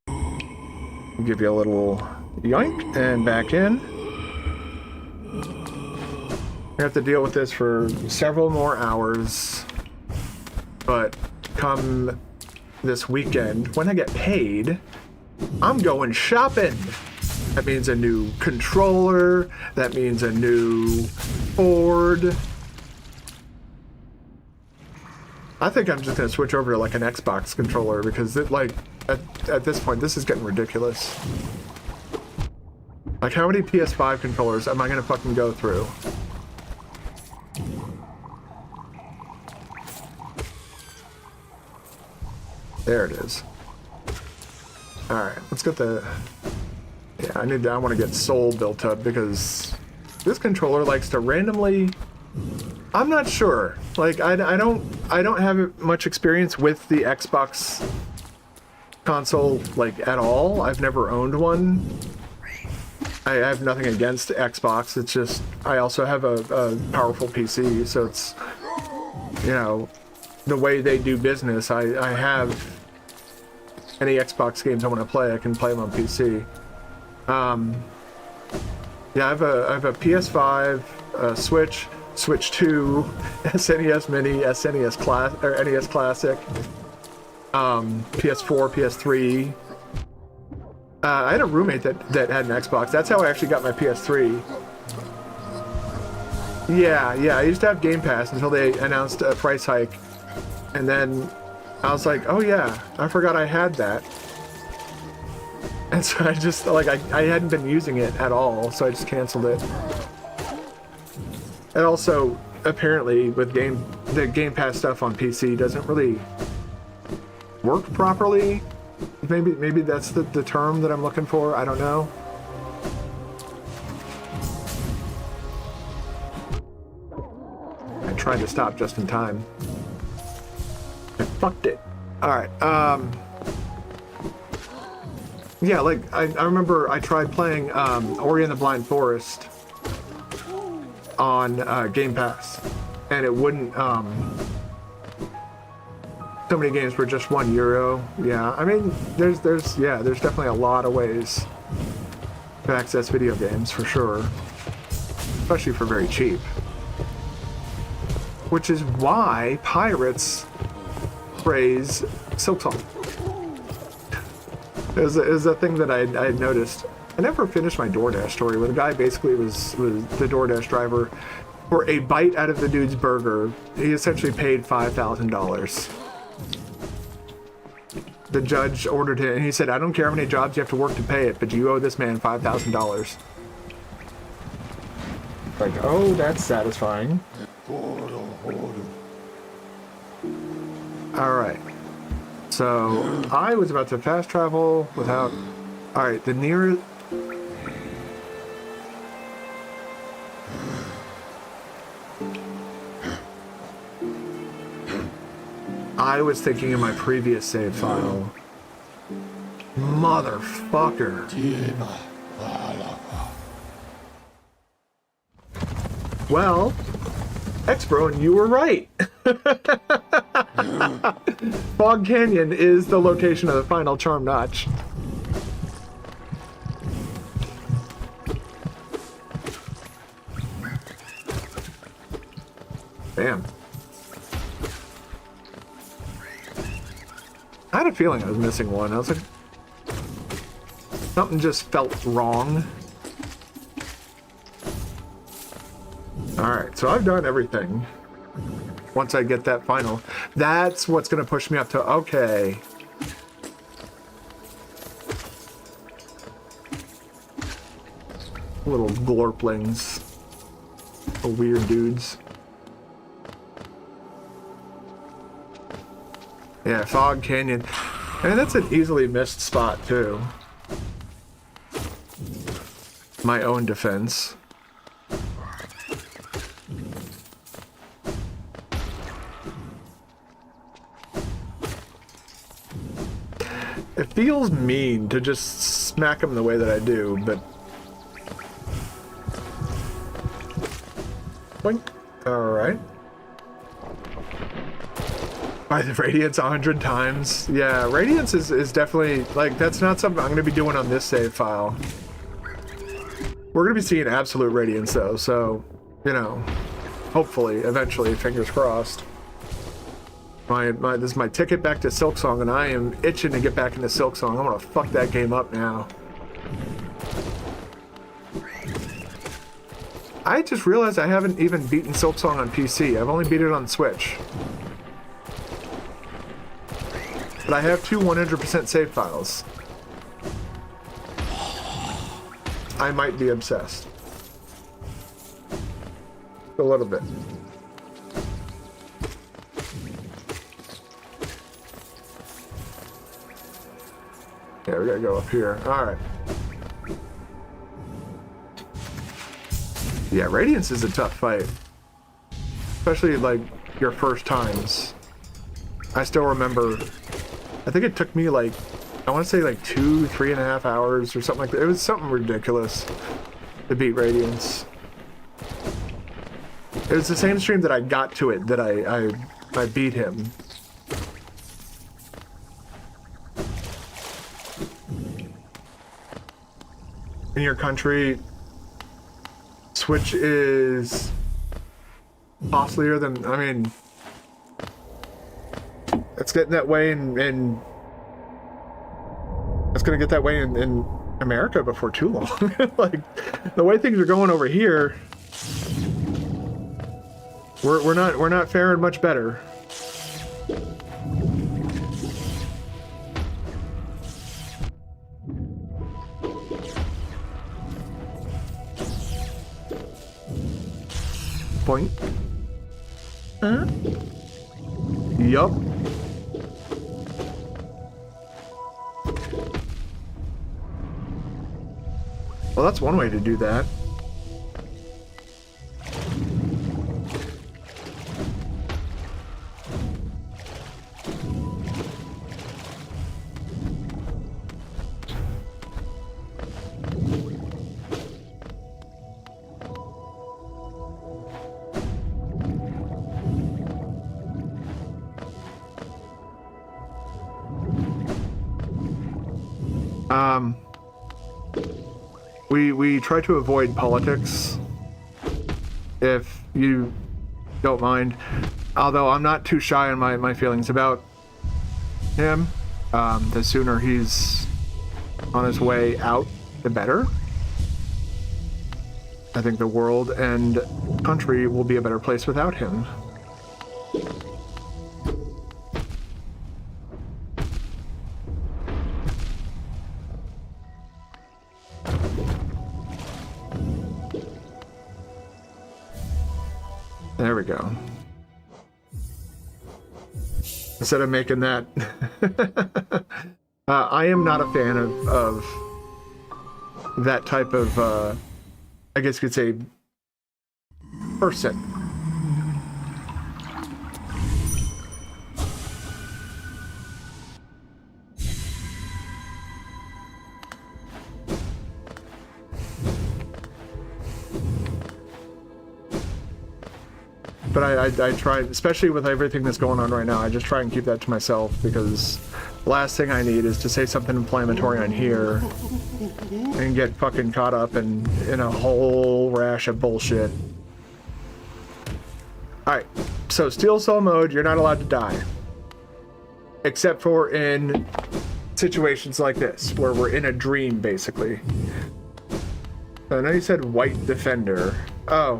I'll give you a little yoink and back in. I have to deal with this for several more hours. But come this weekend, when I get paid, I'm going shopping. That means a new controller. That means a new board. I think I'm just gonna switch over to like an Xbox controller because it, like at this point this is getting ridiculous. Like how many PS5 controllers am I gonna fucking go through? There it is. Alright, let's get the... Yeah, I want to get Soul built up because this controller likes to randomly... I'm not sure. Like I don't have much experience with the Xbox console like at all. I've never owned one. I have nothing against Xbox. It's just I also have a powerful PC, so it's, you know, the way they do business. I have any Xbox games I want to play, I can play them on PC. Yeah, I have a PS5, Switch, Switch 2, SNES Mini, SNES Class or NES Classic, PS4, PS3. I had a roommate that had an Xbox. That's how I actually got my PS3. Yeah, I used to have Game Pass until they announced a price hike, and then I was like, oh yeah, I forgot I had that. And so I just, like, I hadn't been using it at all, so I just canceled it. And also, apparently, with the Game Pass stuff on PC doesn't really work properly. Maybe that's the term that I'm looking for. I don't know. I tried to stop just in time. I fucked it. Alright, Yeah, like I remember I tried playing Ori and the Blind Forest on Game Pass, and it wouldn't. So many games were just €1. Yeah, I mean, there's definitely a lot of ways to access video games for sure, especially for very cheap. Which is why pirates praise Silksong. It was a thing that I had noticed. I never finished my DoorDash story where the guy basically was the DoorDash driver. For a bite out of the dude's burger, he essentially paid $5,000. The judge ordered him, and he said, I don't care how many jobs you have to work to pay it, but you owe this man $5,000. Like, oh, that's satisfying. Alright. So, I was about to fast travel without... Alright, the nearest... I was thinking in my previous save file. Motherfucker. Well, X-Bro, and you were right. Fog Canyon is the location of the final charm notch. Damn. I had a feeling I was missing one. I was like, something just felt wrong. Alright, so I've done everything. Once I get that final, that's what's going to push me up to, okay. Little glorplings. Little weird dudes. Yeah, Fog Canyon. And that's an easily missed spot, too. My own defense. It feels mean to just smack him the way that I do, but... Boink. Alright. By the Radiance 100 times. Yeah, Radiance is definitely, like, that's not something I'm going to be doing on this save file. We're going to be seeing absolute Radiance, though, so, you know, hopefully, eventually, fingers crossed. This is my ticket back to Silksong, and I am itching to get back into Silksong. I'm going to fuck that game up now. I just realized I haven't even beaten Silksong on PC. I've only beat it on Switch. But I have two 100% save files. I might be obsessed. A little bit. Yeah, we gotta go up here. Alright. Yeah, Radiance is a tough fight. Especially, like, your first times. I still remember... I think it took me, like, I want to say, like, 3.5 hours or something like that. It was something ridiculous to beat Radiance. It was the same stream that I got to it that I beat him. In your country, Switch is costlier than, I mean, it's getting that way in it's gonna get that way in America before too long. Like, the way things are going over here, we're not faring much better. Point. Huh? Yup. Well, that's one way to do that. We try to avoid politics, if you don't mind. Although I'm not too shy on my feelings about him. The sooner he's on his way out, the better. I think the world and country will be a better place without him. There we go. Instead of making that... I am not a fan of that type of, I guess you could say, person. But I try, especially with everything that's going on right now, I just try and keep that to myself, because the last thing I need is to say something inflammatory on here and get fucking caught up in a whole rash of bullshit. Alright, so Steel Soul mode, you're not allowed to die. Except for in situations like this, where we're in a dream, basically. So I know you said White Defender. Oh.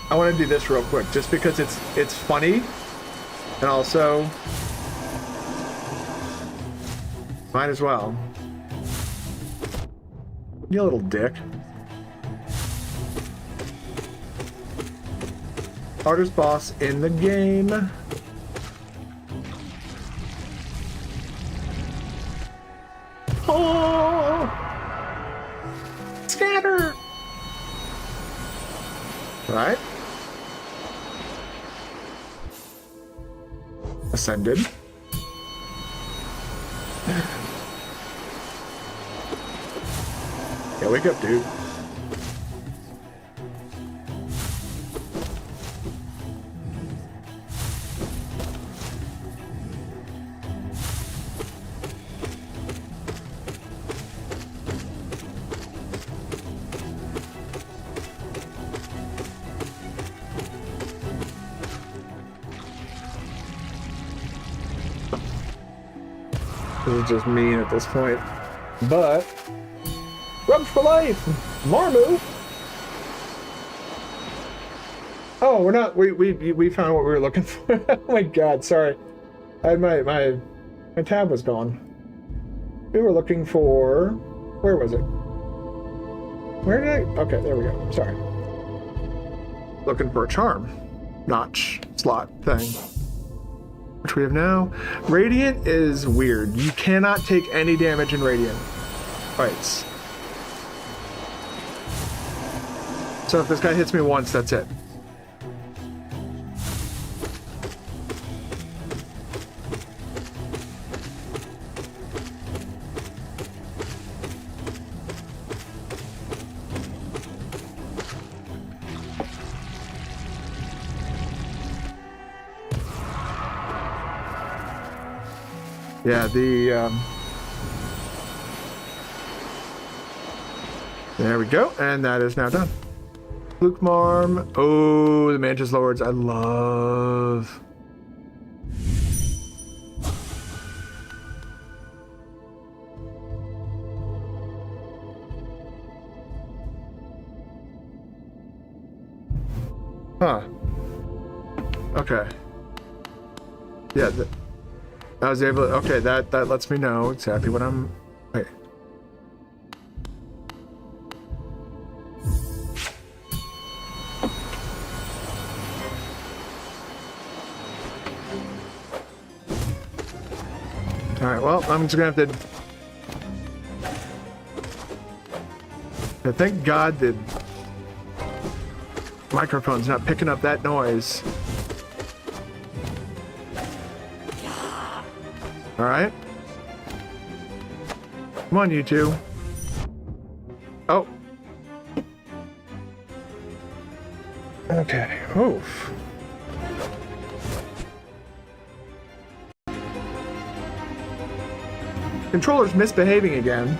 I want to do this real quick, just because it's funny, and also might as well. You little dick. Hardest boss in the game. Oh! Scatter! Right? Ascended. Yeah, wake up, dude. This is just mean at this point. But Rubs for life! Marmu! Oh, we're not we found what we were looking for. Oh my god, sorry. I had my tab was gone. We were looking for, where was it? Where did I, okay, there we go. Sorry. Looking for a charm. Notch slot thing. Which we have now. Radiant is weird. You cannot take any damage in Radiant fights. So if this guy hits me once, that's it. Yeah, there we go, and that is now done. Fluke Marm. Oh, the Mantis Lords, I love. Huh. Okay. Yeah, I was able to, okay, that lets me know exactly what I'm, wait. Alright, well, I'm just gonna have to thank God the microphone's not picking up that noise. Alright. Come on, you two. Oh. Okay. Oof. Controller's misbehaving again.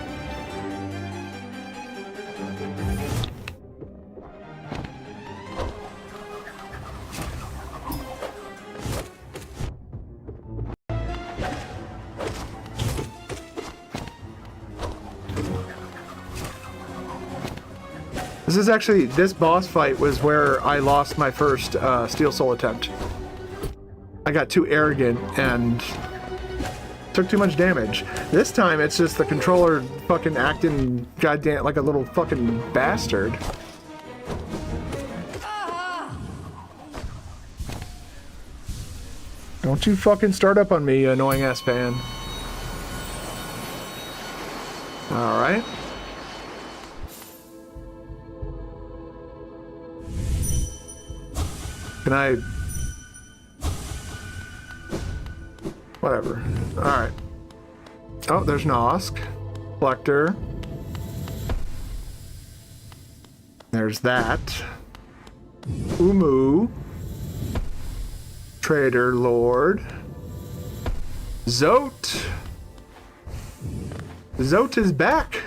This boss fight was where I lost my first Steel Soul attempt. I got too arrogant and took too much damage. This time it's just the controller fucking acting goddamn like a little fucking bastard. Don't you fucking start up on me, you annoying ass fan. Alright. Can I... Whatever. Alright. Oh, there's Nosk. Collector. There's that. Umu. Trader Lord. Zote. Zote is back.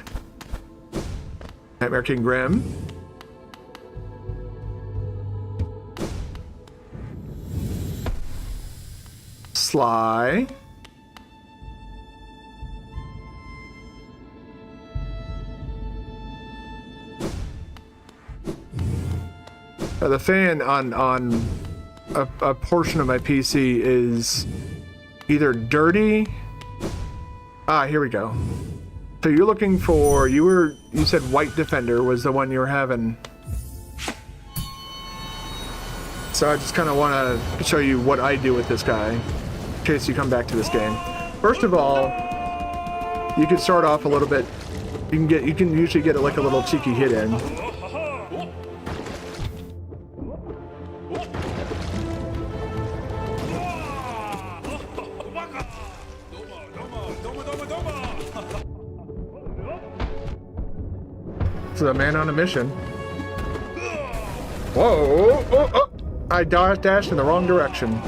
Nightmare King Grim. Sly. The fan on a portion of my PC is either dirty. Ah, here we go. So you're looking for, you said White Defender was the one you were having. So I just kind of want to show you what I do with this guy, in case you come back to this game. First of all, you can start off a little bit. You can usually get like a little cheeky hit in. This is a man on a mission. Whoa! Oh, oh. I dashed in the wrong direction.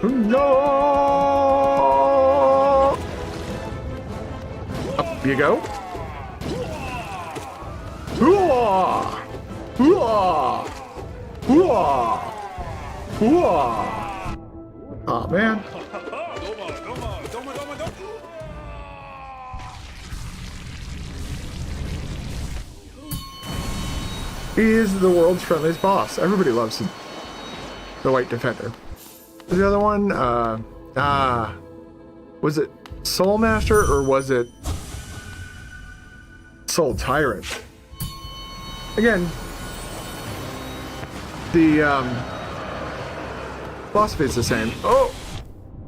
No! Up you go. Hooah! Hooah! Hooah! Hooah! Aw, man. He is the world's friendliest boss. Everybody loves him. The White Defender. The other one, was it Soul Master or was it Soul Tyrant? Again, the philosophy is the same. Oh!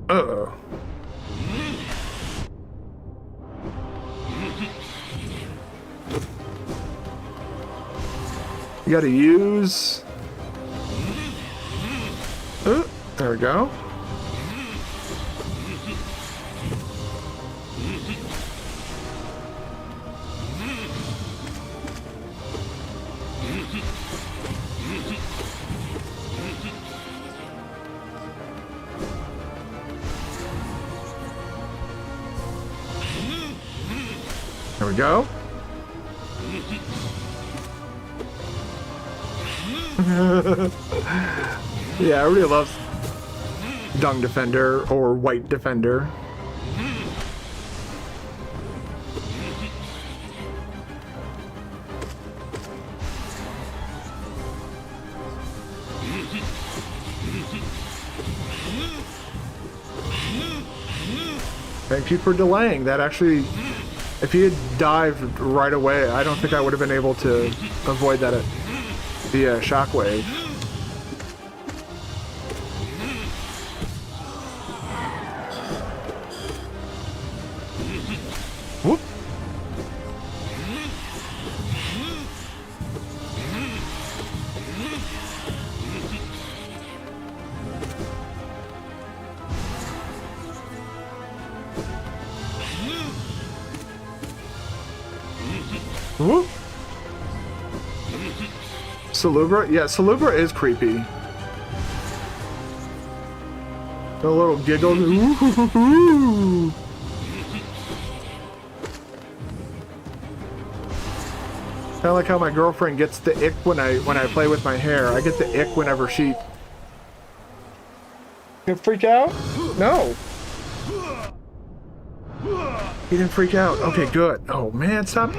Uh-oh. You gotta use... there we go. There we go. Yeah, everybody loves Dung Defender or White Defender. Thank you for delaying. That actually, if he had dived right away, I don't think I would have been able to avoid that via shockwave. Whoop. Whoop. Salubra? Yeah, Salubra is creepy. A little giggle. Ooh. Kind of like how my girlfriend gets the ick when I play with my hair. I get the ick whenever she... You freak out? No. He didn't freak out. Okay, good. Oh man, stop.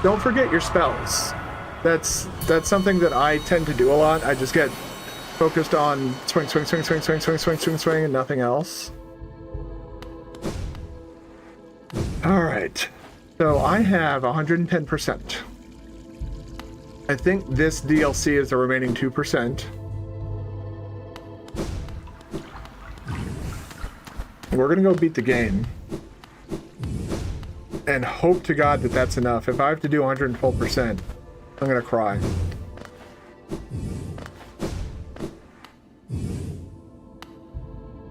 Don't forget your spells. That's something that I tend to do a lot. I just get focused on swing, swing, swing, swing, swing, swing, swing, swing, swing, and nothing else. Alright. So I have 110%. I think this DLC is the remaining 2%. We're gonna go beat the game. And hope to God that that's enough. If I have to do 112%, I'm gonna cry.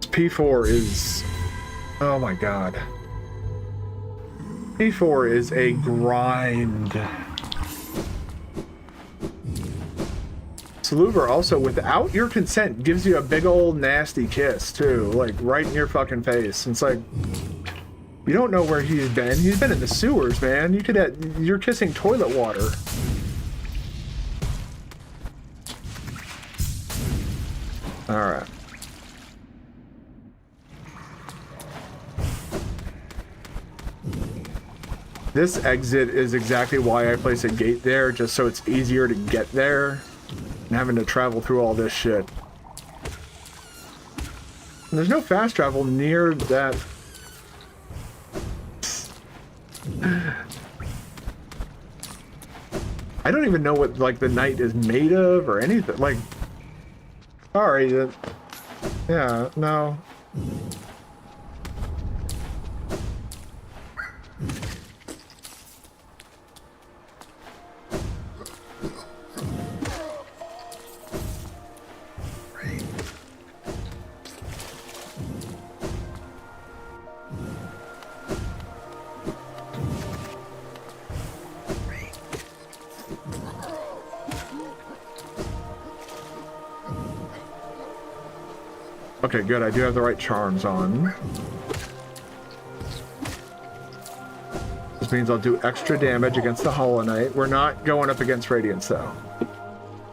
P4 is... Oh my God. P4 is a grind. Salubra also, without your consent, gives you a big old nasty kiss, too. Like, right in your fucking face. And it's like... You don't know where he's been. He's been in the sewers, man. You could have... You're kissing toilet water. Alright. This exit is exactly why I place a gate there, just so it's easier to get there and having to travel through all this shit. And there's no fast travel near that. I don't even know what, like, the night is made of or anything. Like, sorry. Yeah, no. Okay, good. I do have the right charms on. This means I'll do extra damage against the Hollow Knight. We're not going up against Radiance, though.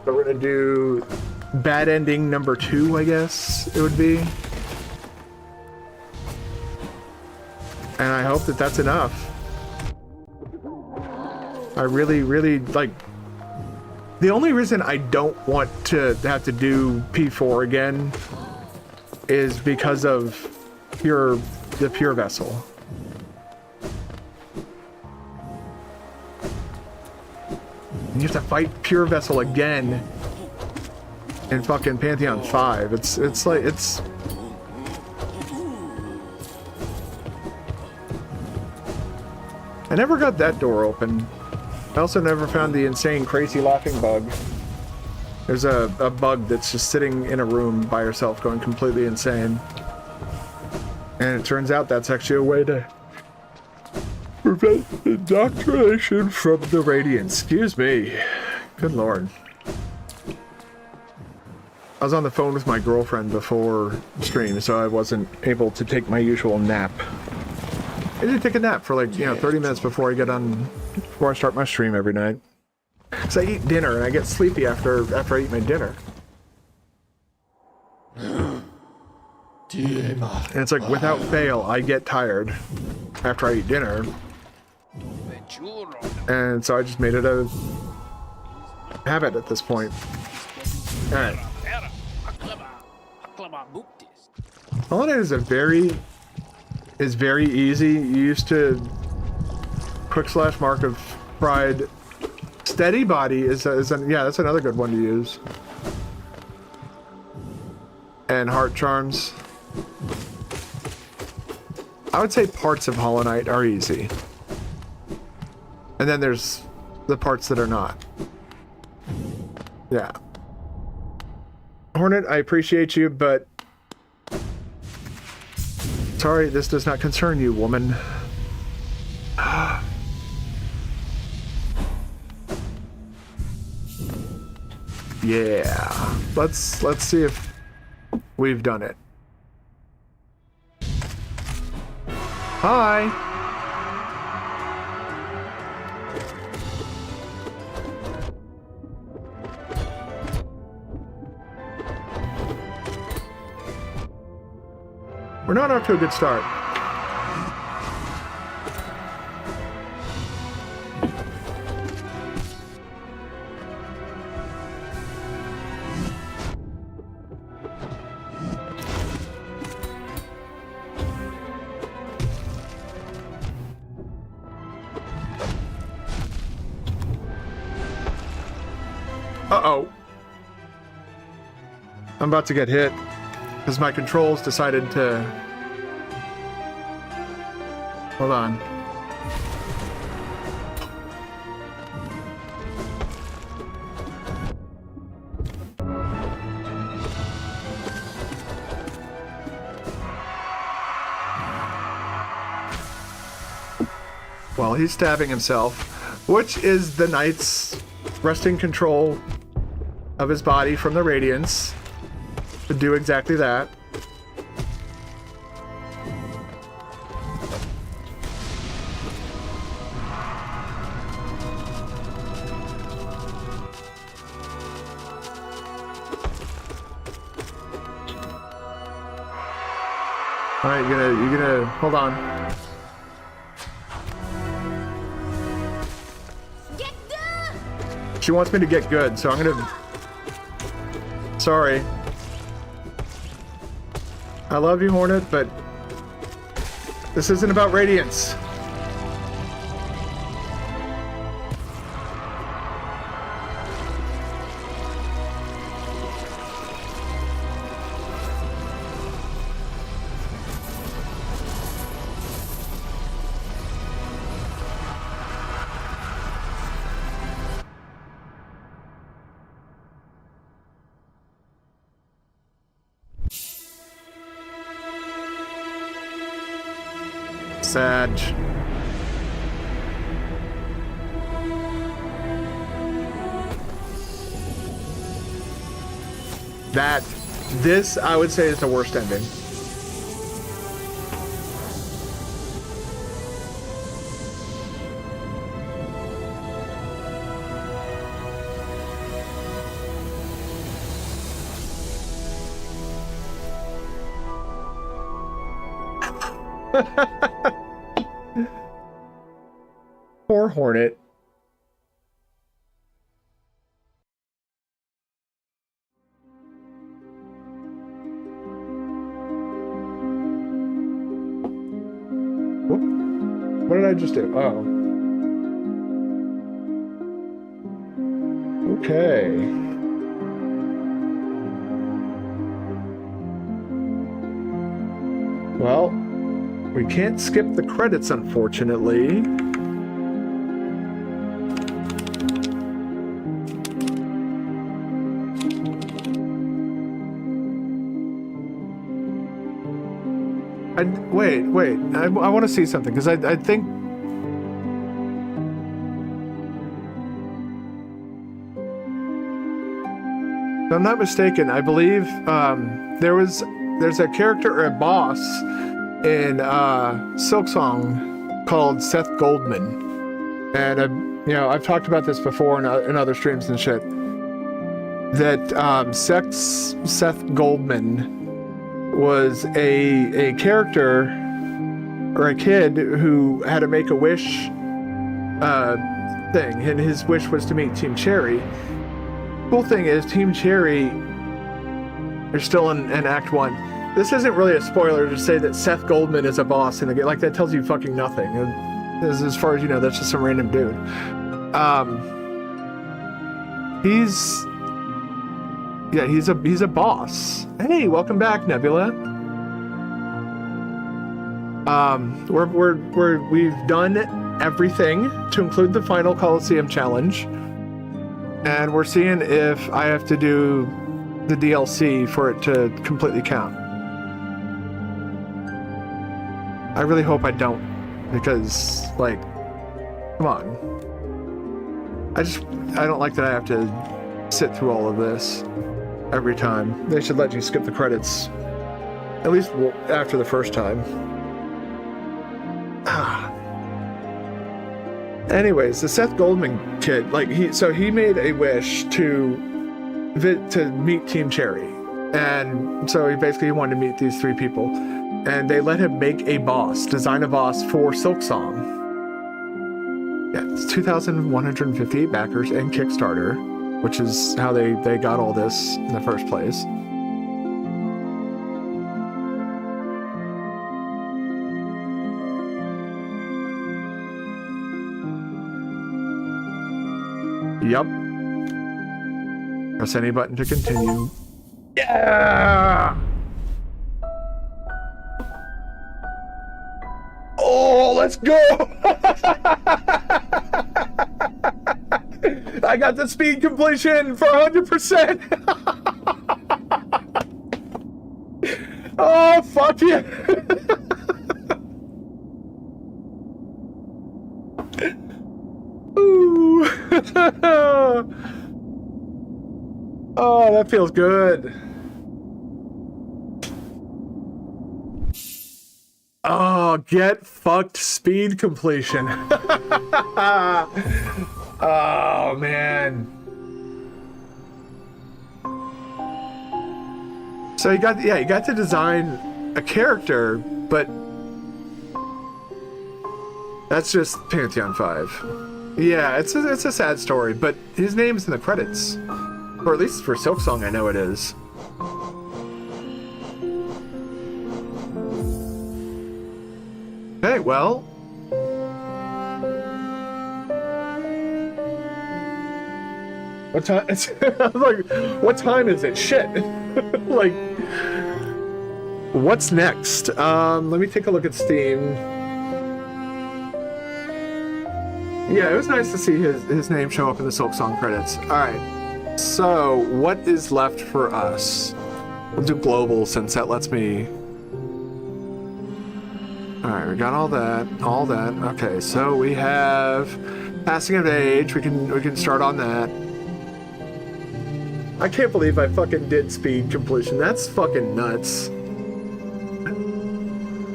So we're gonna do bad ending number 2, I guess it would be. And I hope that that's enough. I really, really, like... The only reason I don't want to have to do P4 again is because of the pure vessel. You have to fight pure vessel again in fucking Pantheon 5. It's like it's. I never got that door open. I also never found the insane, crazy laughing bug. There's a bug that's just sitting in a room by herself going completely insane. And it turns out that's actually a way to prevent indoctrination from the Radiance. Excuse me. Good lord. I was on the phone with my girlfriend before stream, so I wasn't able to take my usual nap. I did take a nap for like, 30 minutes before I start my stream every night. So I eat dinner and I get sleepy after I eat my dinner. And it's like, without fail, I get tired after I eat dinner. And so I just made it a habit at this point. Alright. Hollow Knight is very easy. You used to quick / Mark of Pride. Steady Body yeah, that's another good one to use. And Heart Charms. I would say parts of Hollow Knight are easy. And then there's the parts that are not. Yeah. Hornet, I appreciate you, but sorry, this does not concern you, woman. Yeah. Let's see if we've done it. Hi. We're not off to a good start. Uh-oh. I'm about to get hit because my controls decided to... Hold on. Well, he's stabbing himself, which is the knight's wresting control of his body from the radiance to do exactly that. All right, you're gonna hold on. She wants me to get good, so I'm gonna... Sorry. I love you, Hornet, but this isn't about Radiance. Sad. This, I would say, is the worst ending. Poor Hornet. Whoop. What did I just do? Oh. Okay. Well, we can't skip the credits, unfortunately. Wait. I want to see something, because I think... If I'm not mistaken, I believe there's a character or a boss in Silksong called Seth Goldman. And, I've talked about this before in other streams and shit. That Seth Goldman was a character or a kid who had a Make-A-Wish thing, and his wish was to meet Team Cherry. Cool thing is, Team Cherry are still in Act 1. This isn't really a spoiler to say that Seth Goldman is a boss in the game. Like, that tells you fucking nothing. And as far as you know, that's just some random dude. He's a boss. Hey, welcome back, Nebula. We've done everything to include the final Coliseum challenge, and we're seeing if I have to do the DLC for it to completely count. I really hope I don't, because, like, come on. I don't like that I have to sit through all of this every time. They should let you skip the credits, at least after the first time. Anyways, the Seth Goldman kid, like, he made a wish to meet Team Cherry, and so he wanted to meet these three people, and they let him make a boss, design a boss for Silksong. Yeah, it's 2,158 backers and Kickstarter, which is how they got all this in the first place. Yup. Press any button to continue. Yeah! Oh, let's go! I got the speed completion for 100%! Oh, fuck yeah! Ooh! Oh, that feels good. Oh, get fucked speed completion. Oh, man. So you got to design a character, but that's just Pantheon 5. Yeah, it's a sad story, but his name's in the credits. Or at least for Silksong, I know it is. Okay, well. What time? I was like, what time is it? Shit. Like, what's next? Let me take a look at Steam. Yeah, it was nice to see his name show up in the Silksong credits. Alright. So, what is left for us? We'll do global since that lets me... Alright, we got all that. Okay, so we have passing of age. We can start on that. I can't believe I fucking did speed completion. That's fucking nuts.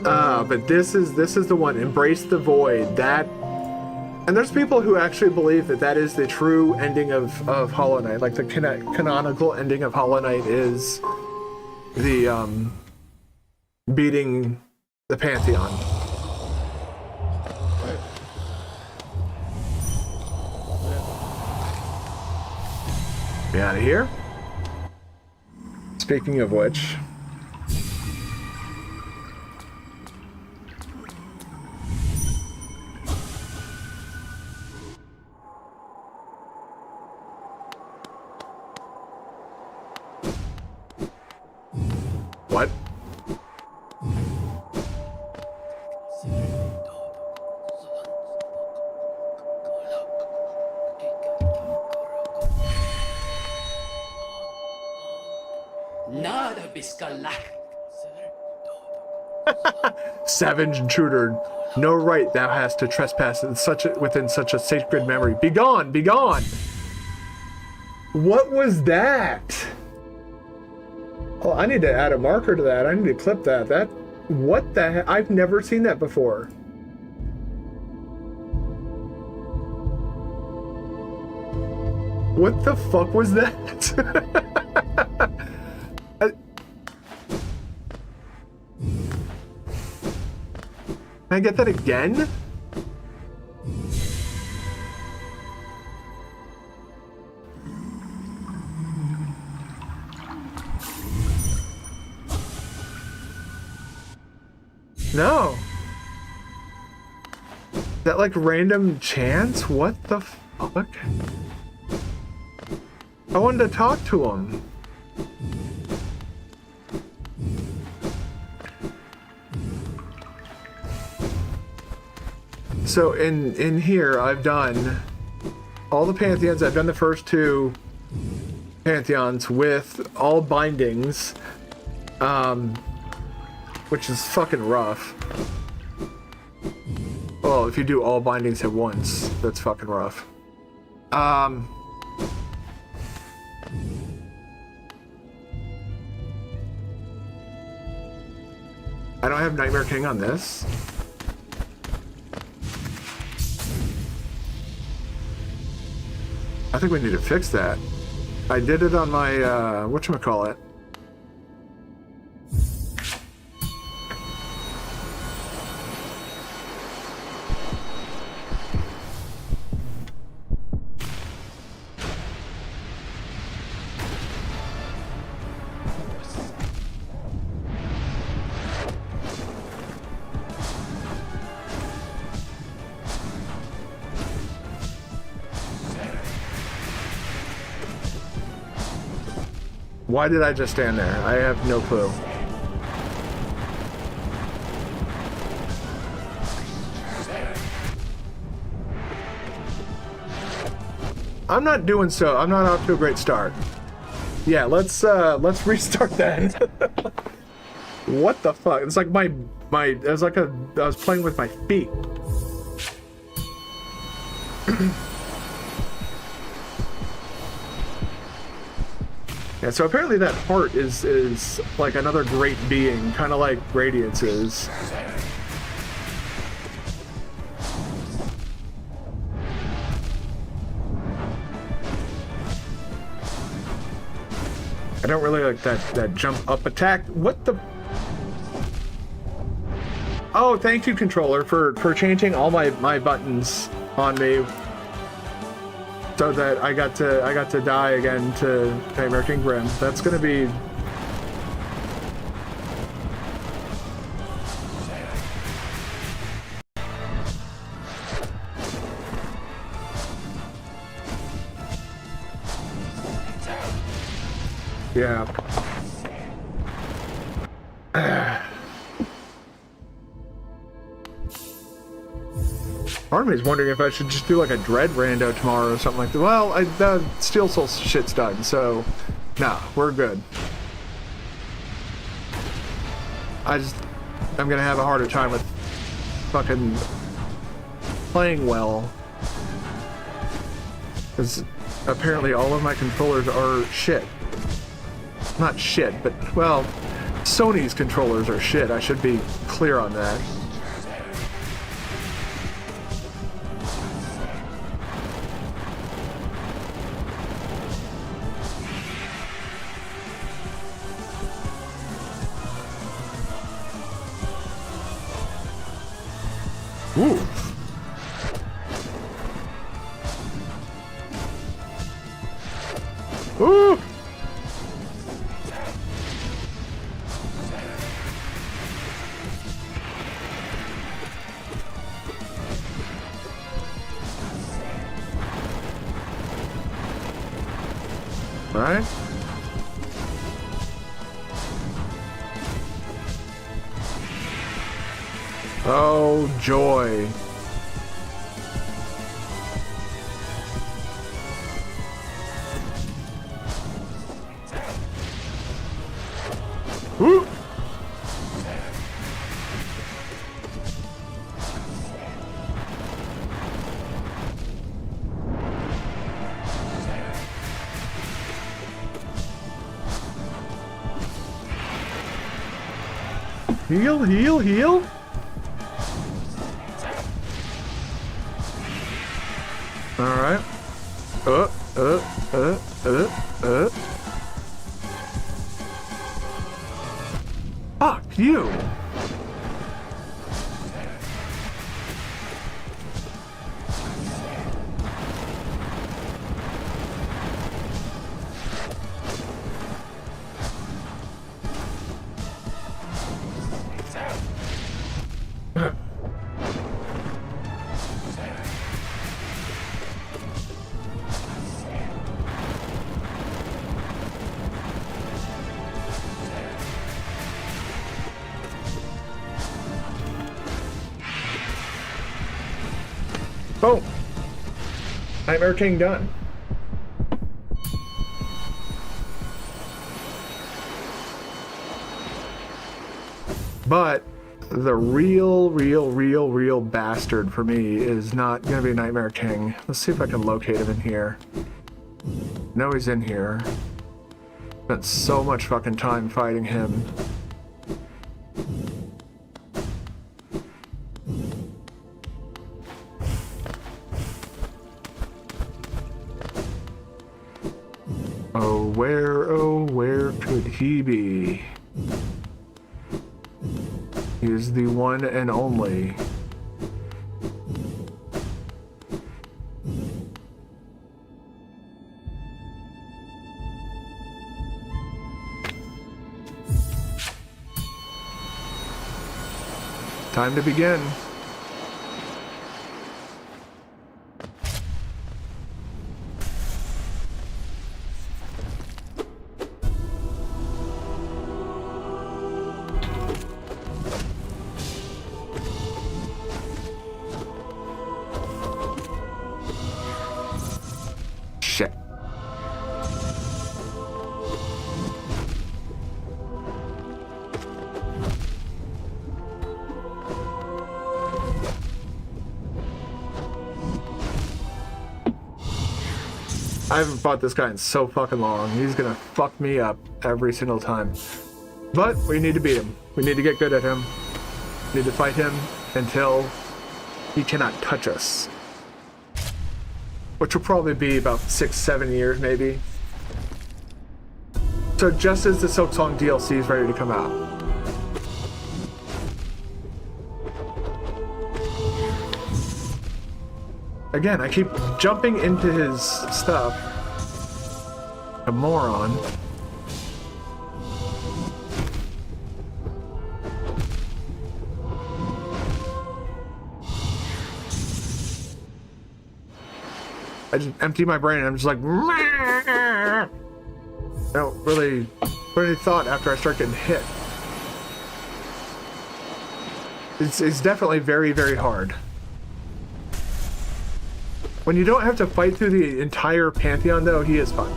But this is the one. Embrace the Void. That... And there's people who actually believe that is the true ending of Hollow Knight. Like, the canonical ending of Hollow Knight is the, beating the Pantheon. Get out of here. Speaking of which... What? Savage intruder, no right thou hast to trespass within such a sacred memory. Begone, begone! What was that? Oh, I need to add a marker to that. I need to clip that. What the heck? I've never seen that before. What the fuck was that? Can I get that again? No. Is that like random chance? What the fuck? I wanted to talk to him. So in here, I've done all the pantheons. I've done the first 2 pantheons with all bindings, which is fucking rough. Well, if you do all bindings at once, that's fucking rough. I don't have Nightmare King on this. I think we need to fix that. I did it on my, whatchamacallit. Why did I just stand there? I have no clue. I'm not doing so. I'm not off to a great start. Yeah, let's restart then. What the fuck? It's like my it was like I was playing with my feet. Yeah, so apparently that heart is like another great being, kind of like Radiance is. I don't really like that jump up attack. What the? Oh, thank you, controller, for changing all my buttons on me, so that I got to die again to Nightmare King Grim. That's gonna be. Yeah. Part of me is wondering if I should just do like a Dread rando tomorrow or something like that. Well, the Steel Soul shit's done, so nah, we're good. I'm gonna have a harder time with fucking playing well, because apparently all of my controllers are shit. Not shit, but, well, Sony's controllers are shit. I should be clear on that. Ooh. Ooh. Right? Oh, joy. Woo! Heal, heal, heal. All right. Fuck you. Boom. Nightmare King done. But the real bastard for me is not gonna be Nightmare King. Let's see if I can locate him in here. No, he's in here. Spent so much fucking time fighting him. Oh, where could he be? He is the one and only. Time to begin. Shit. I haven't fought this guy in so fucking long. He's gonna fuck me up every single time. But we need to beat him. We need to get good at him. We need to fight him until he cannot touch us. Which will probably be about 6-7 years, maybe. So just as the Silksong DLC is ready to come out. Again, I keep jumping into his stuff. A moron. I just empty my brain and I'm just like, I don't really put any thought after I start getting hit. It's definitely very hard. When you don't have to fight through the entire Pantheon, though, he is fun.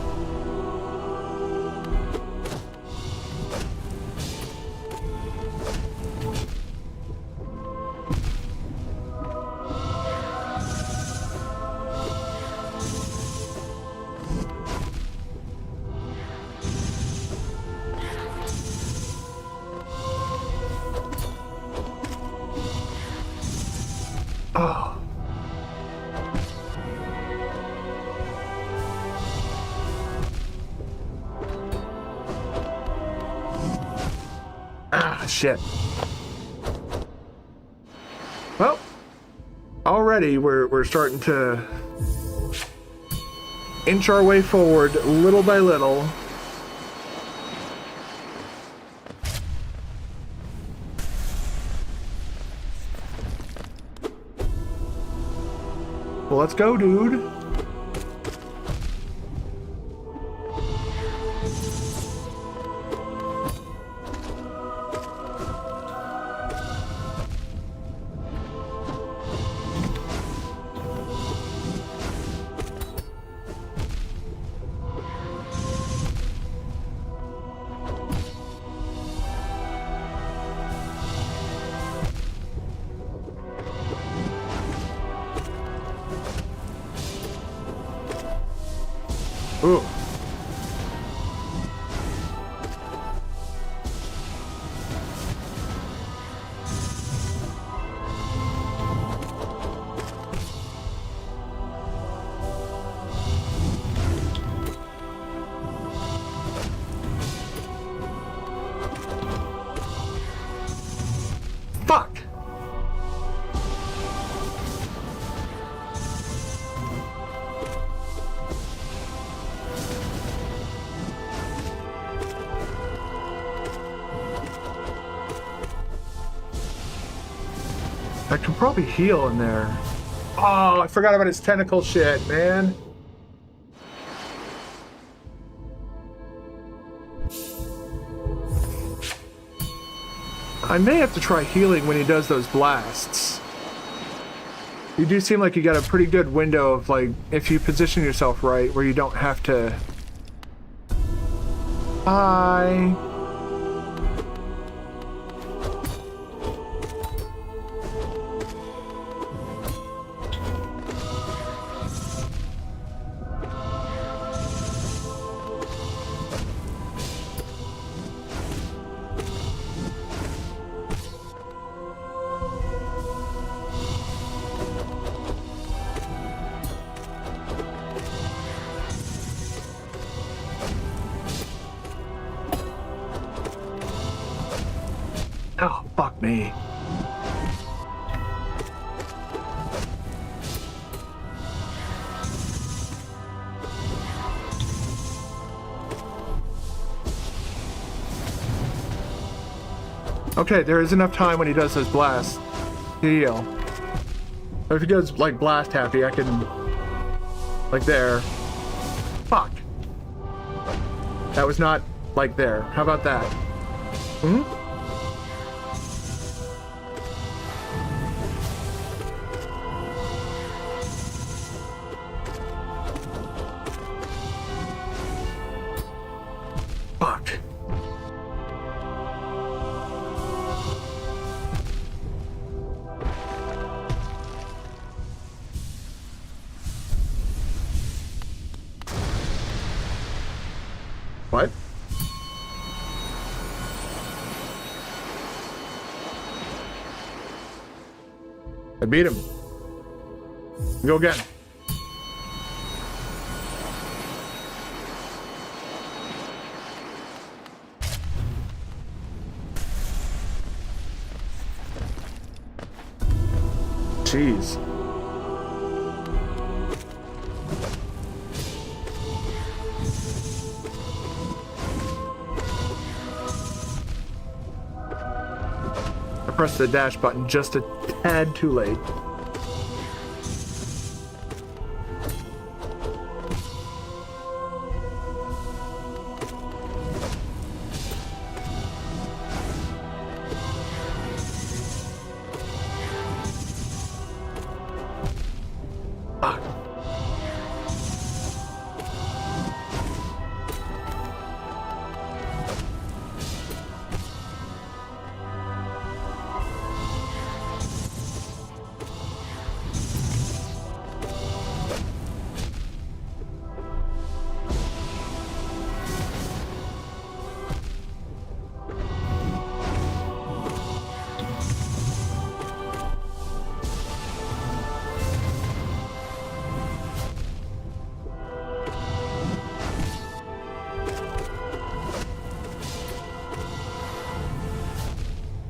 Oh. Ah, shit. Well, already we're starting to inch our way forward little by little. Well, let's go, dude. Ooh. Fuck. I could probably heal in there. Oh, I forgot about his tentacle shit, man. I may have to try healing when he does those blasts. You do seem like you got a pretty good window of, like, if you position yourself right, where you don't have to... Hi. Oh, fuck me. Okay, there is enough time when he does his blast to heal. Or if he goes, like, blast happy, I can... Like, there. Fuck. That was not, like, there. How about that? Hmm? Fuck. What? I beat him. Go again. Jeez. I pressed the dash button just a tad too late. Fuck.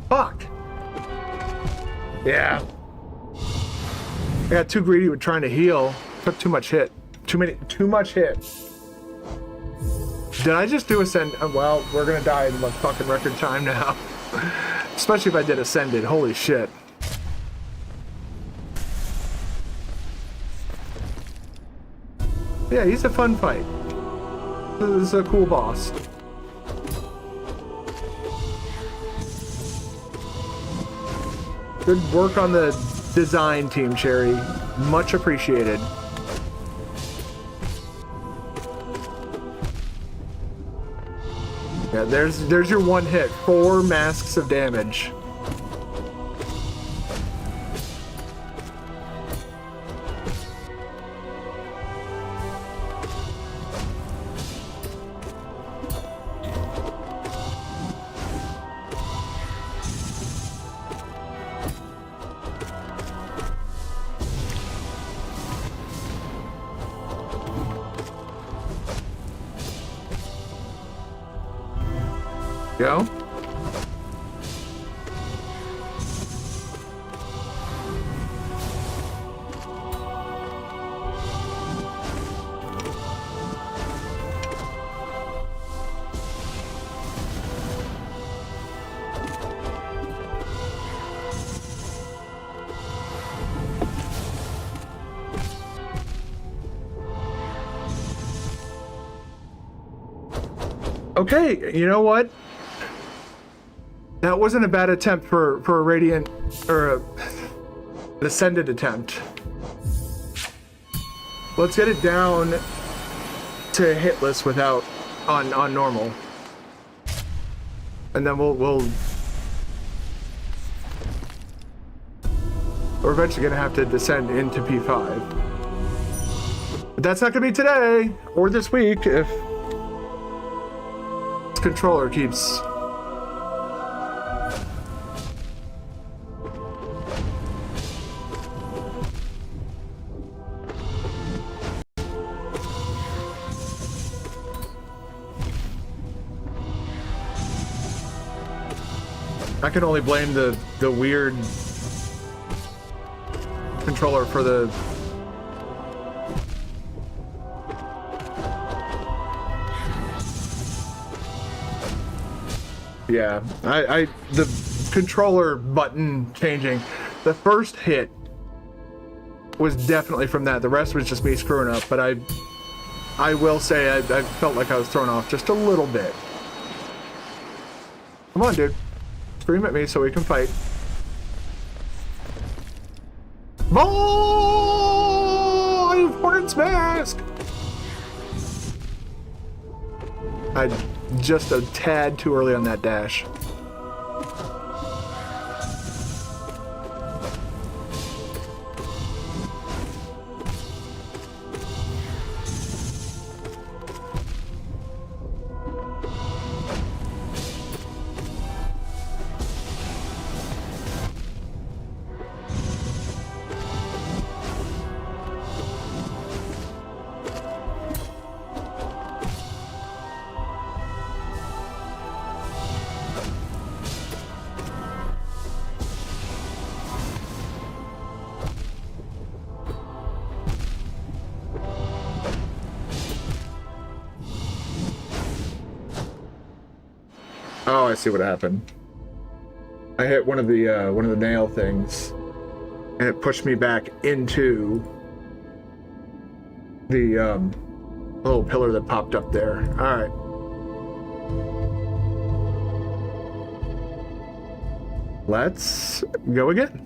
Fuck. Yeah. I got too greedy with trying to heal. Took too much hit. Too much hit. Did I just do ascend? Well, we're gonna die in like fucking record time now. Especially if I did ascended. Holy shit. Yeah, he's a fun fight. This is a cool boss. Good work on the design, Team Cherry. Much appreciated. Yeah, there's your one hit. 4 masks of damage. Go. Okay, you know what? That wasn't a bad attempt for a radiant or Ascended attempt. Let's get it down to hitless without on normal, and then we're eventually gonna have to descend into P5. But that's not gonna be today or this week if this controller keeps. I can only blame the weird controller for the I the controller button changing. The first hit was definitely from that. The rest was just me screwing up, but I will say I felt like I was thrown off just a little bit. Come on, dude. Scream at me so we can fight. Oh, I have Hornet's Mask! I just a tad too early on that dash. Oh, I see what happened. I hit one of the nail things, and it pushed me back into the little pillar that popped up there. All right. Let's go again.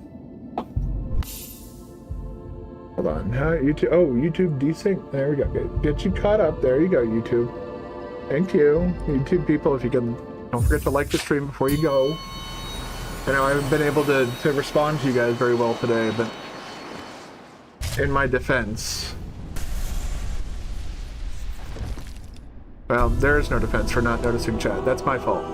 Hold on. YouTube. Oh, YouTube desync. There we go. Get you caught up. There you go, YouTube. Thank you, YouTube people. If you can. Don't forget to like the stream before you go. I know I haven't been able to respond to you guys very well today, but in my defense... Well, there is no defense for not noticing chat. That's my fault.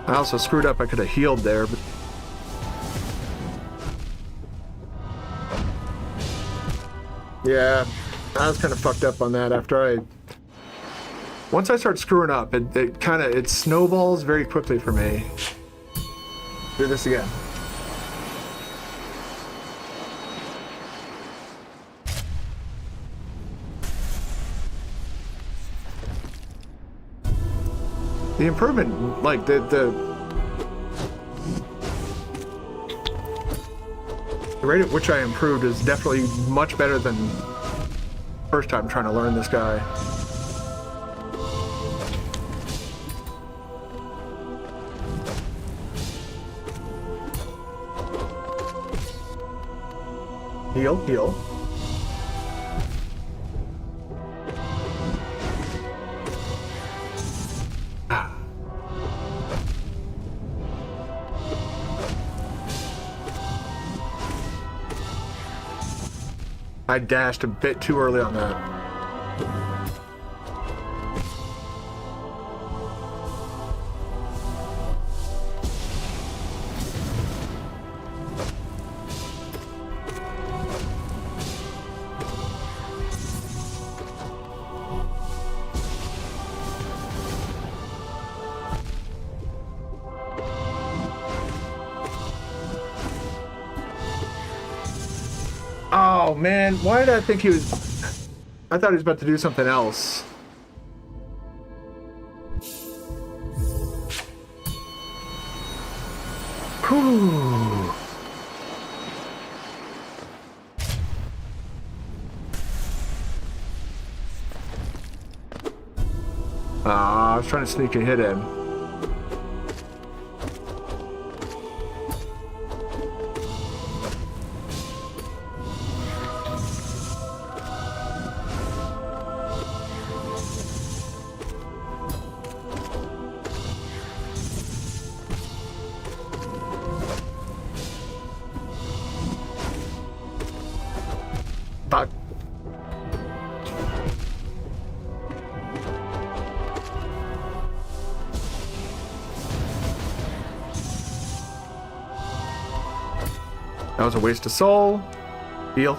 I also screwed up. I could have healed there, but... Yeah, I was kind of fucked up on that after Once I start screwing up, it snowballs very quickly for me. Do this again. The improvement, like the rate at which I improved is definitely much better than first time trying to learn this guy. Heal, heal. I dashed a bit too early on that. Oh man, why did I think he was... I thought he was about to do something else. Whew. I was trying to sneak a hit in. Fuck. That was a waste of soul. Heal.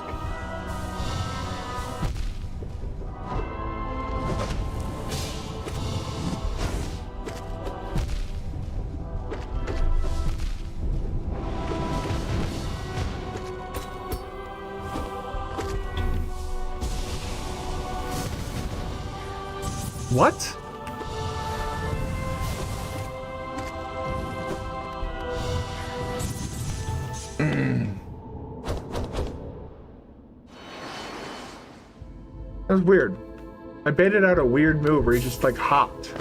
What? That was weird. I baited out a weird move where he just like hopped.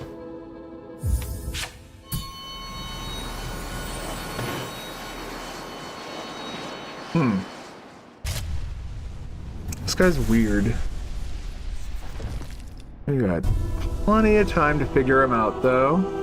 This guy's weird. You had plenty of time to figure him out, though.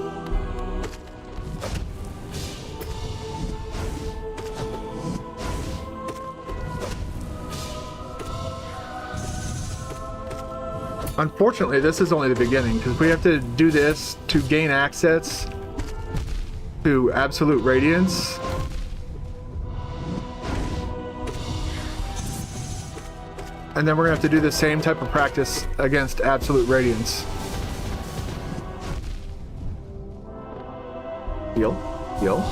Unfortunately, this is only the beginning, because we have to do this to gain access to Absolute Radiance. And then we're going to have to do the same type of practice against Absolute Radiance. Heal. Heal.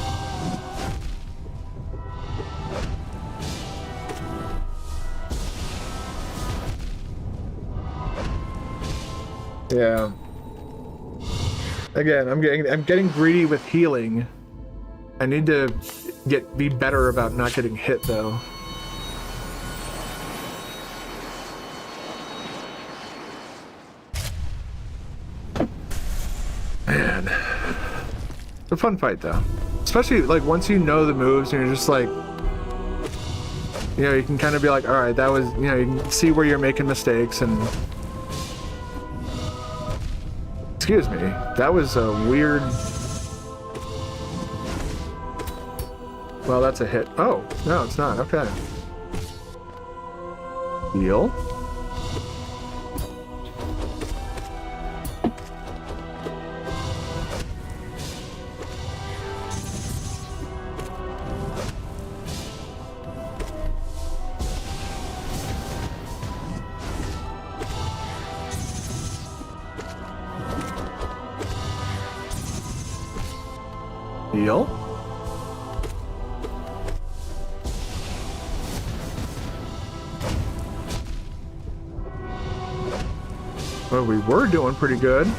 Yeah. Again, I'm getting greedy with healing. I need to be better about not getting hit though. Man. It's a fun fight though. Especially like once you know the moves and you're just like, you know, you can kind of be like, all right, that was, you know, you can see where you're making mistakes and excuse me, that was a weird... Well, that's a hit. Oh, no, it's not. Okay. Heal. Heal. Well, we were doing pretty good.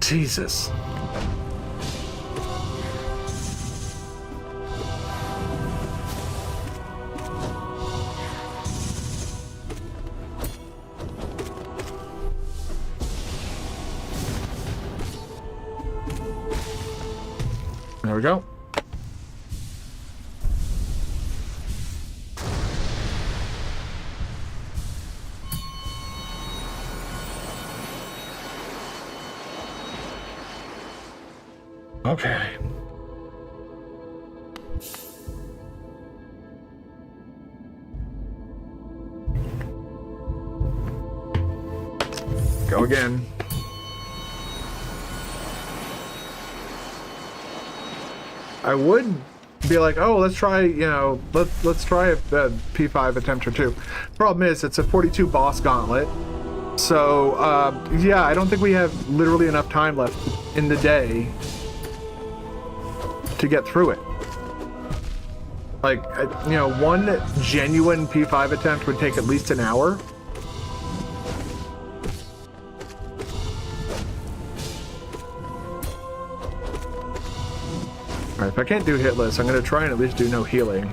Jesus. There we go. Okay. Go again. I would be like, oh, let's try, you know, let's try a P5 attempt or two. Problem is, it's a 42 boss gauntlet. So, yeah, I don't think we have literally enough time left in the day to get through it. Like, you know, one genuine P5 attempt would take at least an hour. Alright, if I can't do hitless, I'm going to try and at least do no healing.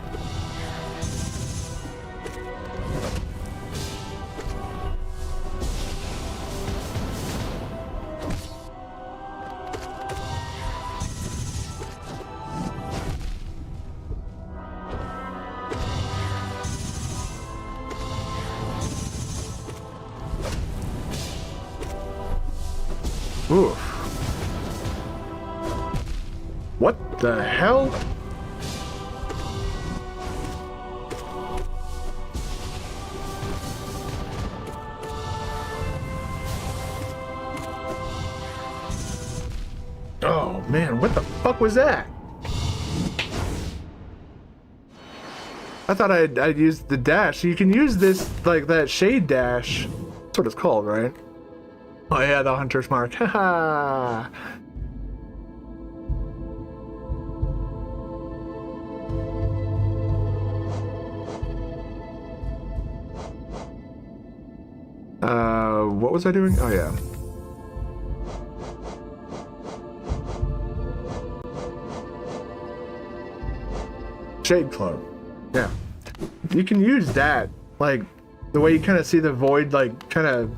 Oof. What the hell? Oh man, what the fuck was that? I thought I'd used the dash. You can use this, like that shade dash. That's what it's called, right? Oh yeah, the hunter's mark. Haha. What was I doing? Oh yeah. Shade cloak. Yeah. You can use that, like the way you kind of see the void, like kind of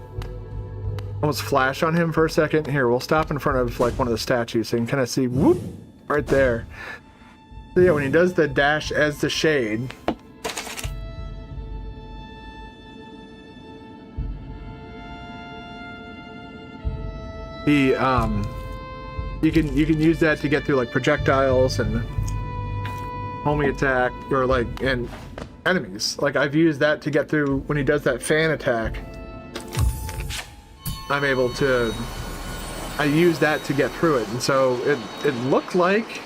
almost flash on him for a second. Here, we'll stop in front of like one of the statues so you can kind of see, whoop, right there. So yeah, when he does the dash as the shade, he you can use that to get through like projectiles and homing attack, or like, and enemies. Like I've used that to get through when he does that fan attack. I'm able to, I use that to get through it, and so it looked like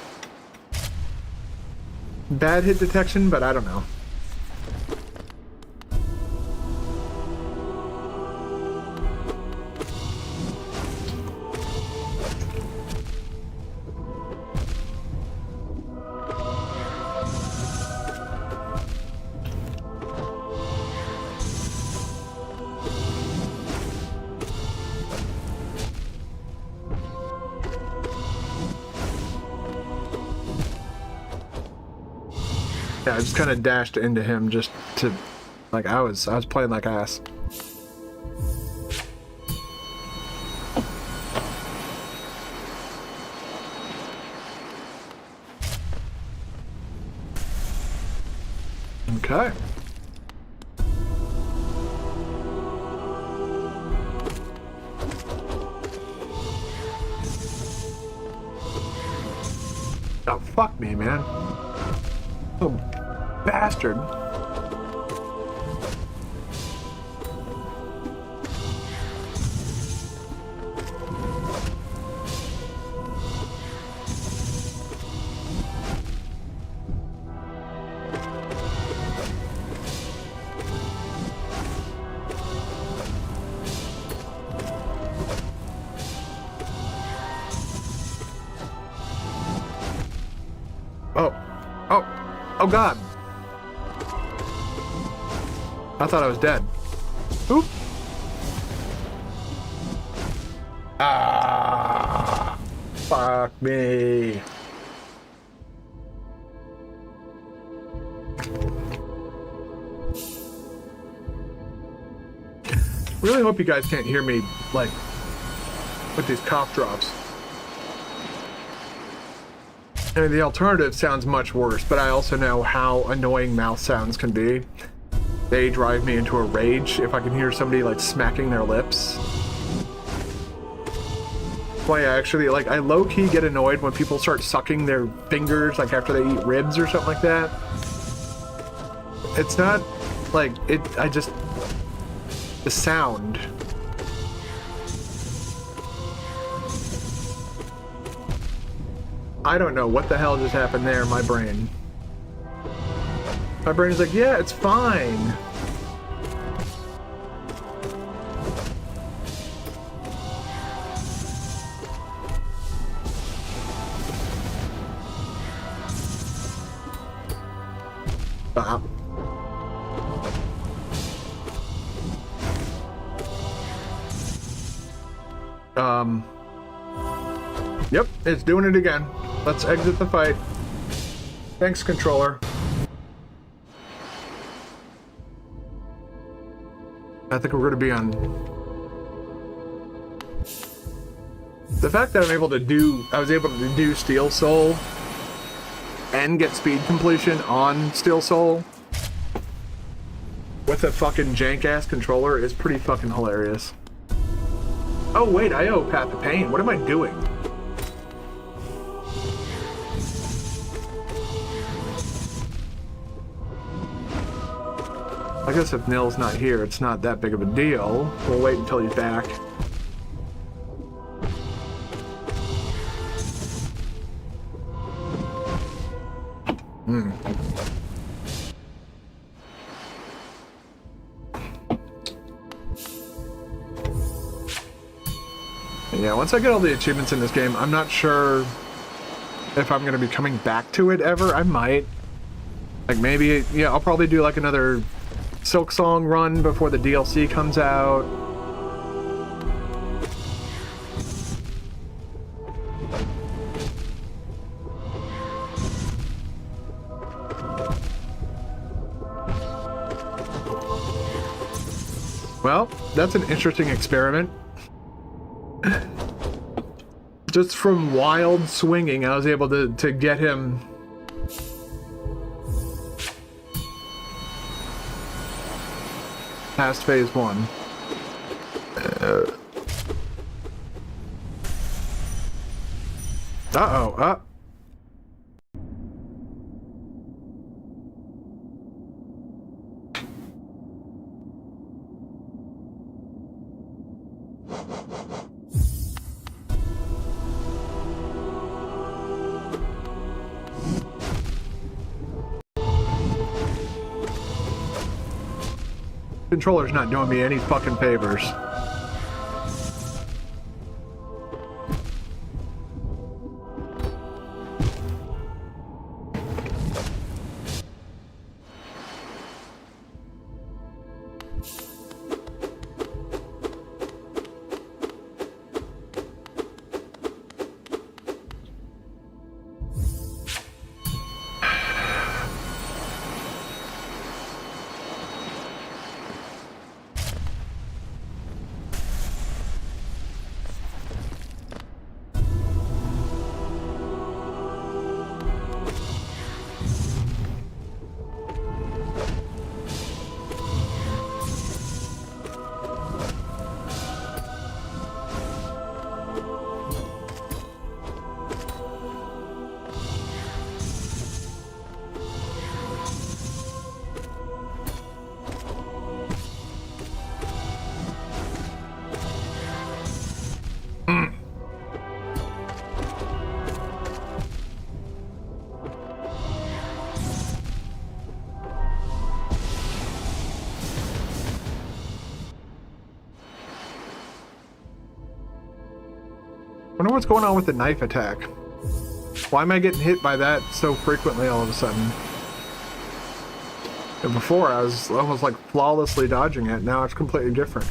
bad hit detection, but I don't know. Yeah, I just kind of dashed into him just to, like, I was playing like ass. Okay. Oh, fuck me, man. Oh, bastard. Oh god. I thought I was dead. Oop. Ah. Fuck me. Really hope you guys can't hear me, like, with these cough drops. I mean, the alternative sounds much worse, but I also know how annoying mouth sounds can be. They drive me into a rage if I can hear somebody, like, smacking their lips. That's why I actually, like, I low-key get annoyed when people start sucking their fingers, like, after they eat ribs or something like that. It's not, like, the sound. I don't know what the hell just happened there in my brain. My brain is like, yeah, it's fine. Stop. Yep, it's doing it again. Let's exit the fight. Thanks, controller. I think we're going to be on... The fact that I was able to do Steel Soul and get speed completion on Steel Soul with a fucking jank-ass controller is pretty fucking hilarious. Oh wait, I owe Path of Pain. What am I doing? I guess if Nil's not here, it's not that big of a deal. We'll wait until he's back. Yeah, once I get all the achievements in this game, I'm not sure if I'm going to be coming back to it ever. I might. Like maybe, yeah, I'll probably do like another Silksong run before the DLC comes out. Well, that's an interesting experiment. Just from wild swinging, I was able to get him past phase 1. Uh-oh. Controller's not doing me any fucking favors. I wonder what's going on with the knife attack. Why am I getting hit by that so frequently all of a sudden? And before I was almost like flawlessly dodging it, now it's completely different.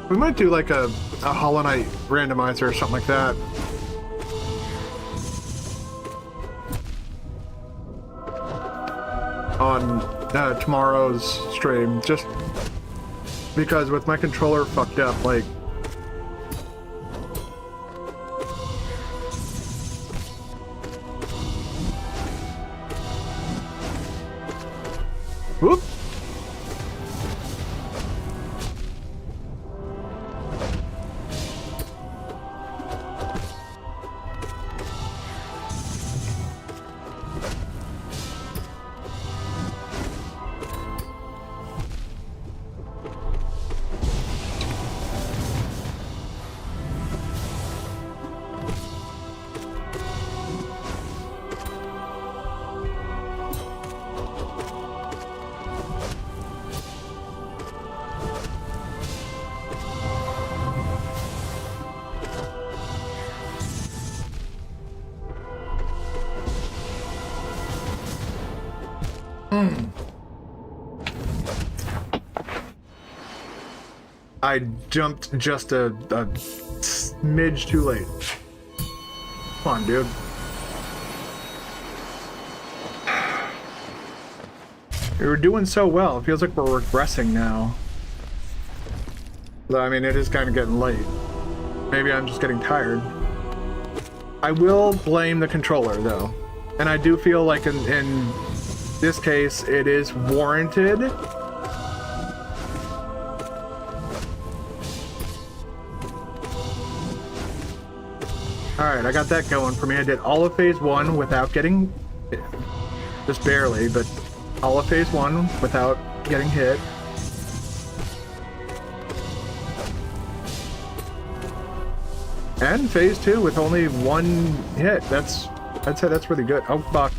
We might do like a Hollow Knight randomizer or something like that. On tomorrow's stream, just because with my controller fucked up, like whoop. I jumped just a smidge too late. Come on, dude. We were doing so well. It feels like we're regressing now. Though, I mean, it is kind of getting late. Maybe I'm just getting tired. I will blame the controller, though. And I do feel like in this case, it is warranted. Alright, I got that going for me. I did all of phase 1 without getting... just barely, but all of phase 1 without getting hit. And phase 2 with only 1 hit. I'd say that's really good. Oh, fuck.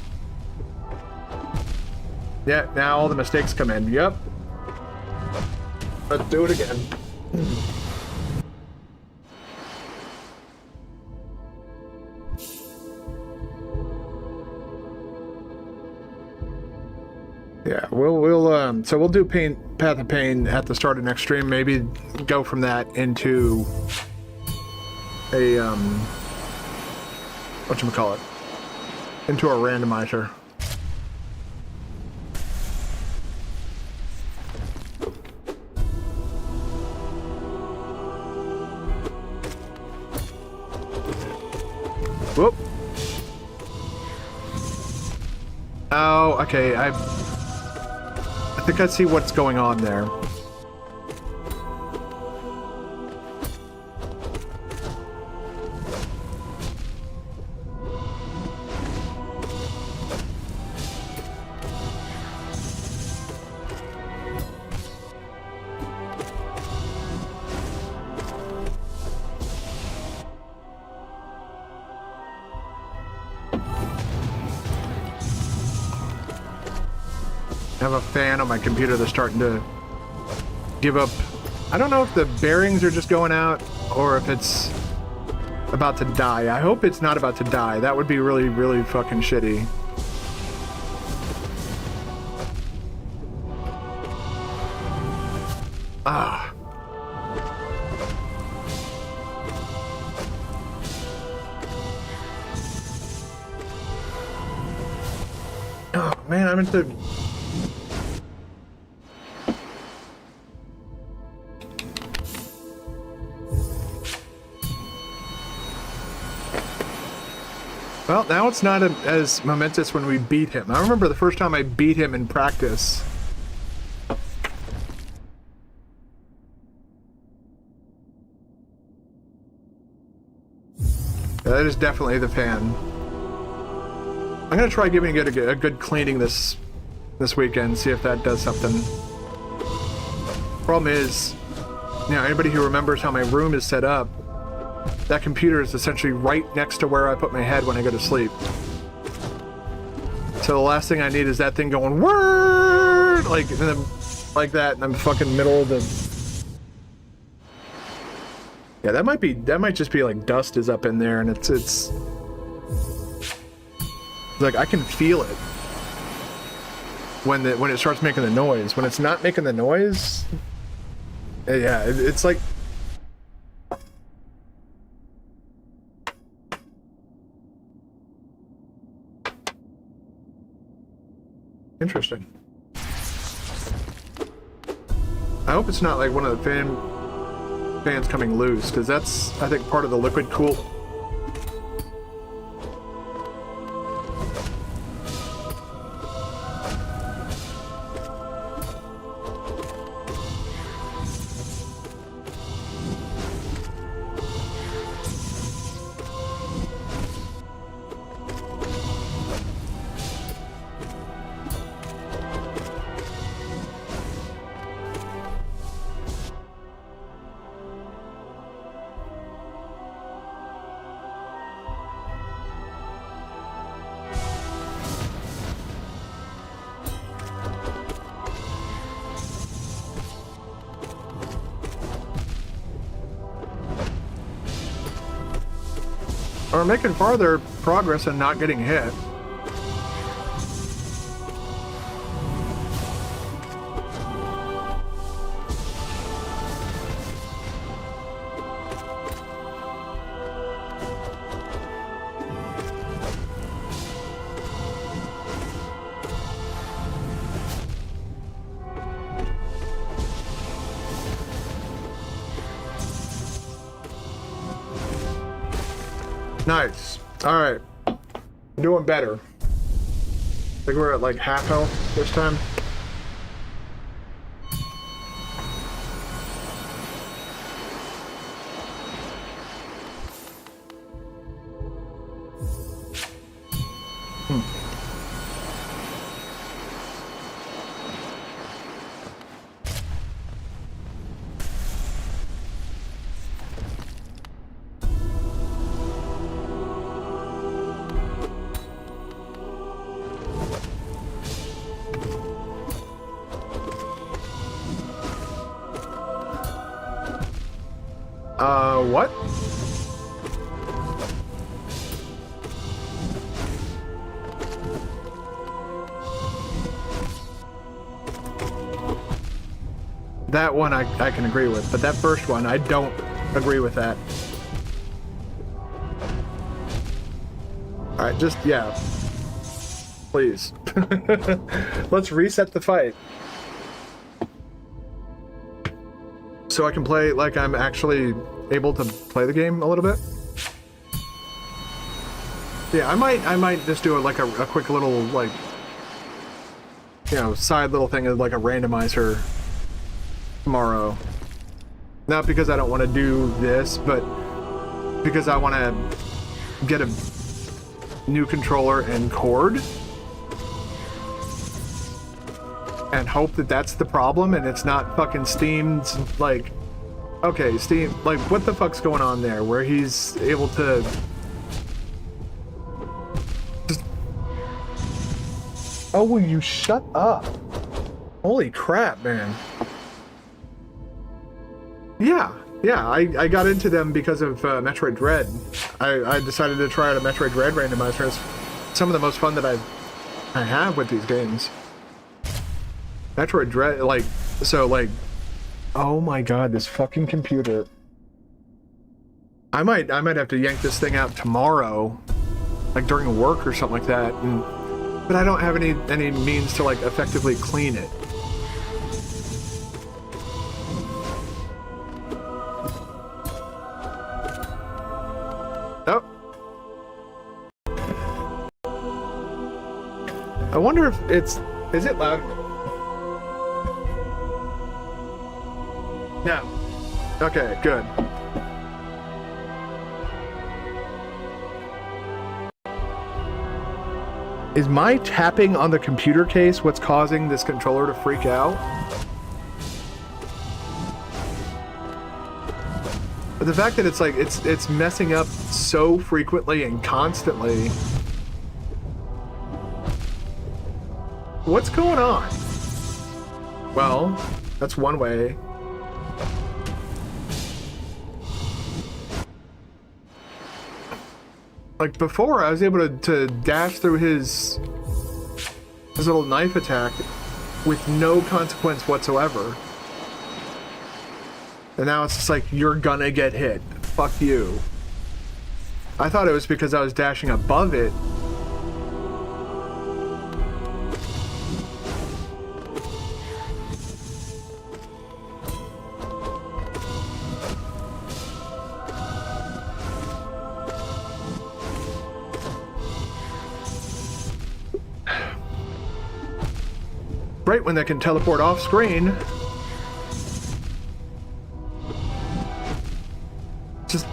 Yeah, now all the mistakes come in. Yep. Let's do it again. Yeah, so we'll do Path of Pain at the start of next stream. Maybe go from that into a whatchamacallit, into a randomizer. Whoop. Oh, okay, I think I see what's going on there. I have a fan on my computer that's starting to give up. I don't know if the bearings are just going out or if it's about to die. I hope it's not about to die. That would be really, really fucking shitty. Ah. Oh, man, I'm into... Well, now it's not as momentous when we beat him. I remember the first time I beat him in practice. That is definitely the fan. I'm gonna try giving it a good cleaning this weekend, see if that does something. Problem is, you know, anybody who remembers how my room is set up, that computer is essentially right next to where I put my head when I go to sleep. So the last thing I need is that thing going word like that, and I'm fucking middle of the. Yeah, that might just be like dust is up in there, and it's like I can feel it when it starts making the noise. When it's not making the noise, yeah, it's like. Interesting. I hope it's not like one of the fans coming loose, because that's, I think, part of the liquid cool. We're making farther progress and not getting hit. Nice. Alright. Doing better. I think we're at like half health this time. What? That one I can agree with, but that first one, I don't agree with that. Alright, just, yeah. Please. Let's reset the fight. So I can play like I'm actually able to play the game a little bit. Yeah, I might just do like a quick little like, you know, side little thing of like a randomizer tomorrow. Not because I don't want to do this, but because I want to get a new controller and cord. And hope that that's the problem and it's not fucking Steam's, like, okay, Steam, like, what the fuck's going on there where he's able to just... Oh, will you shut up? Holy crap, man. Yeah, I got into them because of Metroid Dread. I decided to try out a Metroid Dread randomizer. It's some of the most fun that I have with these games. Metroid Dread, like, so, like, oh my god, this fucking computer. I might have to yank this thing out tomorrow, like during work or something like that, but I don't have any means to, like, effectively clean it. Oh. I wonder if is it loud? No. Okay, good. Is my tapping on the computer case what's causing this controller to freak out? But the fact that it's like, it's messing up so frequently and constantly. What's going on? Well, that's one way. Like before, I was able to dash through his little knife attack with no consequence whatsoever. And now it's just like, you're gonna get hit. Fuck you. I thought it was because I was dashing above it. Right when they can teleport off screen. Just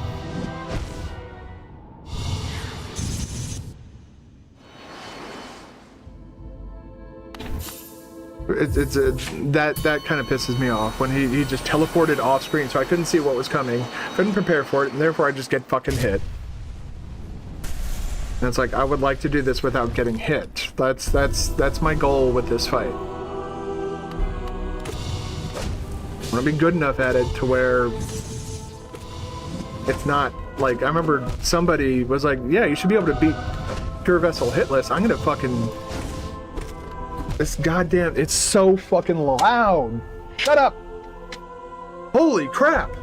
that kind of pisses me off when he just teleported off screen, so I couldn't see what was coming, couldn't prepare for it, and therefore I just get fucking hit. And it's like, I would like to do this without getting hit. That's my goal with this fight. I want to be good enough at it to where it's not like, I remember somebody was like, yeah, you should be able to beat Pure Vessel hitless. I'm gonna fucking, this goddamn, it's so fucking loud. Shut up. Holy crap.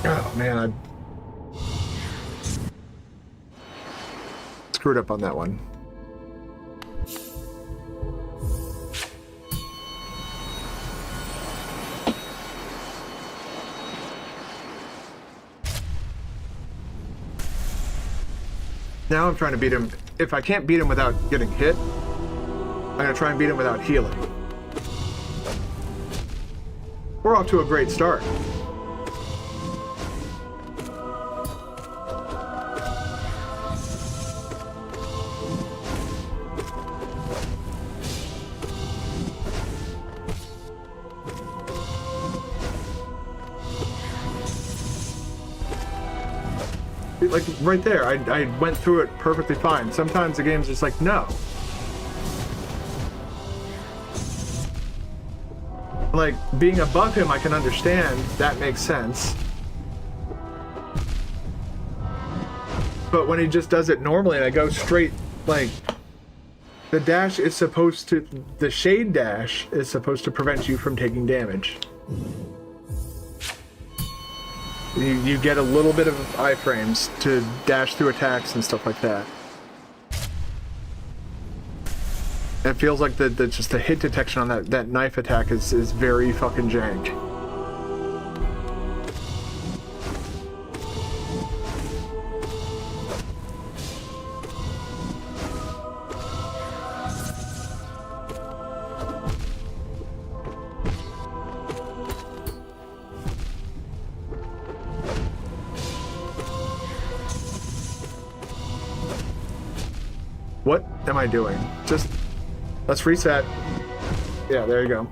Oh man, I screwed up on that one. Now I'm trying to beat him. If I can't beat him without getting hit, I'm gonna try and beat him without healing. We're off to a great start. Like right there, I went through it perfectly fine. Sometimes the game's just like, no. Like, being above him, I can understand. That makes sense. But when he just does it normally and I go straight, like, the dash is supposed to, the shade dash is supposed to prevent you from taking damage. You get a little bit of iframes to dash through attacks and stuff like that. It feels like the just the hit detection on that knife attack is very fucking jank. What am I doing? Just, let's reset. Yeah, there you go.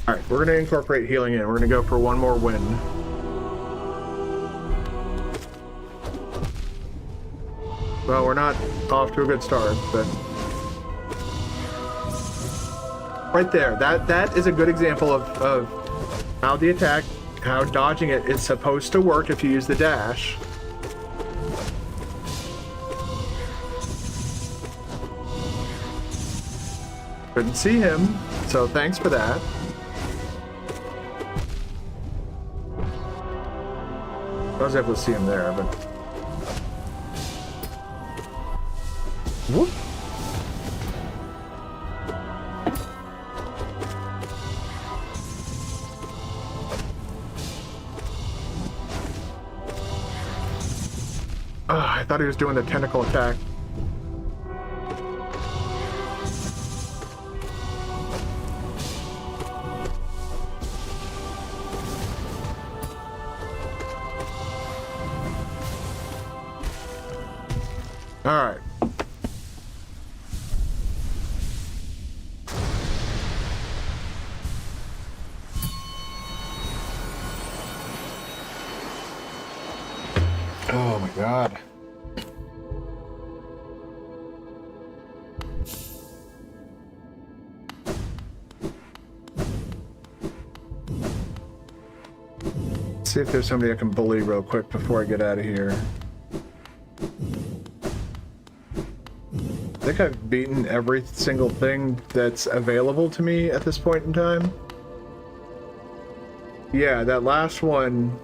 Alright, we're going to incorporate healing in. We're going to go for one more win. Well, we're not off to a good start, but... Right there, that is a good example of how the attack, how dodging it is supposed to work if you use the dash. Couldn't see him, so thanks for that. I was able to see him there, but... Whoop. I thought he was doing the tentacle attack. All right. Oh my god. Let's see if there's somebody I can bully real quick before I get out of here. I think I've beaten every single thing that's available to me at this point in time. Yeah, that last one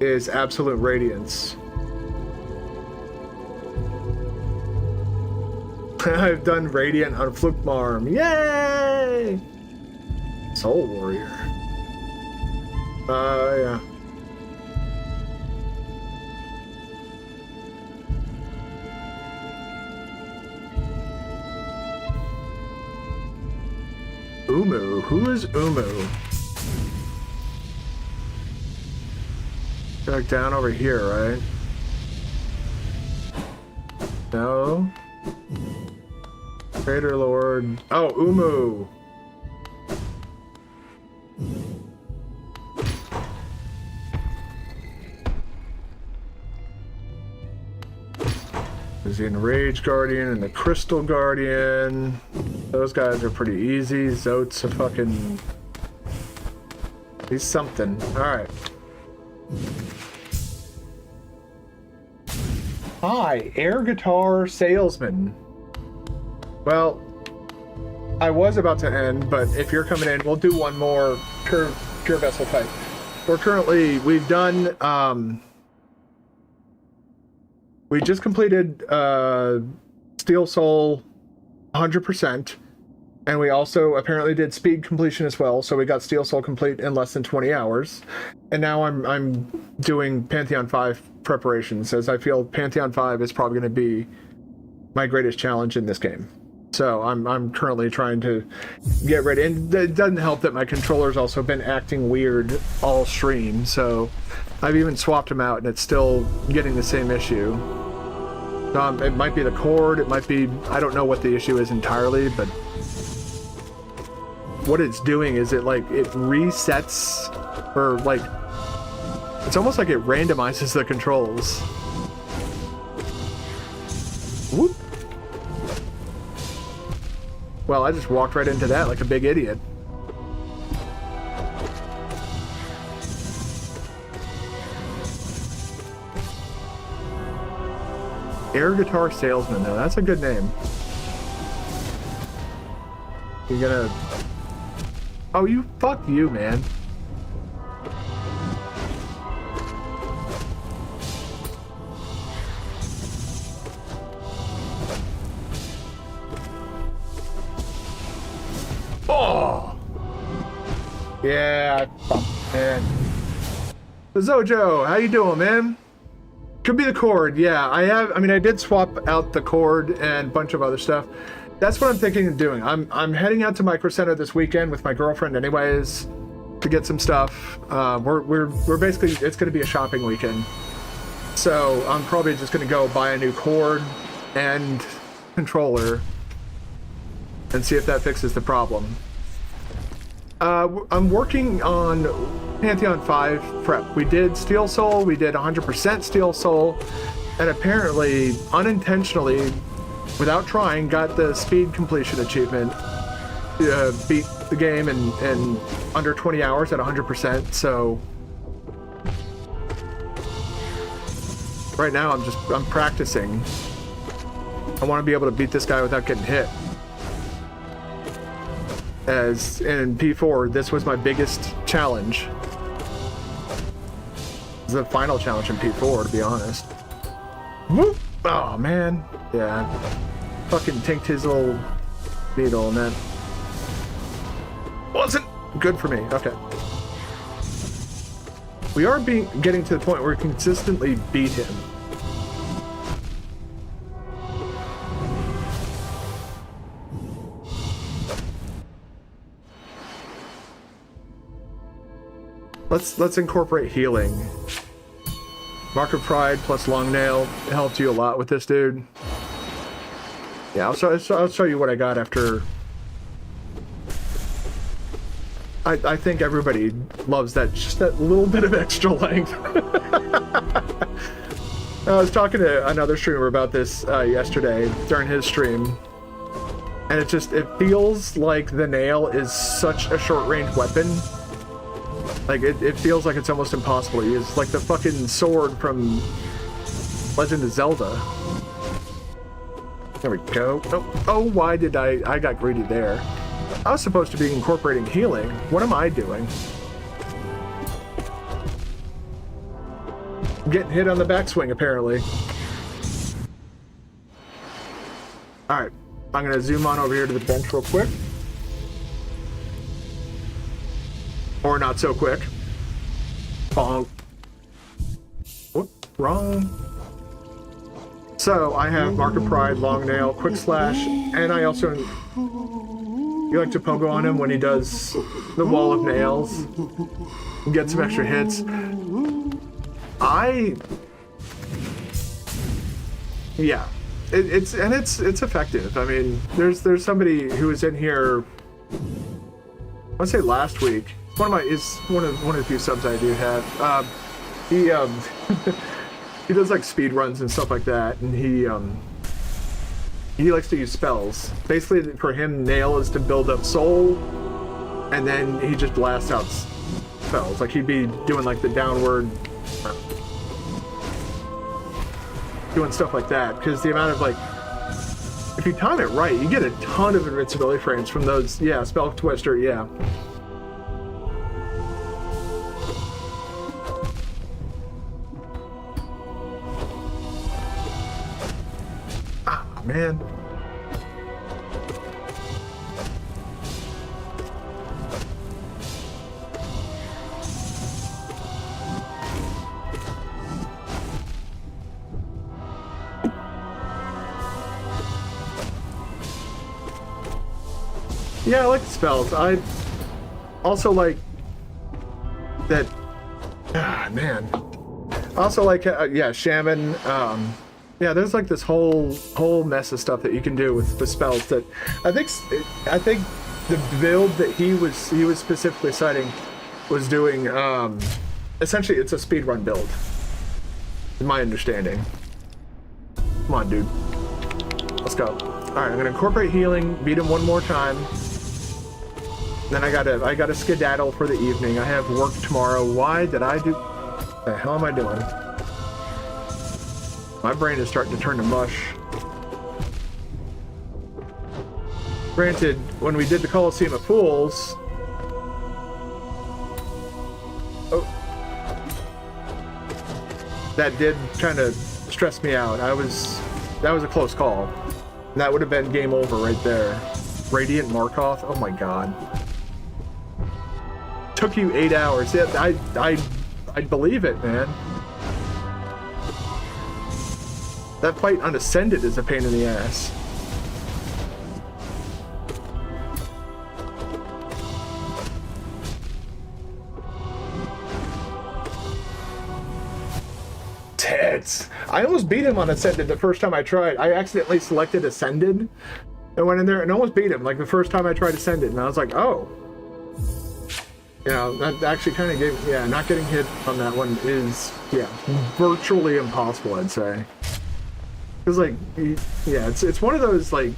is Absolute Radiance. I've done Radiant on Flukmarm. Yay! Soul Warrior. Yeah. Umu. Who is Umu? Like down over here, right? No. Crater Lord. Oh, Umu. There's the Enraged Guardian and the Crystal Guardian. Those guys are pretty easy. Zote's a fucking He's something. Alright. Hi, air guitar salesman. Well, I was about to end, but if you're coming in, we'll do one more pure vessel type. We've done, we just completed Steel Soul 100%, and we also apparently did speed completion as well, so we got Steel Soul complete in less than 20 hours. And now I'm doing Pantheon 5 preparations, as I feel Pantheon 5 is probably going to be my greatest challenge in this game. So I'm currently trying to get ready, and it doesn't help that my controller's also been acting weird all stream, so I've even swapped them out and it's still getting the same issue. It might be the cord, it might be, I don't know what the issue is entirely, but what it's doing is it resets, or like, it's almost like it randomizes the controls. Whoop. Well, I just walked right into that like a big idiot. Air guitar salesman, though. That's a good name. You're gonna... Oh, fuck you, man. Oh! Yeah, man. Zojo, how you doing, man? Could be the cord, yeah. I did swap out the cord and a bunch of other stuff. That's what I'm thinking of doing. I'm heading out to Micro Center this weekend with my girlfriend anyways to get some stuff. We're basically, it's gonna be a shopping weekend. So I'm probably just gonna go buy a new cord and controller and see if that fixes the problem. I'm working on Pantheon 5 prep. We did Steel Soul, we did 100% Steel Soul, and apparently, unintentionally, without trying, got the speed completion achievement. Beat the game in under 20 hours at 100%, so... Right now, I'm practicing. I want to be able to beat this guy without getting hit. As in P4, this was my biggest challenge. This is the final challenge in P4, to be honest. Whoop! Oh, man. Yeah. Fucking tinked his little needle, and that wasn't good for me. Okay. We are getting to the point where we consistently beat him. Let's incorporate healing. Mark of Pride plus Long Nail helped you a lot with this dude. Yeah, I'll show you what I got after. I think everybody loves that, just that little bit of extra length. I was talking to another streamer about this yesterday during his stream, and it feels like the nail is such a short-range weapon. Like, it feels like it's almost impossible to use. Like the fucking sword from Legend of Zelda. There we go. Oh, why did I got greedy there. I was supposed to be incorporating healing. What am I doing? Getting hit on the backswing, apparently. Alright, I'm gonna zoom on over here to the bench real quick. Or not so quick. Bonk. Whoop, wrong. So, I have Mark of Pride, Long Nail, Quick Slash, and I also... You like to pogo on him when he does the wall of nails. Get some extra hits. Yeah. It's effective. I mean, there's somebody who was in here, I want to say last week. One of the few subs I do have. He does like speed runs and stuff like that, and he likes to use spells. Basically, for him, nail is to build up soul, and then he just blasts out spells. Like he'd be doing like the downward, doing stuff like that. Because the amount of like, if you time it right, you get a ton of invincibility frames from those. Yeah, spell twister. Yeah. Ah, man. Yeah, I like the spells. I also like that. Ah, man. I also like, yeah, shaman. Yeah, there's like this whole mess of stuff that you can do with the spells. That I think the build that he was specifically citing was doing. Essentially, it's a speedrun build. In my understanding. Come on, dude. Let's go. All right, I'm gonna incorporate healing. Beat him one more time. Then I gotta skedaddle for the evening. I have work tomorrow. Why did I do? What the hell am I doing? My brain is starting to turn to mush. Granted, when we did the Coliseum of Fools, that did kind of stress me out. That was a close call. And that would have been game over right there. Radiant Markov. Oh my god. Took you 8 hours. Yeah, I believe it, man. That fight on Ascended is a pain in the ass. Tits. I almost beat him on Ascended the first time I tried. I accidentally selected Ascended and went in there and almost beat him like the first time I tried Ascended, and I was like, oh. You know, that actually kind of gave, yeah, not getting hit on that one is, yeah, virtually impossible, I'd say. Because, like, yeah, it's one of those, like,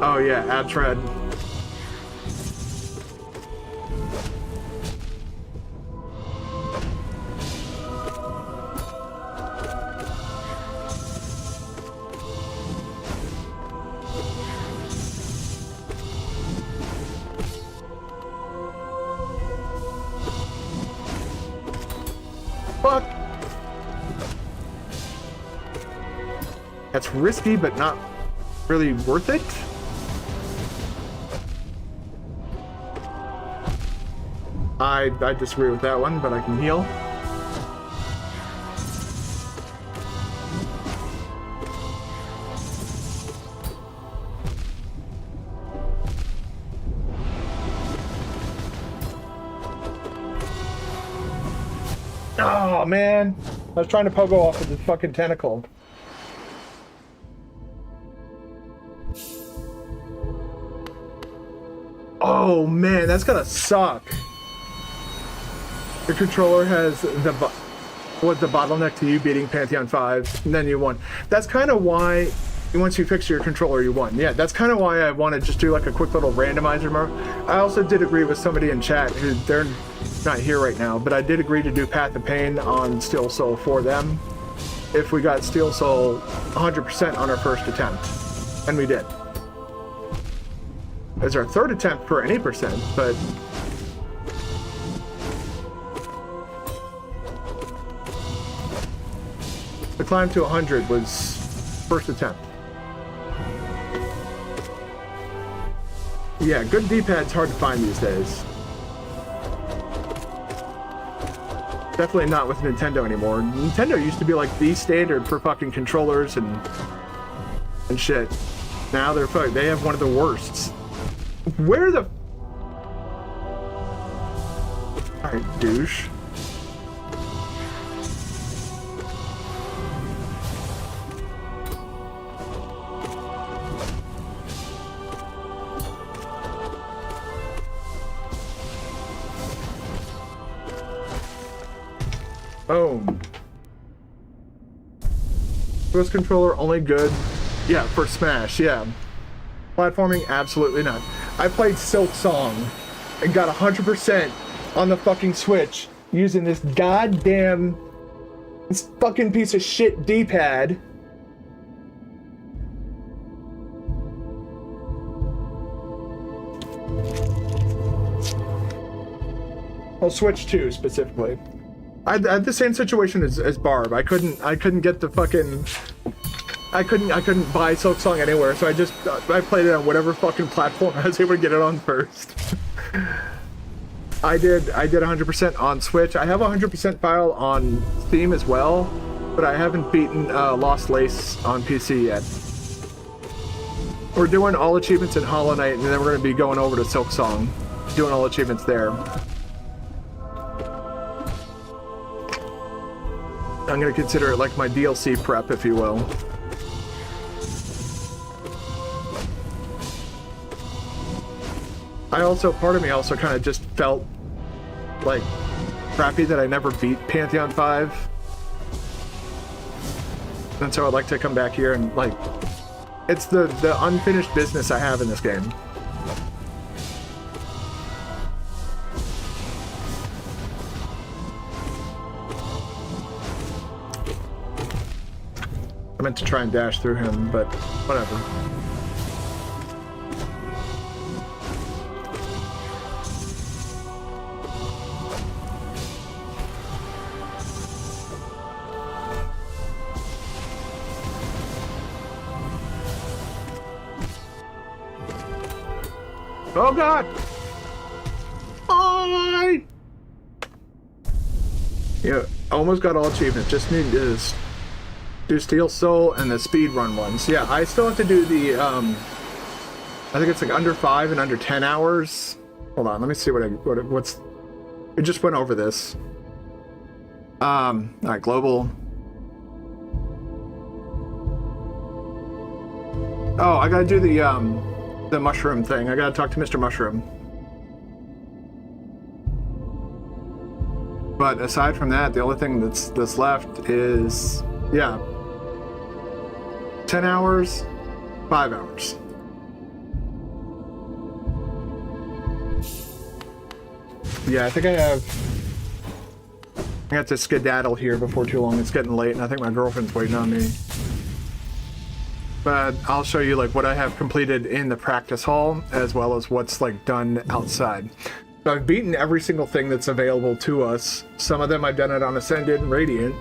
oh, yeah, Abtred. Fuck. That's risky, but not really worth it. I disagree with that one, but I can heal. Oh, man. I was trying to pogo off of the fucking tentacle. Oh, man. That's gonna suck. Your controller has the bottleneck to you beating Pantheon 5, and then you won. That's kind of why, once you fix your controller, you won. Yeah, that's kind of why I want to just do like a quick little randomizer mode. I also did agree with somebody in chat who they're not here right now, but I did agree to do Path of Pain on Steel Soul for them if we got Steel Soul 100% on our first attempt, and we did. It was our third attempt for any percent, but the climb to 100 was first attempt. Yeah, good D-pad's hard to find these days. Definitely not with Nintendo anymore. Nintendo used to be like the standard for fucking controllers and shit. Now they have one of the worsts. Where the... Alright, douche. Boom. Ghost controller only good. Yeah, for Smash, yeah. Platforming, absolutely not. I played Silksong and got 100% on the fucking Switch using this fucking piece of shit D-pad. Well, Switch 2 specifically. I had the same situation as Barb. I couldn't get the fucking. I couldn't buy Silksong anywhere, so I played it on whatever fucking platform I was able to get it on first. I did 100% on Switch. I have a 100% file on Steam as well, but I haven't beaten Lost Lace on PC yet. We're doing all achievements in Hollow Knight, and then we're going to be going over to Silksong, doing all achievements there. I'm going to consider it like my DLC prep, if you will. Part of me also kind of just felt like crappy that I never beat Pantheon 5. And so I'd like to come back here and, like, it's the unfinished business I have in this game. I meant to try and dash through him, but whatever. Oh god! Oh, yeah, almost got all achievements. Just need to do Steel Soul and the speed run ones. Yeah, I still have to do the I think it's like under 5 and under 10 hours. Hold on, let me see what's. We just went over this. Alright, global. Oh, I gotta do the mushroom thing. I gotta talk to Mr. Mushroom. But aside from that, the only thing that's left is, yeah, 10 hours, 5 hours. Yeah, I think I have to skedaddle here before too long. It's getting late, and I think my girlfriend's waiting on me. But I'll show you like what I have completed in the practice hall, as well as what's like done outside. So I've beaten every single thing that's available to us. Some of them I've done it on Ascended and Radiant.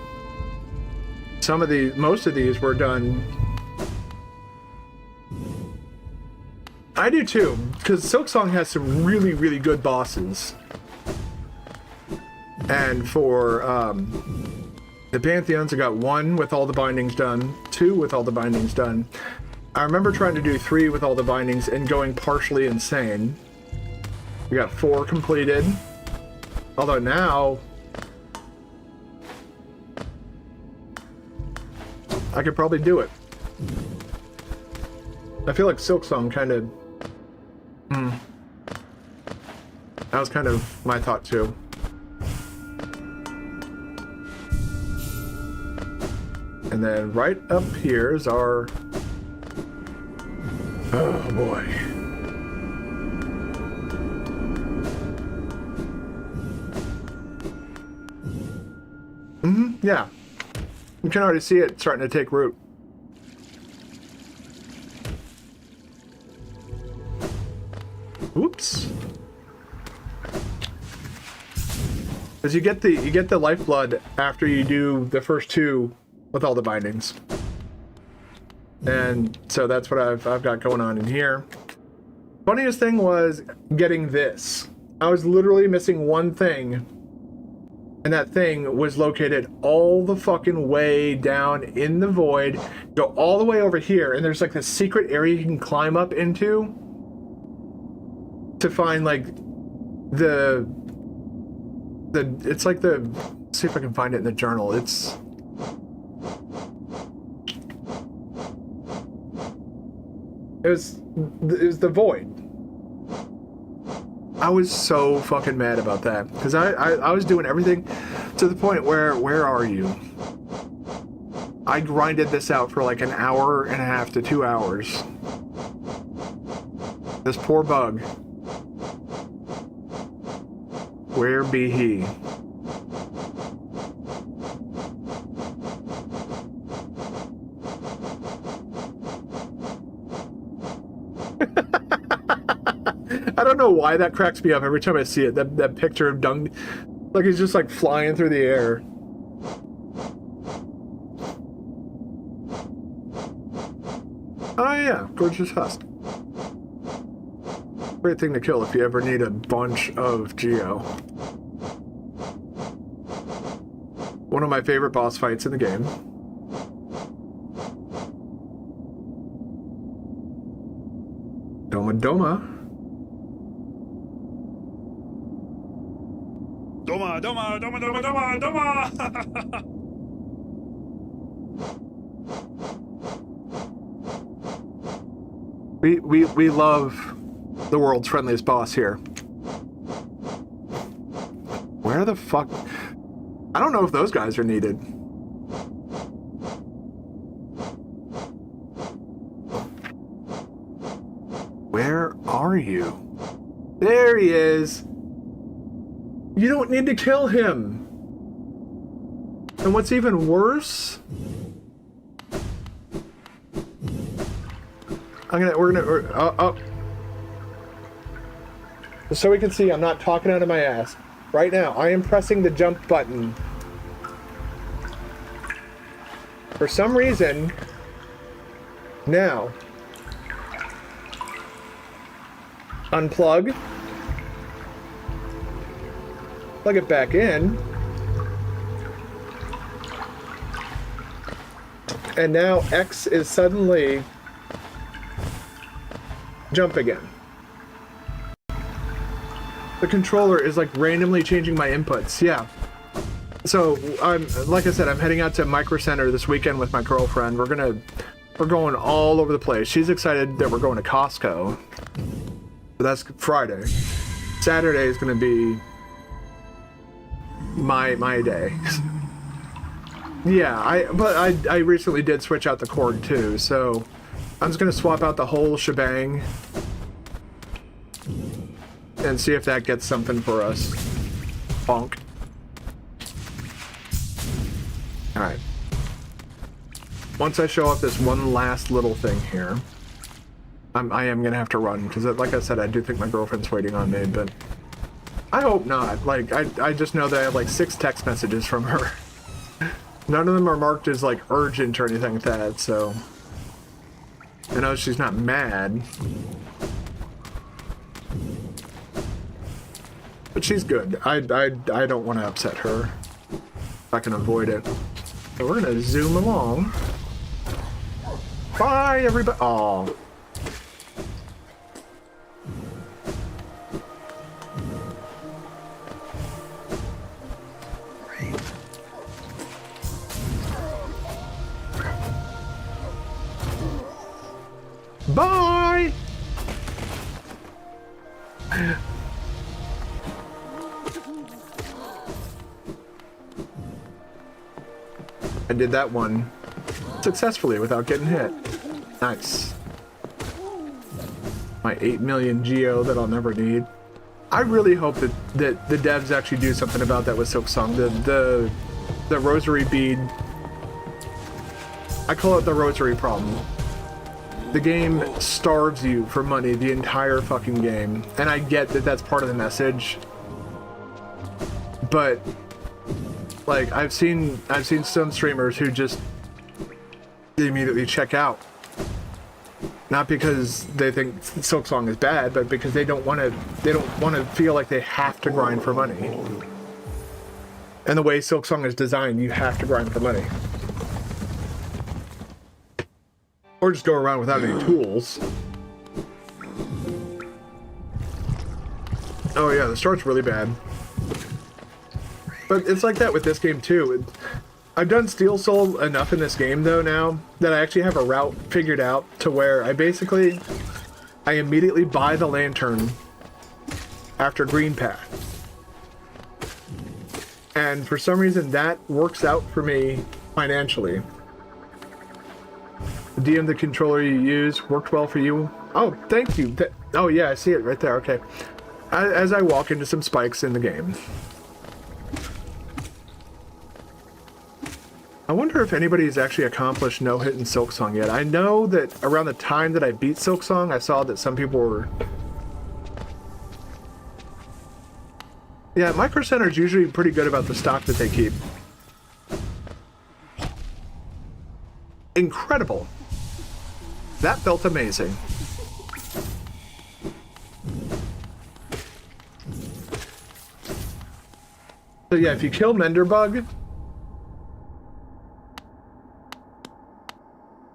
Most of these were done. I do too, because Silksong has some really, really good bosses. And for the Pantheons, I got 1 with all the bindings done, 2 with all the bindings done. I remember trying to do 3 with all the bindings and going partially insane. We got 4 completed. Although now I could probably do it. I feel like Silksong kind of. That was kind of my thought too. And then right up here is our. Oh boy. Yeah. You can already see it starting to take root. Oops. Because you get the lifeblood after you do the first 2 with all the bindings. And so that's what I've got going on in here. Funniest thing was getting this. I was literally missing one thing, and that thing was located all the fucking way down in the void. Go all the way over here, and there's like this secret area you can climb up into to find like it's like let's see if I can find it in the journal. It was the void. I was so fucking mad about that because I was doing everything to the point where are you? I grinded this out for like an hour and a half to 2 hours. This poor bug. Where be he? I don't know why that cracks me up every time I see it. That picture of Dung, like he's just like flying through the air. Oh yeah, gorgeous husk. Great thing to kill if you ever need a bunch of Geo. One of my favorite boss fights in the game. Doma Doma. Doma, Doma, Doma, Doma, Doma, Doma! We love the world's friendliest boss here. Where the fuck? I don't know if those guys are needed. Where are you? There he is. You don't need to kill him. And what's even worse, so we can see I'm not talking out of my ass. Right now, I am pressing the jump button. For some reason, now, unplug, plug it back in, and now X is suddenly jump again. The controller is like randomly changing my inputs. Yeah. So like I said, I'm heading out to Micro Center this weekend with my girlfriend. We're going all over the place. She's excited that we're going to Costco. But that's Friday. Saturday is going to be my day. Yeah, I recently did switch out the cord too, so I'm just going to swap out the whole shebang and see if that gets something for us. Bonk. Alright. Once I show up this one last little thing here, I am going to have to run, because like I said, I do think my girlfriend's waiting on me, but I hope not. Like, I just know that I have like 6 text messages from her. None of them are marked as like urgent or anything like that, so I know she's not mad. But she's good. I don't want to upset her if I can avoid it. So we're gonna zoom along. Bye, everybody. Aw. Bye! I did that one successfully without getting hit. Nice. My 8 million Geo that I'll never need. I really hope that the devs actually do something about that with Silksong. The rosary bead. I call it the rosary problem. The game starves you for money the entire fucking game, and I get that that's part of the message. But like I've seen some streamers who just immediately check out. Not because they think Silksong is bad, but because they don't want to feel like they have to grind for money. And the way Silksong is designed, you have to grind for money. Or just go around without any tools. Oh yeah, the start's really bad. But it's like that with this game too. I've done Steel Soul enough in this game though now that I actually have a route figured out to where I immediately buy the lantern after green path. And for some reason that works out for me financially. The controller you use worked well for you Oh, thank you. Oh, yeah, I see it right there. Okay. As I walk into some spikes in the game. I wonder if anybody's actually accomplished no-hit in Silksong yet. I know that around the time that I beat Silksong, I saw that some people were... Yeah, Micro Center is usually pretty good about the stock that they keep. Incredible. That felt amazing. So yeah, if you kill Menderbug,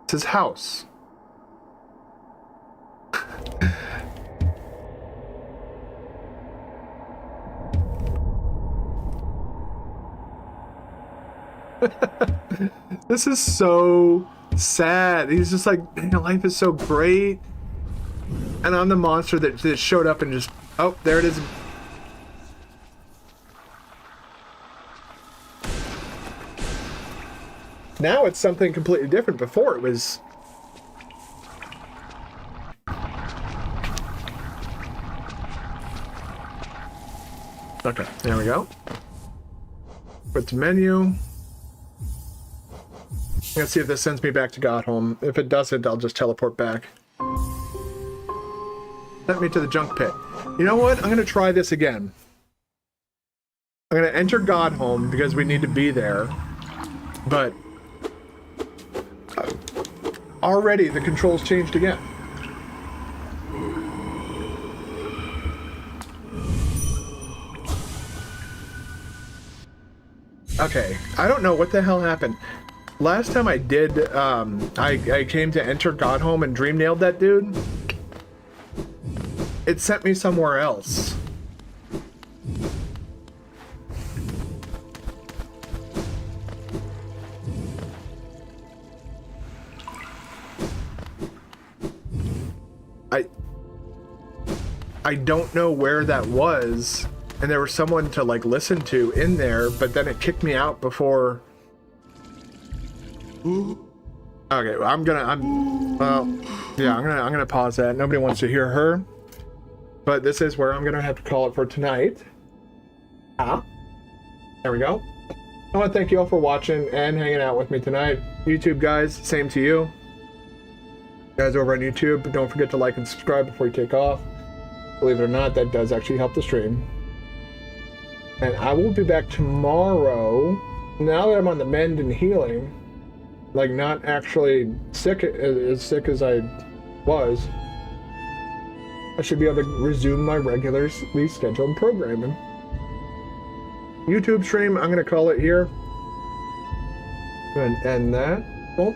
it's his house. This is so sad. He's just like, man, life is so great. And I'm the monster that showed up and just, oh, there it is. Now it's something completely different. Before it was... Okay, there we go. Quit the menu. Let's see if this sends me back to Godhome. If it doesn't, I'll just teleport back. Sent me to the junk pit. You know what? I'm going to try this again. I'm going to enter Godhome because we need to be there. But... already the controls changed again. Okay, I don't know what the hell happened. Last time I did, I came to enter Godhome and dream nailed that dude. It sent me somewhere else. I don't know where that was, and there was someone to like listen to in there, but then it kicked me out before. Okay, well, I'm gonna pause that. Nobody wants to hear her, but this is where I'm gonna have to call it for tonight. There we go. I want to thank you all for watching and hanging out with me tonight. YouTube guys, same to you. Guys over on YouTube, don't forget to like and subscribe before you take off. Believe it or not, that does actually help the stream. And I will be back tomorrow. Now that I'm on the mend and healing, like not actually sick as sick as I was, I should be able to resume my regularly scheduled programming. YouTube stream, I'm gonna call it here. And end that. Cool.